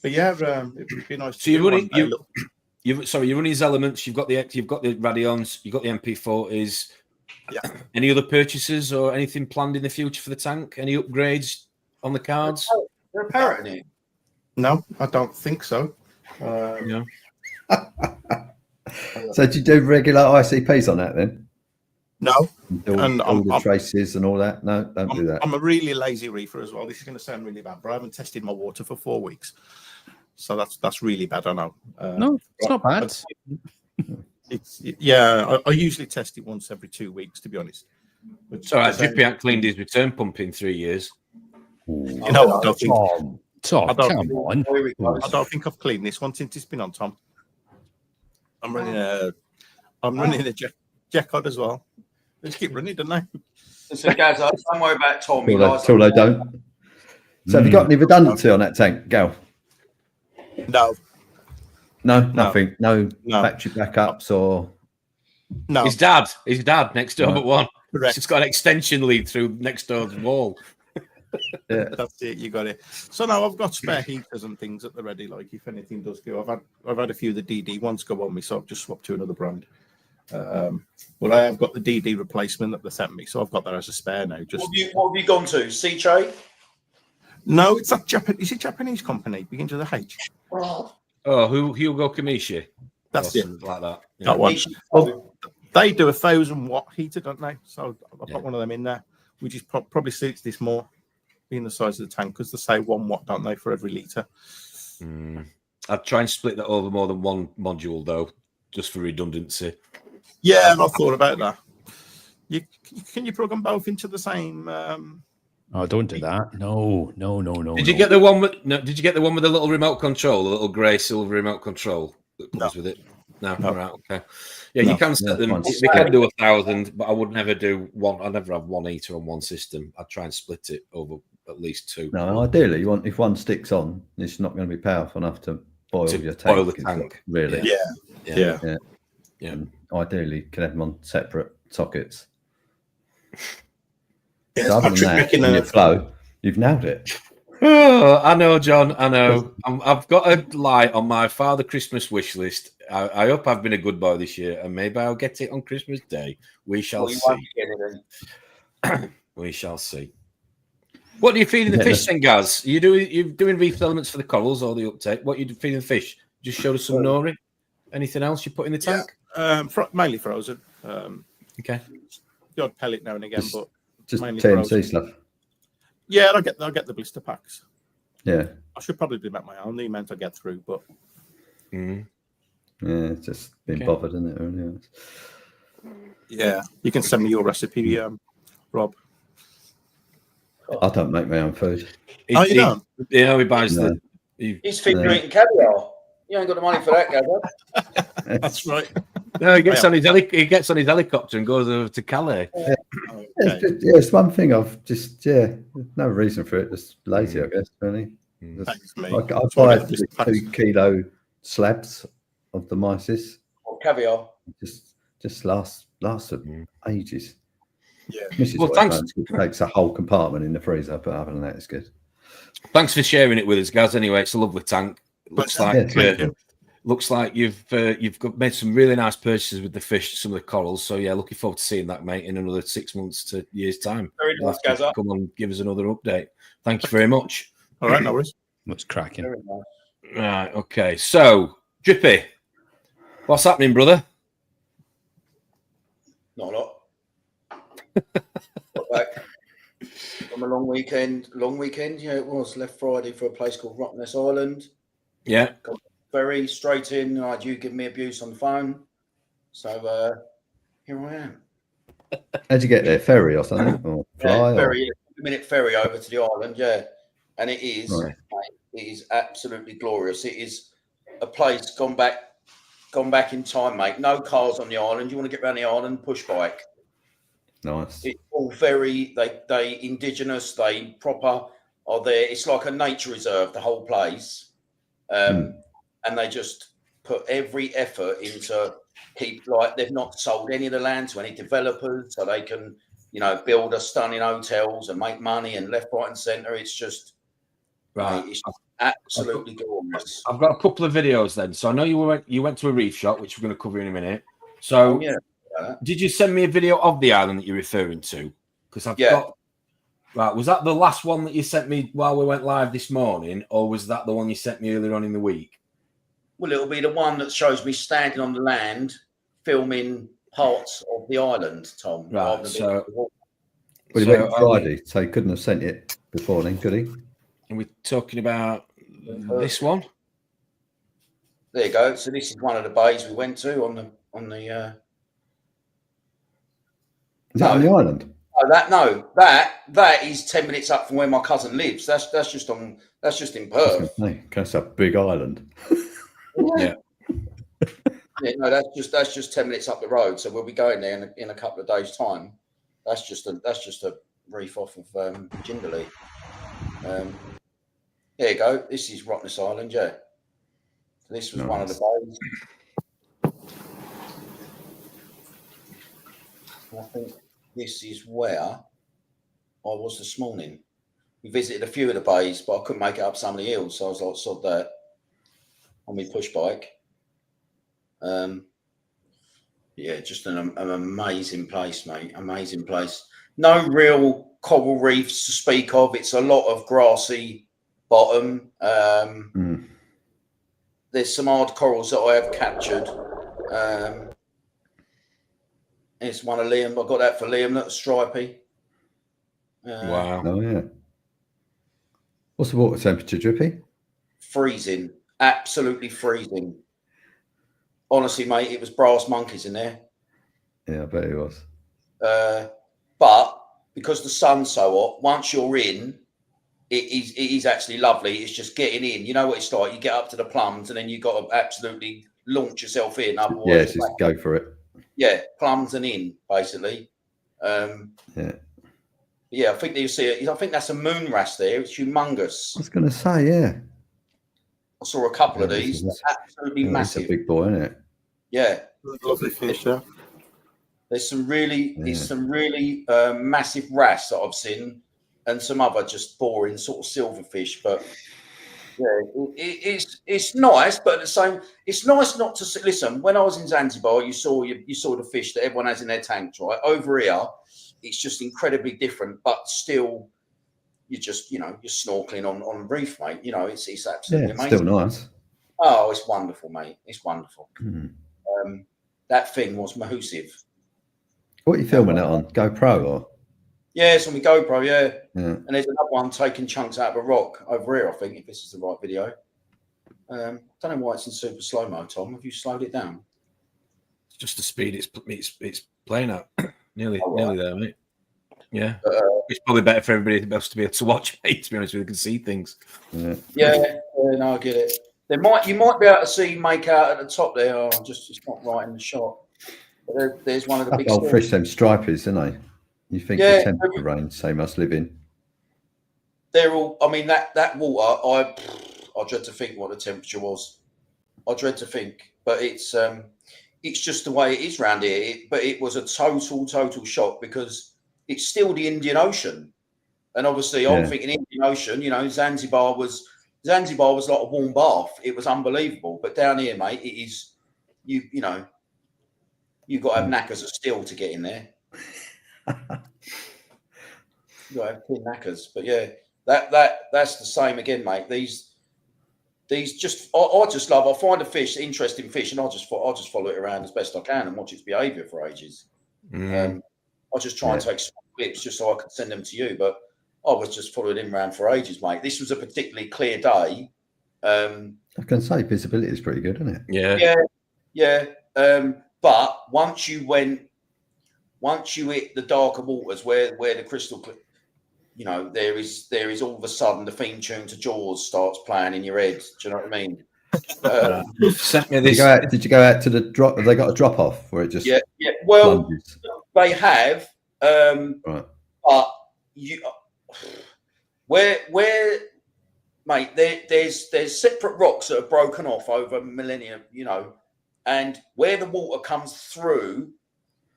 Speaker 4: But yeah, it would be nice.
Speaker 1: So you're running these elements. You've got the Radions, you've got the MP40s.
Speaker 4: Yeah.
Speaker 1: Any other purchases or anything planned in the future for the tank? Any upgrades on the cards?
Speaker 5: They're a parrot in here.
Speaker 4: No, I don't think so.
Speaker 1: Yeah.
Speaker 2: So did you do regular ICPs on that then?
Speaker 4: No.
Speaker 2: All the traces and all that? No, don't do that.
Speaker 4: I'm a really lazy reefer as well. This is going to sound really bad, but I haven't tested my water for 4 weeks. So that's really bad, I know.
Speaker 3: No, it's not bad.
Speaker 4: I usually test it once every 2 weeks, to be honest.
Speaker 1: It's all right. Drippy hasn't cleaned his return pump in 3 years.
Speaker 4: I don't think I've cleaned this one since it's been on, Tom. I'm running a Jackod as well. They just keep running, don't they?
Speaker 5: Listen, guys, don't worry about Tommy.
Speaker 2: Till they don't. So have you got any redundancy on that tank, Gal?
Speaker 4: No,
Speaker 2: nothing. No battery backups or.
Speaker 4: No.
Speaker 1: His dad next door but one.
Speaker 4: Correct.
Speaker 1: It's got an extension lead through next door's wall.
Speaker 2: Yeah.
Speaker 4: That's it. You got it. So now I've got spare heaters and things at the ready. Like if anything does go, I've had a few of the DD ones go on me, so I've just swapped to another brand. Well, I have got the DD replacement that they sent me, so I've got that as a spare now. Just
Speaker 5: what have you gone to? Seachay?
Speaker 4: No, it's that Japanese. Is it Japanese company? Begins with a H.
Speaker 1: Oh, Hugo Kamishi.
Speaker 4: That's it.
Speaker 1: Like that. Yeah.
Speaker 4: That one. Well, they do 1,000-watt heater, don't they? So I've got one of them in there, which is probably suits this more, being the size of the tank, because they say 1 watt, don't they, for every litre.
Speaker 1: I'd try and split that over more than one module, though, just for redundancy.
Speaker 4: Yeah, I've thought about that. Can you plug them both into the same?
Speaker 3: Oh, don't do that. No.
Speaker 1: Did you get the one with? No, did you get the one with the little remote control, the little grey silver remote control that comes with it? No, all right, okay. Yeah, you can set them. They can do 1,000, but I would never do one. I'd never have one heater on one system. I'd try and split it over at least 2.
Speaker 2: No, ideally, if one sticks on, it's not going to be powerful enough to boil your tank.
Speaker 1: Boil the tank,
Speaker 2: really.
Speaker 4: Yeah.
Speaker 2: And ideally, you can have them on separate sockets.
Speaker 4: Yeah,
Speaker 2: So other than that, in your flow, you've nailed it.
Speaker 1: Oh, I know, John. I know. I've got a light on my Father Christmas wish list. I hope I've been a good boy this year, and maybe I'll get it on Christmas Day. We shall see. We shall see. What are you feeding the fish then, Gaz? You're doing reef elements for the corals or the uptake? What are you feeding the fish? Just showed us some nori. Anything else you put in the tank?
Speaker 4: Mainly frozen.
Speaker 1: Okay.
Speaker 4: The odd pellet now and again, but
Speaker 2: Just
Speaker 4: mainly
Speaker 2: TMC
Speaker 4: frozen.
Speaker 2: stuff.
Speaker 4: Yeah, I'll get the blister packs.
Speaker 2: Yeah.
Speaker 4: I should probably make my own, the amount I get through, but
Speaker 2: Yeah, it's just been bothered, isn't it? Really?
Speaker 4: yeah, you can send me your recipe, Rob.
Speaker 2: I don't make my own food.
Speaker 4: You don't?
Speaker 1: Yeah, he buys
Speaker 2: No.
Speaker 5: He's figure eating caviar. You ain't got the money for that, Gabba.
Speaker 4: That's right.
Speaker 1: No, he gets on his helicopter and goes over to Calais.
Speaker 4: Okay.
Speaker 2: It's one thing I've just no reason for it. Just lazy, I guess. Really.
Speaker 4: Thanks, mate.
Speaker 2: I buy 2 kilo slabs of the mysis.
Speaker 5: Or caviar.
Speaker 2: Just lasts ages.
Speaker 4: Yeah.
Speaker 2: Mrs. White takes a whole compartment in the freezer, but other than that, it's good.
Speaker 1: Thanks for sharing it with us, guys. Anyway, it's a lovely tank. Looks like you've made some really nice purchases with the fish, some of the corals. So yeah, looking forward to seeing that, mate, in another 6 months to years' time.
Speaker 5: Very nice, guys.
Speaker 1: Come on, give us another update. Thank you very much.
Speaker 4: All right, no worries.
Speaker 3: Looks cracking.
Speaker 5: Very nice.
Speaker 1: Right, okay. So, Drippy, what's happening, brother?
Speaker 5: Not a lot. Got back from a long weekend. Yeah, it was. Left Friday for a place called Rottnest Island.
Speaker 1: Yeah.
Speaker 5: Got ferry straight in. I had you give me abuse on the phone. So here I am.
Speaker 2: How'd you get there? Ferry or something? Or fly?
Speaker 5: Ferry, a minute ferry over to the island, and it is,
Speaker 2: Right.
Speaker 5: it is absolutely glorious. It is a place gone back in time, mate. No cars on the island. You want to get around the island, push bike.
Speaker 2: Nice.
Speaker 5: It's all very they indigenous. They proper are there. It's like a nature reserve, the whole place, and they just put every effort into keep they've not sold any of the land to any developers, so they can build us stunning hotels and make money and left, right, and centre. It's just
Speaker 1: Right.
Speaker 5: Mate, it's absolutely glorious.
Speaker 1: I've got a couple of videos then. So I know you went to a reef shop, which we're going to cover in a minute. So did you send me a video of the island that you're referring to? Because I've got. Right, was that the last one that you sent me while we went live this morning, or was that the one you sent me earlier on in the week?
Speaker 5: Well, it'll be the one that shows me standing on the land filming parts of the island, Tom.
Speaker 1: Right, so.
Speaker 2: Well, he went Friday, so he couldn't have sent it before then, could he?
Speaker 1: And we're talking about this one.
Speaker 5: There you go. So this is one of the bays we went to on the.
Speaker 2: Is that on the island?
Speaker 5: Oh, that is 10 minutes up from where my cousin lives. That's just in Perth.
Speaker 2: That's a big island.
Speaker 1: Yeah.
Speaker 5: Yeah, no, that's just 10 minutes up the road. So we'll be going there in a couple of days' time. That's just a reef off of Jindalee. There you go. This is Rottnest Island, yeah. So this was one of the bays. I think this is where I was this morning. We visited a few of the bays, but I couldn't make it up some of the hills, so I was like, sod that on my push bike. Yeah, just an amazing place, mate. Amazing place. No real coral reefs to speak of. It's a lot of grassy bottom. There's some hard corals that I have captured. It's one of Liam. I got that for Liam. That's stripy.
Speaker 1: Wow.
Speaker 2: Oh yeah. What's the water temperature, Drippy?
Speaker 5: Freezing. Absolutely freezing. Honestly, mate, it was brass monkeys in there.
Speaker 2: Yeah, I bet it was.
Speaker 5: But because the sun's so hot, once you're in, it is actually lovely. It's just getting in. You know what it's like. You get up to the plums, and then you got to absolutely launch yourself in. Otherwise,
Speaker 2: just go for it.
Speaker 5: Yeah, plums and in basically. Yeah, I think you see it. I think that's a moon wrasse there. It's humongous.
Speaker 2: I was going to say, yeah.
Speaker 5: I saw a couple of these. Absolutely massive.
Speaker 2: It's a big boy, isn't it?
Speaker 5: Yeah.
Speaker 4: Lovely fish, yeah.
Speaker 5: There's some really massive wrasse that I've seen, and some other just boring sort of silverfish. But yeah, it's nice, but at the same, it's nice not to see. Listen, when I was in Zanzibar, you saw the fish that everyone has in their tanks, right? Over here, it's just incredibly different, but still, you're snorkeling on reef, mate. It's absolutely amazing.
Speaker 2: Still nice.
Speaker 5: Oh, it's wonderful, mate. It's wonderful.
Speaker 2: Mm.
Speaker 5: That thing was massive.
Speaker 2: What are you filming it on? GoPro or?
Speaker 5: Yeah, it's on my GoPro, yeah.
Speaker 2: Yeah.
Speaker 5: And there's another one taking chunks out of a rock over here, I think, if this is the right video. Don't know why it's in super slow-mo, Tom. Have you slowed it down?
Speaker 1: It's just the speed it's playing at. nearly there, mate. Yeah. It's probably better for everybody else to be able to watch, mate, to be honest with you. They can see things.
Speaker 5: Yeah, no, I get it. You might be able to see make out at the top there. Oh, it's not right in the shot. But there's one of the big
Speaker 2: old fish, them stripies, aren't they? You think the temperature range they must live in?
Speaker 5: They're all. I mean, that water. I dread to think what the temperature was. I dread to think, but it's just the way it is round here. But it was a total shock because it's still the Indian Ocean, and obviously I'm thinking Indian Ocean. You know, Zanzibar was like a warm bath. It was unbelievable. But down here, mate, it is. You know, you've got to have knackers of steel to get in there. You got to have thin knackers. But yeah, that's the same again, mate. These just I just love. I find a fish, interesting fish, and I'll just follow it around as best I can and watch its behaviour for ages. I just try and take small clips just so I can send them to you. But I was just following him around for ages, mate. This was a particularly clear day. I
Speaker 2: can say visibility is pretty good, isn't
Speaker 1: it?
Speaker 5: Yeah. But once you hit the darker waters where the crystal, you know, there is all of a sudden the theme tune to Jaws starts playing in your head. Do you know what I mean?
Speaker 1: Sent me this.
Speaker 2: Did you go out to the drop? Have they got a drop off where it just?
Speaker 5: Yeah. Well,
Speaker 2: plunges?
Speaker 5: They have.
Speaker 2: Right.
Speaker 5: But where, mate, there's separate rocks that have broken off over millennia, you know, and where the water comes through,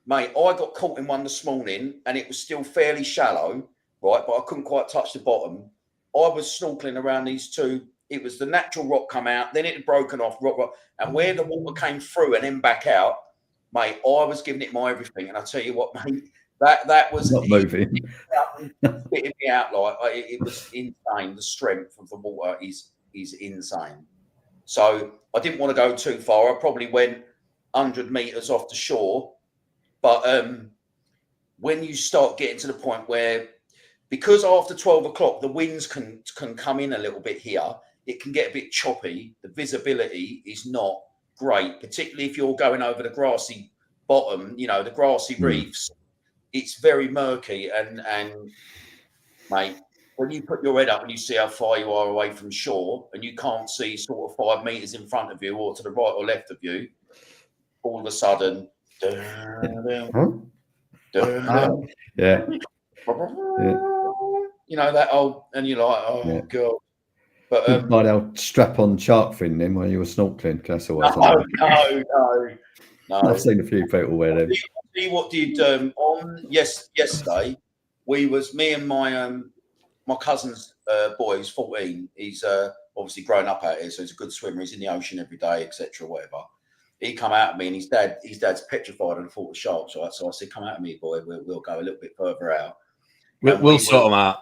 Speaker 5: mate. I got caught in one this morning, and it was still fairly shallow. Right, but I couldn't quite touch the bottom. I was snorkeling around these two. It was the natural rock come out, then it had broken off rock, and where the water came through and then back out, mate, I was giving it my everything. And I tell you what, mate, that was
Speaker 2: not moving.
Speaker 5: Spitting me out like it was insane. The strength of the water is insane. So I didn't want to go too far. I probably went 100 meters off the shore, but when you start getting to the point where, because after 12 o'clock, the winds can come in a little bit here. It can get a bit choppy. The visibility is not great, particularly if you're going over the grassy bottom, you know, the grassy reefs. It's very murky. And mate, when you put your head up and you see how far you are away from shore and you can't see sort of 5 meters in front of you or to the right or left of you, all of a sudden, you know, that old, and you're like, oh god. But
Speaker 2: by the old strap-on shark fin then while you were snorkeling. That's always
Speaker 5: no.
Speaker 2: I've seen a few people wear them.
Speaker 5: See what did on yesterday? Me and my cousin's boy, who's 14. He's obviously grown up out here, so he's a good swimmer. He's in the ocean every day, etc. Whatever. He come out at me, and his dad's petrified of the thought of sharks. Right, so I said, "Come out at me, boy. We'll go a little bit further out."
Speaker 1: We'll sort them out.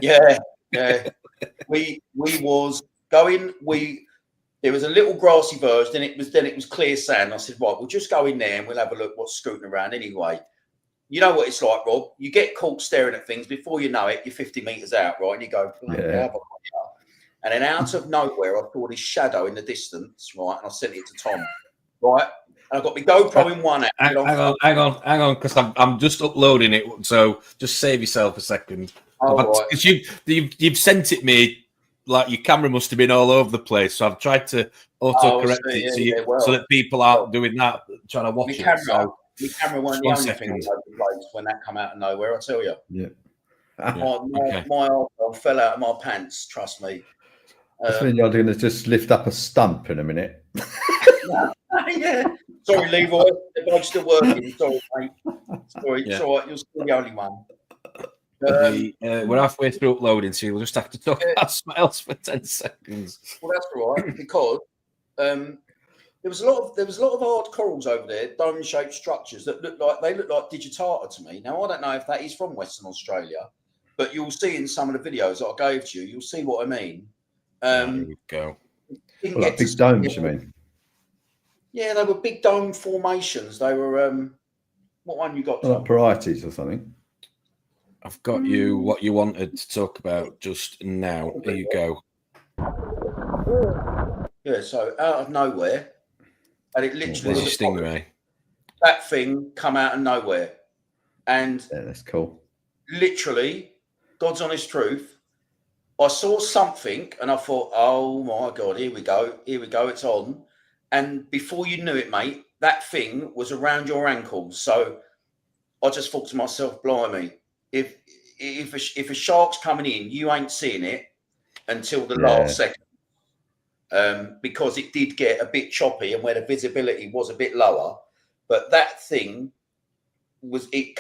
Speaker 5: Yeah. We was going. There was a little grassy verge. Then it was clear sand. I said, right, we'll just go in there and we'll have a look what's scooting around anyway. You know what it's like, Rob. You get caught staring at things. Before you know it, you're 50 meters out, right? And you go, and then out of nowhere, I saw this shadow in the distance, right? And I sent it to Tom, right? And I got my GoPro in one hand.
Speaker 1: Hang on, because I'm just uploading it. So just save yourself a second. Because you've sent it me like your camera must have been all over the place. So I've tried to auto-correct it so that people aren't doing that, trying to watch it. So
Speaker 5: my camera weren't the only thing that over the place when that come out of nowhere. I tell you, my arse fell out of my pants. Trust me.
Speaker 2: I think you're going to just lift up a stump in a minute.
Speaker 5: Yeah. Sorry, Leroy. The boat's still working. Sorry, mate. Sorry. It's all right. You're still the only one.
Speaker 1: We're halfway through uploading, so you'll just have to talk about something else for 10 seconds.
Speaker 5: Well, that's all right, because there was a lot of hard corals over there, dome-shaped structures that look like digitata to me. Now, I don't know if that is from Western Australia, but you'll see in some of the videos that I gave to you, you'll see what I mean.
Speaker 1: There you go.
Speaker 5: Didn't
Speaker 2: Well,
Speaker 5: get
Speaker 2: like
Speaker 5: to
Speaker 2: big domes, you mean?
Speaker 5: Yeah, they were big dome formations. They were. What one you got?
Speaker 2: Well,
Speaker 5: Tom?
Speaker 2: like varieties or something.
Speaker 1: I've got you what you wanted to talk about just now. Here you go.
Speaker 5: Yeah, so out of nowhere, and it literally
Speaker 1: There's your stingray.
Speaker 5: that thing come out of nowhere, and
Speaker 2: Yeah, that's cool.
Speaker 5: literally, God's honest truth, I saw something and I thought, oh my God, here we go, it's on. And before you knew it, mate, that thing was around your ankles. So I just thought to myself, blimey, if a shark's coming in, you ain't seeing it until the last second. Because it did get a bit choppy and where the visibility was a bit lower. But that thing it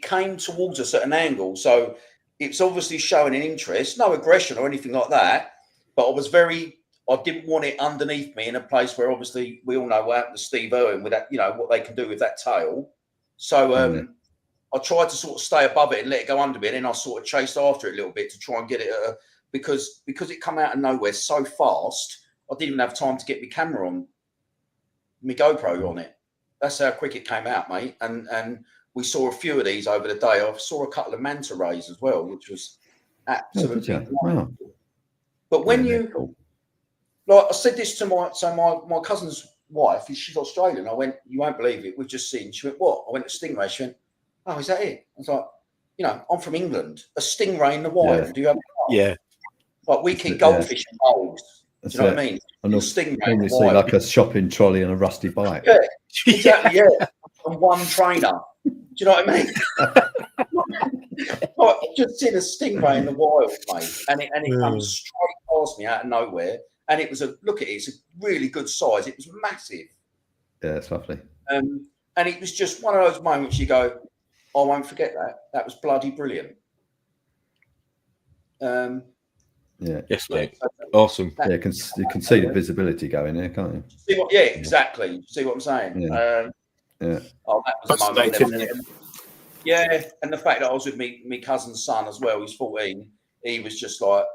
Speaker 5: came towards us at an angle. So it's obviously showing an interest, no aggression or anything like that. But I didn't want it underneath me in a place where obviously we all know what happened to Steve Irwin with that, what they can do with that tail. So I tried to sort of stay above it and let it go under me. And then I sort of chased after it a little bit to try and get it because it come out of nowhere so fast, I didn't even have time to get my camera on, my GoPro on it. That's how quick it came out, mate. And we saw a few of these over the day. I saw a couple of manta rays as well, which was absolutely wonderful. But when like I said this to my cousin's wife, she's Australian. I went, you won't believe it, we've just seen. She went, what? I went to stingray. She went, oh, is that it? I was like, I'm from England. A stingray in the wild.
Speaker 2: Yeah.
Speaker 5: Do you have like we keep goldfish in bowls. Do you know what I mean?
Speaker 2: And normally see like a shopping trolley and a rusty bike.
Speaker 5: Yeah, exactly. Yeah, and one trainer. Do you know what I mean? I've just seen a stingray in the wild, mate, and it comes straight past me out of nowhere. And it was it's a really good size. It was massive.
Speaker 2: Yeah, it's lovely.
Speaker 5: And it was just one of those moments you go, I won't forget that. That was bloody brilliant.
Speaker 2: Yeah.
Speaker 1: Yes, mate. Awesome.
Speaker 2: Yeah, you can see the visibility going there, can't you?
Speaker 5: Exactly. See what I'm saying?
Speaker 2: Yeah.
Speaker 5: Oh, that was a moment. Yeah, and the fact that I was with my cousin's son as well. He's 14. He was just like,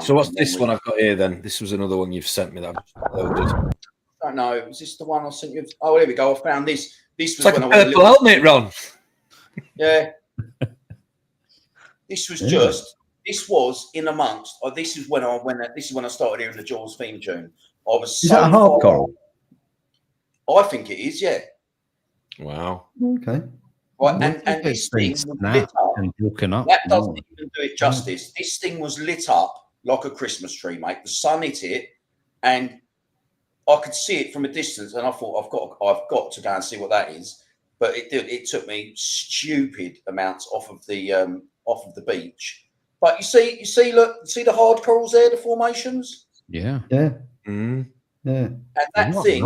Speaker 1: So what's this one I've got here then? This was another one you've sent me that I've just loaded.
Speaker 5: I don't know. Is this the one I sent you? Oh, here we go. I found this. This was
Speaker 1: it's like a purple helmet, Ron.
Speaker 5: Yeah. This was just. This was in amongst. This is when I started hearing the Jaws theme tune. I was.
Speaker 2: Is that a hard coral?
Speaker 5: I think it is. Yeah.
Speaker 1: Wow.
Speaker 2: Okay.
Speaker 5: Right, and this thing was lit up
Speaker 3: and broken up.
Speaker 5: That doesn't even do it justice. This thing was lit up like a Christmas tree, mate. The sun hit it, and I could see it from a distance. And I thought, I've got to go and see what that is. But it took me stupid amounts off of the beach. But you see, look, see the hard corals there, the formations.
Speaker 3: Yeah.
Speaker 2: Yeah.
Speaker 1: Mm.
Speaker 2: Yeah.
Speaker 5: And that thing,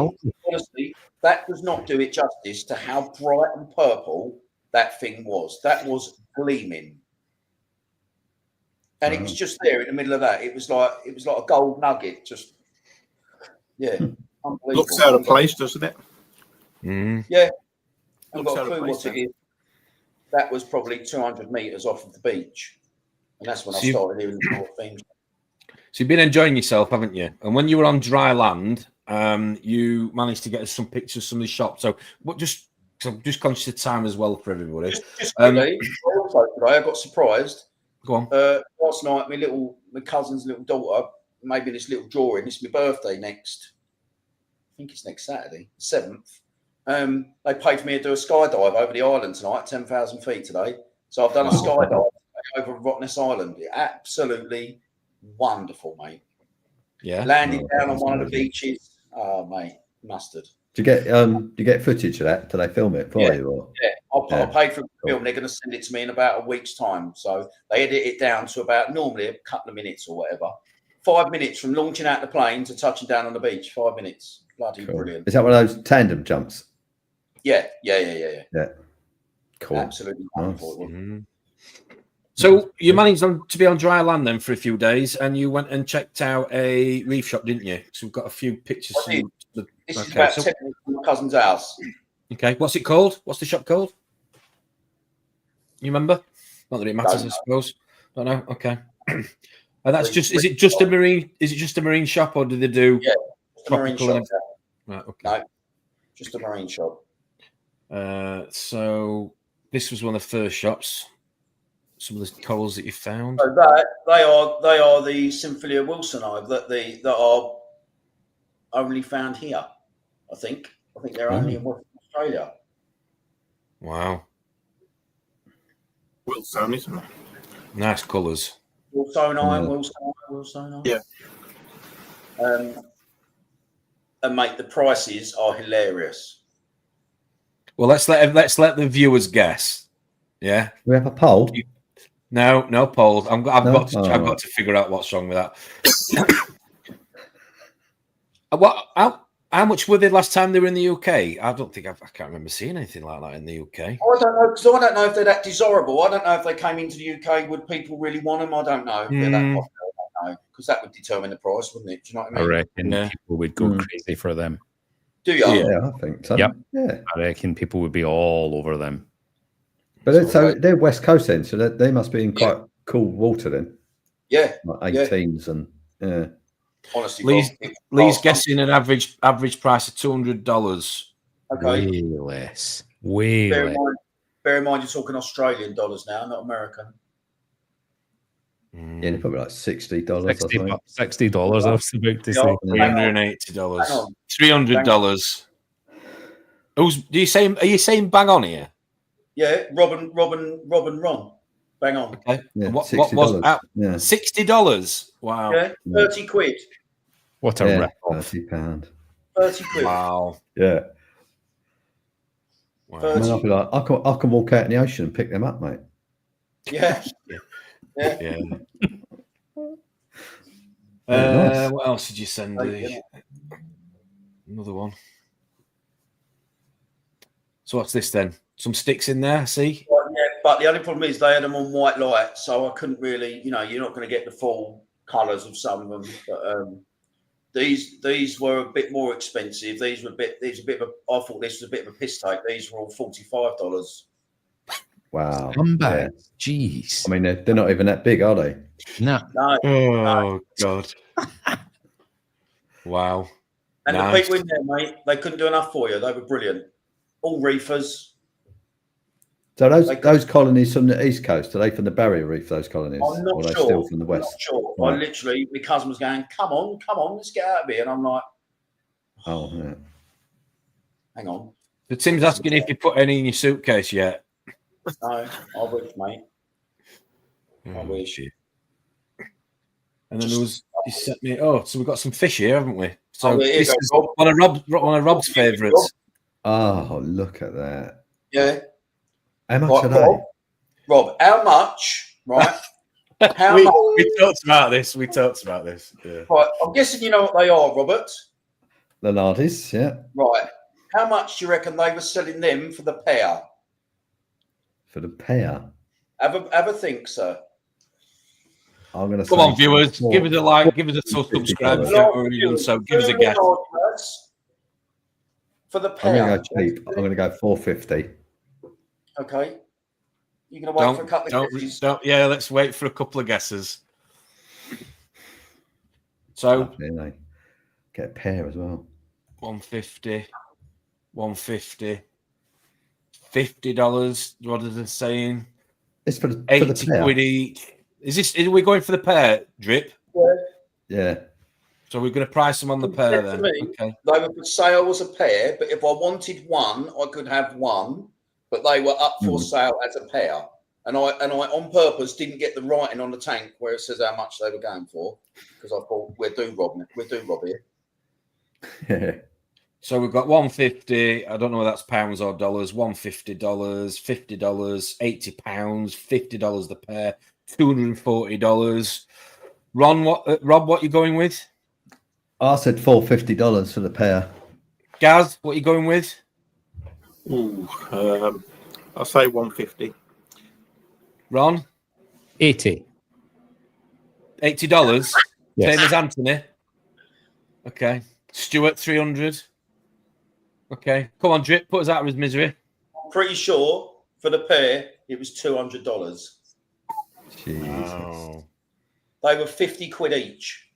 Speaker 5: honestly, that does not do it justice to how bright and purple that thing was. That was gleaming, and it was just there in the middle of that. It was like a gold nugget. Just unbelievable.
Speaker 4: Looks out of place, doesn't it?
Speaker 1: Mm.
Speaker 5: Yeah, I've
Speaker 4: Looks
Speaker 5: got a
Speaker 4: out of
Speaker 5: clue
Speaker 4: place,
Speaker 5: what it is. That was probably 200 meters off of the beach, and that's when I started hearing the whole thing.
Speaker 1: So you've been enjoying yourself, haven't you? And when you were on dry land, you managed to get us some pictures of some of the shops. So what? I'm just conscious of time as well for everybody.
Speaker 5: Just quickly, also today I got surprised.
Speaker 1: Go on.
Speaker 5: Last night, my cousin's little daughter made me this little drawing. It's my birthday next. I think it's next Saturday, 7th. They paid for me to do a skydive over the island tonight, 10,000 feet today. So I've done a skydive over Rottnest Island. Absolutely wonderful, mate.
Speaker 1: Yeah.
Speaker 5: Landed down on one of the beaches. Oh, mate, mustard.
Speaker 2: Do you get footage of that? Do they film it for you? Or?
Speaker 5: Yeah, I paid for the film. They're going to send it to me in about a week's time. So they edit it down to about normally a couple of minutes or whatever. 5 minutes from launching out the plane to touching down on the beach. 5 minutes. Bloody brilliant.
Speaker 2: Is that one of those tandem jumps?
Speaker 5: Yeah.
Speaker 2: Cool.
Speaker 5: Absolutely wonderful.
Speaker 2: Nice.
Speaker 1: Mm-hmm. So you managed to be on dry land then for a few days, and you went and checked out a reef shop, didn't you? So we've got a few pictures.
Speaker 5: This is about 10 minutes from my cousin's house.
Speaker 1: Okay, what's it called? What's the shop called? You remember? Not that it matters, I suppose. Don't know. Okay. And that's just, is it just a marine shop, or do they do
Speaker 5: just a marine shop?
Speaker 1: Right, okay.
Speaker 5: No, just a marine shop.
Speaker 1: So this was one of the first shops. Some of the corals that you found.
Speaker 5: So they are the Symphilia wilsoni that are only found here. I think they're only in Western Australia.
Speaker 1: Wow.
Speaker 4: Wilson, isn't it?
Speaker 1: Nice colours.
Speaker 5: Wilsoni.
Speaker 4: Yeah.
Speaker 5: And mate, the prices are hilarious.
Speaker 1: Well, let's let the viewers guess. Yeah.
Speaker 2: We have a poll.
Speaker 1: No polls. I've got to figure out what's wrong with that. How much were they last time they were in the UK? I can't remember seeing anything like that in the UK.
Speaker 5: I don't know, because I don't know if they're that desirable. I don't know if they came into the UK, would people really want them? I don't know if they're that popular. I don't know, because that would determine the price, wouldn't it? Do you know what I mean?
Speaker 3: I reckon people would go crazy for them.
Speaker 5: Do you?
Speaker 2: Yeah, I think so.
Speaker 3: Yep.
Speaker 2: Yeah.
Speaker 3: I reckon people would be all over them.
Speaker 2: But they're West Coast then, so they must be in quite cool water then.
Speaker 5: Yeah.
Speaker 2: Like 18s and yeah.
Speaker 5: Honestly,
Speaker 1: Lee's guessing an average price of $200.
Speaker 5: Okay.
Speaker 3: Way less. Way
Speaker 5: Bear
Speaker 3: less.
Speaker 5: in mind, you're talking Australian dollars now, not American.
Speaker 2: Yeah, they're probably like $60.
Speaker 3: $60,
Speaker 2: I
Speaker 3: I was about to say.
Speaker 1: $380. $300. Are you saying bang on here?
Speaker 5: Yeah, Robin, Ron. Bang on.
Speaker 1: Okay.
Speaker 2: Yeah,
Speaker 1: what
Speaker 2: $60.
Speaker 1: was that?
Speaker 2: Yeah.
Speaker 1: $60. Wow.
Speaker 5: Yeah, 30 quid.
Speaker 3: What a rip-off.
Speaker 2: £30.
Speaker 5: 30 quid.
Speaker 1: Wow.
Speaker 2: Yeah.
Speaker 1: Wow.
Speaker 2: I mean, I'll be like, I can walk out in the ocean and pick them up, mate.
Speaker 5: Yeah.
Speaker 1: Yeah.
Speaker 2: Nice.
Speaker 1: What else did you send? Another one. So what's this then? Some sticks in there, see?
Speaker 5: Well, yeah, but the only problem is they had them on white light, so I couldn't really, you're not going to get the full colours of some of them. But these were a bit more expensive. I thought this was a bit of a piss take. These were all $45.
Speaker 2: Wow.
Speaker 3: Scumbag. Jeez.
Speaker 2: I mean, they're not even that big, are they?
Speaker 3: No.
Speaker 1: Oh, God. Wow.
Speaker 5: And
Speaker 1: Nice.
Speaker 5: the people in there, mate, they couldn't do enough for you. They were brilliant. All reefers.
Speaker 2: So those colonies from the East Coast, are they from the Barrier Reef, those colonies?
Speaker 5: I'm not
Speaker 2: or are they
Speaker 5: sure.
Speaker 2: still from the
Speaker 5: I'm
Speaker 2: West?
Speaker 5: not sure.
Speaker 2: Right.
Speaker 5: I literally, my cousin was going, come on, let's get out of here. And I'm like,
Speaker 2: Oh, yeah.
Speaker 5: hang on.
Speaker 1: The Tim's asking if you put any in your suitcase yet.
Speaker 5: No, I wish, mate. I wish.
Speaker 1: And then he sent me, so we've got some fish here, haven't we? So
Speaker 5: here
Speaker 1: this
Speaker 5: you
Speaker 1: is
Speaker 5: go, Rob.
Speaker 1: one of Rob's favourites.
Speaker 2: Oh, look at that.
Speaker 5: Yeah.
Speaker 2: How much
Speaker 5: Right,
Speaker 2: are they?
Speaker 5: Rob, how much? Right. How
Speaker 1: we
Speaker 5: much?
Speaker 1: talked about this. Yeah.
Speaker 5: Right. I'm guessing you know what they are, Robert.
Speaker 2: The Lardis, yeah.
Speaker 5: Right. How much do you reckon they were selling them for the pair?
Speaker 2: For the pair.
Speaker 5: Have a think, sir.
Speaker 2: I'm going to
Speaker 1: Come on, viewers. Give us a like. Give us a subscribe. So give us a guess.
Speaker 5: For the
Speaker 2: I'm
Speaker 5: pair.
Speaker 2: going to go cheap. I'm going to go $4.50.
Speaker 5: Okay. You're going to wait for a couple of guesses?
Speaker 1: Yeah, let's wait for a couple of guesses. So
Speaker 2: Get a pair as well.
Speaker 1: 150, 150, $50. What are they saying?
Speaker 2: It's for the
Speaker 1: 80
Speaker 2: pair.
Speaker 1: quid each. Is we going for the pair, Drip?
Speaker 2: Yeah.
Speaker 1: So we're going to price them on the pair then.
Speaker 5: Okay. They were for sale as a pair, but if I wanted one, I could have one. But they were up for sale as a pair. And I on purpose didn't get the writing on the tank where it says how much they were going for, because I thought we're do rob here.
Speaker 2: Yeah.
Speaker 1: So we've got 150. I don't know whether that's pounds or dollars. $150, $50, £80, $50 the pair, $240. Rob, what you going with?
Speaker 2: I said $450 for the pair.
Speaker 1: Gaz, what you going with?
Speaker 4: Ooh, I'll say 150.
Speaker 1: Ron?
Speaker 3: 80.
Speaker 1: $80?
Speaker 3: Yes.
Speaker 1: Same as Anthony? Okay. Stuart, 300. Okay. Come on, Drip, put us out of his misery.
Speaker 5: I'm pretty sure for the pair, it was $200.
Speaker 2: Jesus.
Speaker 1: Oh.
Speaker 5: They were 50 quid each.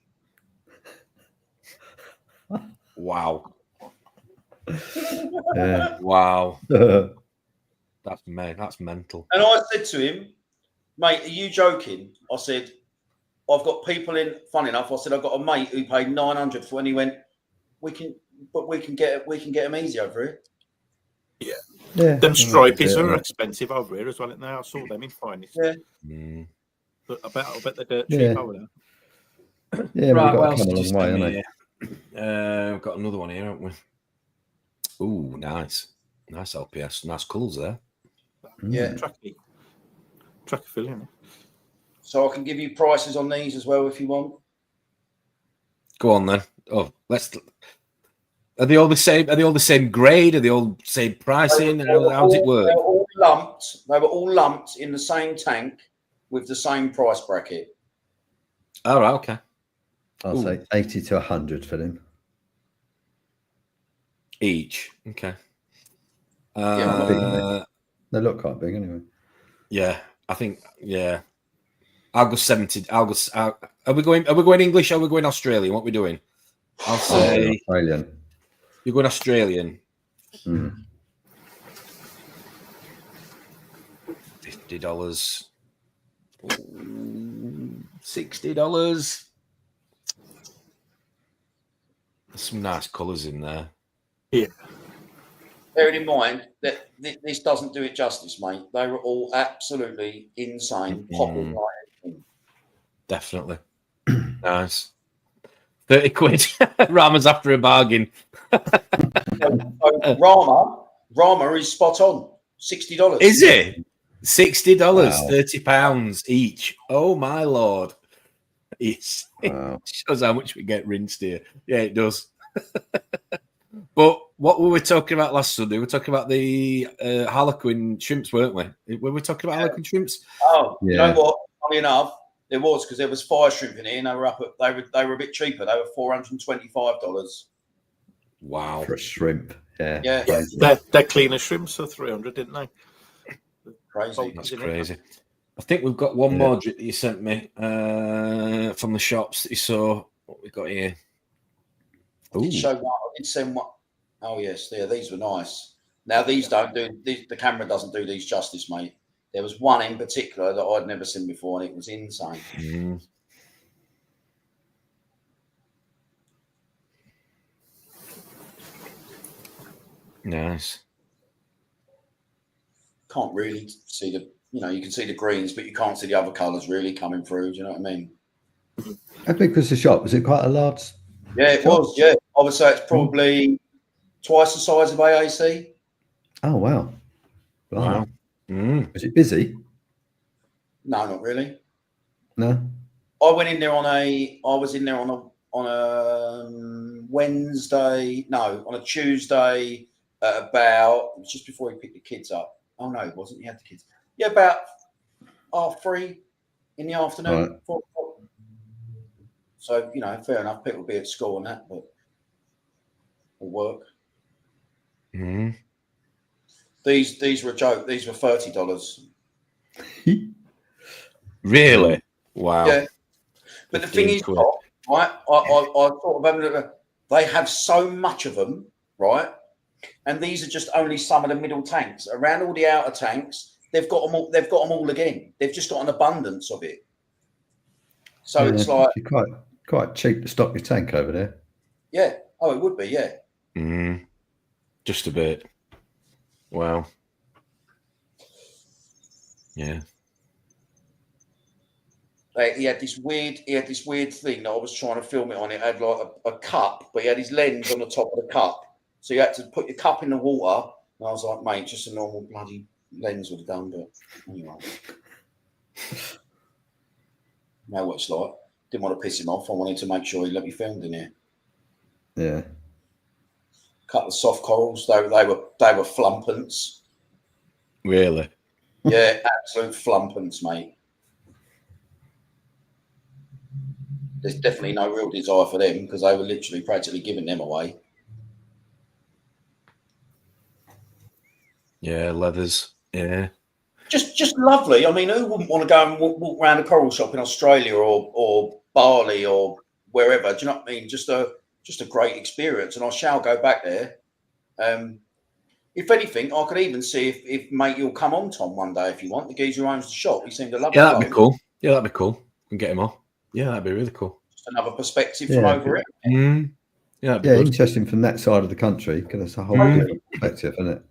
Speaker 1: Wow.
Speaker 2: Yeah.
Speaker 1: Wow. That's mental.
Speaker 5: And I said to him, mate, are you joking? I said, I've got people in, funny enough, I said, I've got a mate who paid 900 for, and he went, we can get them easy over here.
Speaker 2: Yeah.
Speaker 4: Them stripies are expensive over here as well. Now I saw them in Finest.
Speaker 5: Yeah.
Speaker 4: But I bet they're dirt
Speaker 2: Yeah.
Speaker 4: cheap over there.
Speaker 2: Yeah,
Speaker 1: Right,
Speaker 2: we've got
Speaker 1: what
Speaker 2: to
Speaker 1: else
Speaker 2: come a
Speaker 1: did you
Speaker 2: long way,
Speaker 1: send
Speaker 2: haven't
Speaker 1: me
Speaker 2: we?
Speaker 1: here? We've got another one here, haven't we? Ooh, nice. Nice LPS. Nice colours there.
Speaker 5: Yeah.
Speaker 4: Tracker filling.
Speaker 5: So I can give you prices on these as well if you want.
Speaker 1: Go on then. Oh, let's. Are they all the same? Are they all the same grade? Are they all same pricing? How does it work?
Speaker 5: They were all lumped. They were all lumped in the same tank with the same price bracket.
Speaker 1: All right. Okay.
Speaker 2: I'll say 80 to 100 for them.
Speaker 1: Each. Okay.
Speaker 5: Yeah.
Speaker 2: They look quite big anyway.
Speaker 1: Yeah, I think. Yeah, I'll go 70. Are we going? Are we going English? Or are we going Australian? What are we doing? I'll say
Speaker 2: Australian.
Speaker 1: You're going Australian. $50. $60. There's some nice colours in there.
Speaker 4: Yeah.
Speaker 5: Bearing in mind that this doesn't do it justice, mate. They were all absolutely insane. Popping like
Speaker 1: Definitely. Nice. 30 quid. Rama's after a bargain.
Speaker 5: so Rama is spot on. $60.
Speaker 1: Is it? $60,
Speaker 2: Wow.
Speaker 1: £30 each. Oh my lord. It
Speaker 2: Wow.
Speaker 1: shows how much we get rinsed here. Yeah, it does. But what were we talking about last Sunday? We were talking about the harlequin shrimps, weren't we? Were we talking about harlequin shrimps?
Speaker 5: Oh,
Speaker 2: Yeah.
Speaker 5: you know what? Funny enough, there was, because there was fire shrimp in here, and they were they were a bit cheaper. They were $425.
Speaker 1: Wow.
Speaker 2: For a shrimp. Yeah.
Speaker 5: Yeah.
Speaker 4: They're cleaner shrimps for 300, didn't they?
Speaker 5: Crazy.
Speaker 1: That's crazy. I think we've got one more that you sent me from the shops that you saw. What we got here?
Speaker 5: I did send one. Oh yes, yeah, these were nice. Now these don't do the camera doesn't do these justice, mate. There was one in particular that I'd never seen before, and it was insane.
Speaker 1: Nice.
Speaker 5: Can't really see you can see the greens, but you can't see the other colours really coming through. Do you know what I mean?
Speaker 2: How big was the shop? Was it quite a large?
Speaker 5: Yeah, it was. Yeah, I would say it's probably twice the size of AAC.
Speaker 2: Oh wow!
Speaker 1: Wow.
Speaker 2: Was it busy?
Speaker 5: No, not really.
Speaker 2: No.
Speaker 5: I went in there on a Wednesday. No, on a Tuesday at about just before he picked the kids up. Oh no, it wasn't. He had the kids. Yeah, about 3:30 in the afternoon.
Speaker 2: Right.
Speaker 5: 4 o'clock. So fair enough. People will be at school and that, but will work. These were a joke. These were $30.
Speaker 1: Really? Wow.
Speaker 5: Yeah. But the thing is, right? I thought about it. They have so much of them, right? And these are just only some of the middle tanks. Around all the outer tanks, they've got them all. They've got them all again. They've just got an abundance of it. So it's like
Speaker 2: quite cheap to stock your tank over there.
Speaker 5: Yeah. Oh, it would be. Yeah.
Speaker 1: Just a bit. Wow. Yeah.
Speaker 5: He had this weird thing that I was trying to film it on. It had like a cup, but he had his lens on the top of the cup. So you had to put your cup in the water. And I was like, mate, just a normal bloody lens would have done. But anyway. Now what it's like. Didn't want to piss him off. I wanted to make sure he let me film in here.
Speaker 2: Yeah.
Speaker 5: Couple of soft corals. They were flumpants.
Speaker 1: Really?
Speaker 5: Yeah, absolute flumpants, mate. There's definitely no real desire for them because they were literally practically giving them away.
Speaker 1: Yeah, leathers. Yeah.
Speaker 5: just lovely. I mean, who wouldn't want to go and walk around a coral shop in Australia or Bali or wherever? Do you know what I mean? Just a great experience, and I shall go back there. If anything, I could even see if mate you'll come on, Tom, one day if you want. The geezer who owns the shop. He seemed to love it.
Speaker 1: Yeah, that'd be cool. Yeah, that'd be cool. We can get him on. Yeah, that'd be really cool.
Speaker 5: Just another perspective from over it.
Speaker 1: Yeah,
Speaker 2: interesting from that side of the country, because it's a whole different perspective, isn't it?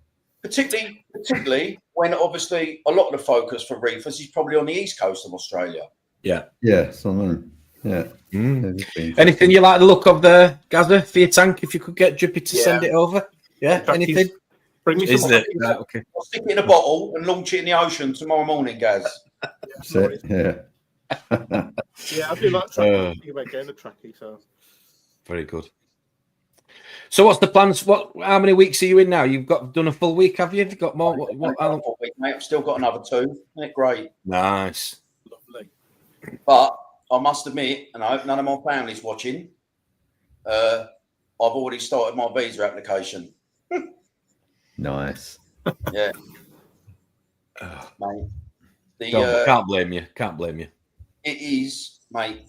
Speaker 5: Particularly when obviously a lot of the focus for reefers is probably on the east coast of Australia.
Speaker 1: Yeah.
Speaker 2: Yes, I mean, yeah.
Speaker 1: Anything you like the look of there, Gazza, for your tank? If you could get Drippy to send it over, anything.
Speaker 4: Bring me some.
Speaker 1: Right, okay.
Speaker 5: I'll stick it in a bottle and launch it in the ocean tomorrow morning, Gaz.
Speaker 2: Yeah.
Speaker 4: Yeah, I do like tracking. Think about getting a trackie, so
Speaker 1: very good. So, what's the plans? How many weeks are you in now? You've done a full week, have you? Have you got more?
Speaker 5: Mate, I've still got another 2. Isn't it great?
Speaker 1: Nice.
Speaker 4: lovely.
Speaker 5: But I must admit, and I hope none of my family's watching, I've already started my visa application.
Speaker 2: Nice.
Speaker 5: Yeah. Mate.
Speaker 1: Can't blame you. Can't blame you.
Speaker 5: It is, mate.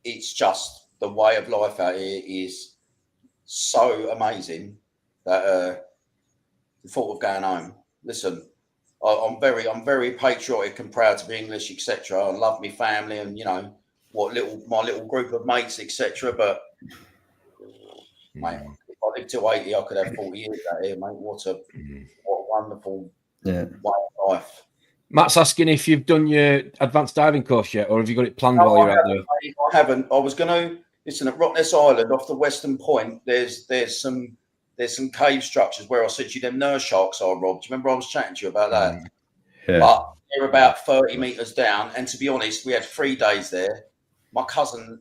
Speaker 5: It's just the way of life out here is so amazing that the thought of going home. Listen, I'm very patriotic and proud to be English, etc. I love my family and my little group of mates, etc. But mate, if I live till 80, I could have 40 years out here, mate. What a wonderful way of life.
Speaker 1: Matt's asking if you've done your advanced diving course yet, or have you got it planned while you're out there?
Speaker 5: I haven't. I was going to listen at Rottnest Island off the western point. There's some cave structures where I said to you them nurse sharks are, Rob. Do you remember I was chatting to you about that?
Speaker 2: Yeah.
Speaker 5: But they're about 30 meters down, and to be honest, we had 3 days there. My cousin,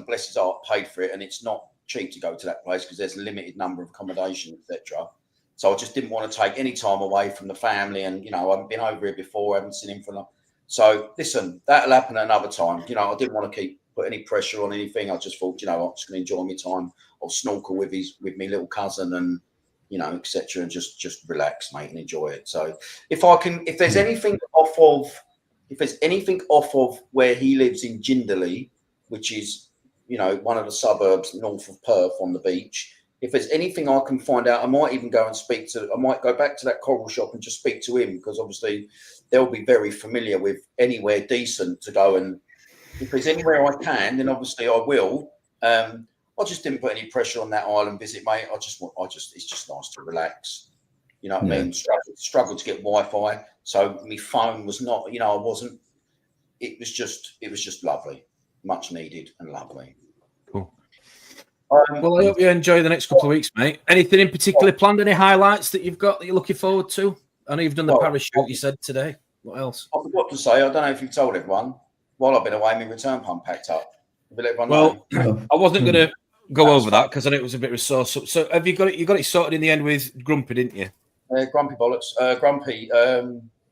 Speaker 5: bless his heart, paid for it, and it's not cheap to go to that place because there's a limited number of accommodation, etc. So I just didn't want to take any time away from the family, and I haven't been over here before, I haven't seen him for long. So listen, that'll happen another time. I didn't want to put any pressure on anything. I just thought, I'm just going to enjoy my time. I'll snorkel with my little cousin and etc. and just relax, mate, and enjoy it. So if there's anything off of where he lives in Jindalee, which is one of the suburbs north of Perth on the beach. If there's anything I can find out, I might even go and I might go back to that coral shop and just speak to him, because obviously they'll be very familiar with anywhere decent to go. And if there's anywhere I can, then obviously I will. I just didn't put any pressure on that island visit, mate. It's just nice to relax. You know what I mean? Struggled to get Wi-Fi. So my phone was not, I wasn't, it was just lovely, much needed and lovely.
Speaker 1: Well, I hope you enjoy the next couple of weeks, mate. Anything in particular planned? Any highlights that you've got that you're looking forward to? I know you've done the parachute, you said today. What else? I forgot to say, I don't know if you've told everyone, while I've been away, my return pump packed up. Well, I wasn't going to go over that because I know it was a bit of a source. So have you got it? You got it sorted in the end with Grumpy, didn't you?
Speaker 5: Grumpy bollocks. Grumpy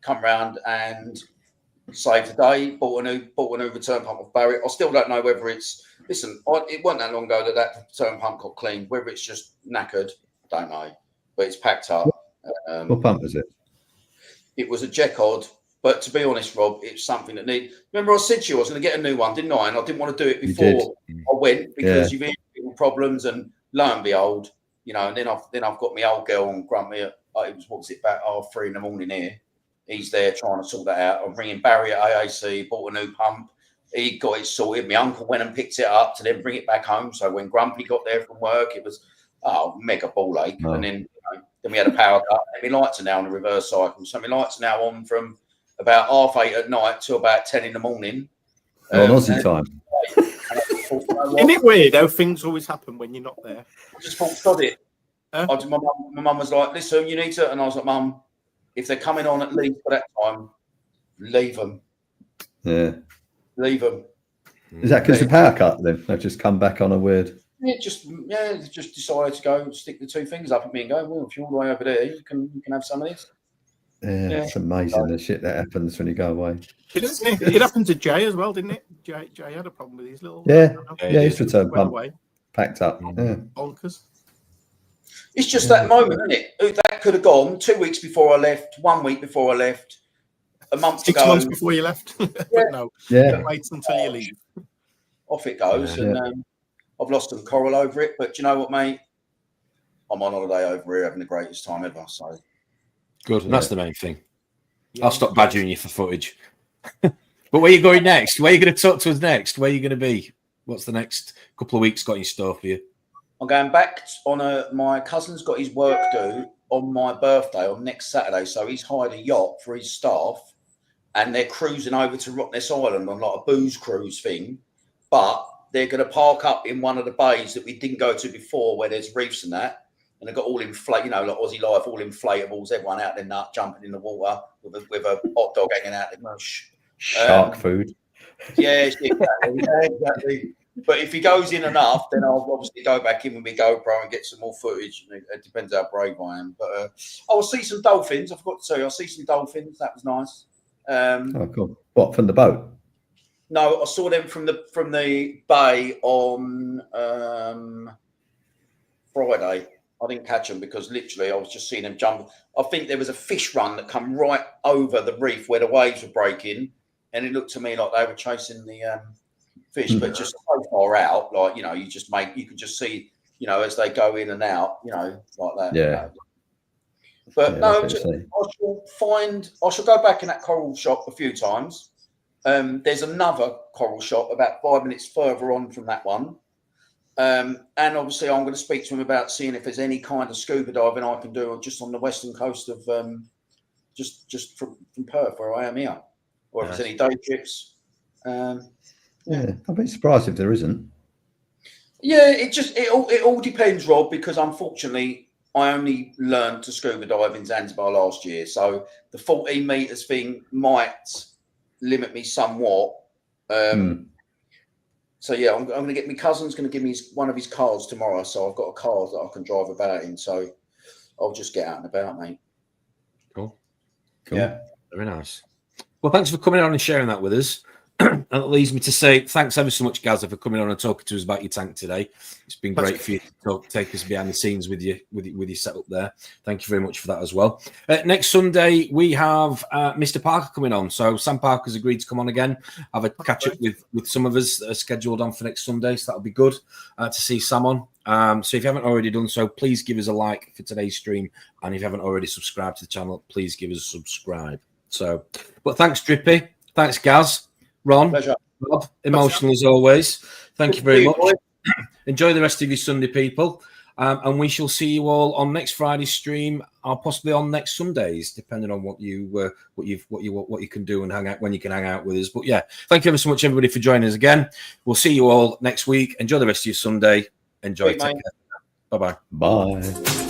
Speaker 5: come round and saved the day. Bought a new return pump off Barrett. I still don't know whether it's. Listen, it wasn't that long ago that return pump got cleaned. Whether it's just knackered, don't know. But it's packed up.
Speaker 2: What pump is it?
Speaker 5: It was a Jecod. But to be honest, Rob, it's something that needs. Remember, I said to you I was going to get a new one, didn't I? And I didn't want to do it before I went because you've had problems, and lo and behold, and then I've got my old girl on Grumpy. It was about 3:30 in the morning here. He's there trying to sort that out. I'm ringing Barry at AAC, bought a new pump. He got it sorted. My uncle went and picked it up to then bring it back home. So when Grumpy got there from work, it was mega ball ache. Oh. And then we had a power cut. And my lights are now on the reverse cycle. So my lights are now on from about 8:30 at night to about 10 in the morning.
Speaker 2: On Aussie time.
Speaker 4: Isn't it weird how things always happen when you're not there?
Speaker 5: I just thought, sod it. My mum was like, listen, you need to. And I was like, Mum, if they're coming on at least for that time, leave them.
Speaker 2: Yeah.
Speaker 5: Leave them.
Speaker 2: Is that because the power cut then? They've just come back on a weird.
Speaker 5: Just decided to go stick the 2 fingers up at me and go, well, if you're all the way over there, you can have some of this.
Speaker 2: Yeah, it's amazing the shit that happens when you go away.
Speaker 4: It happened to Jay as well, didn't it? Jay had a problem with his little.
Speaker 2: Yeah, his return pump packed up. Yeah.
Speaker 4: Bonkers.
Speaker 5: It's just that moment, isn't it? That could have gone 2 weeks before I left, 1 week before I left. a month
Speaker 4: 6
Speaker 5: ago.
Speaker 4: months before you left. But no, wait until you leave.
Speaker 5: Off it goes, and I've lost some coral over it. But do you know what, mate? I'm on holiday over here, having the greatest time ever. So
Speaker 1: good, and that's the main thing. I'll stop badgering you for footage. But where are you going next? Where are you going to talk to us next? Where are you going to be? What's the next couple of weeks got in store for you?
Speaker 5: I'm going back on my cousin's got his work due on my birthday on next Saturday. So he's hired a yacht for his staff and they're cruising over to Rottnest Island on like a booze cruise thing. But they're going to park up in one of the bays that we didn't go to before where there's reefs and that. And they've got all like Aussie Life, all inflatables, everyone out there jumping in the water with a hot dog hanging out there.
Speaker 2: Shark food.
Speaker 5: Yeah, exactly. But if he goes in enough, then I'll obviously go back in with my GoPro and get some more footage. It depends how brave I am. But I'll see some dolphins. I forgot to tell you, I'll see some dolphins. That was nice.
Speaker 2: Oh, cool. What, from the boat?
Speaker 5: No, I saw them from the bay on Friday. I didn't catch them because literally I was just seeing them jump. I think there was a fish run that come right over the reef where the waves were breaking, and it looked to me like they were chasing the fish, but just so far out, like you can just see, as they go in and out, like that.
Speaker 2: Yeah.
Speaker 5: But no, I shall go back in that coral shop a few times. There's another coral shop about 5 minutes further on from that one. And obviously I'm going to speak to him about seeing if there's any kind of scuba diving I can do just on the western coast of just from Perth where I am here, or if there's any day trips.
Speaker 2: Yeah, I'd be surprised if there isn't.
Speaker 5: Yeah, it all depends, Rob, because unfortunately I only learned to scuba dive in Zanzibar last year, so the 14 meters thing might limit me somewhat. So yeah, I'm going to get my cousin's going to give me one of his cars tomorrow, so I've got a car that I can drive about in. So I'll just get out and about, mate.
Speaker 1: Cool.
Speaker 5: Yeah,
Speaker 1: very nice. Well, thanks for coming on and sharing that with us. And it leads me to say thanks ever so much, Gazza, for coming on and talking to us about your tank today. It's been great for you to take us behind the scenes with your setup there. Thank you very much for that as well. Next Sunday we have Mr. Parker coming on. So Sam Parker's agreed to come on again. Have a catch up with some of us that are scheduled on for next Sunday. So that'll be good to see Sam on. So if you haven't already done so, please give us a like for today's stream. And if you haven't already subscribed to the channel, please give us a subscribe. So, but thanks, Drippy. Thanks, Gaz. Ron,
Speaker 5: pleasure.
Speaker 1: Rob, emotional as always. Thank you very much. Enjoy the rest of your Sunday, people, and we shall see you all on next Friday's stream, or possibly on next Sundays, depending on what you can do and hang out when you can hang out with us. But yeah, thank you ever so much, everybody, for joining us again. We'll see you all next week. Enjoy the rest of your Sunday. Enjoy. Take care. Bye-bye.
Speaker 2: Bye.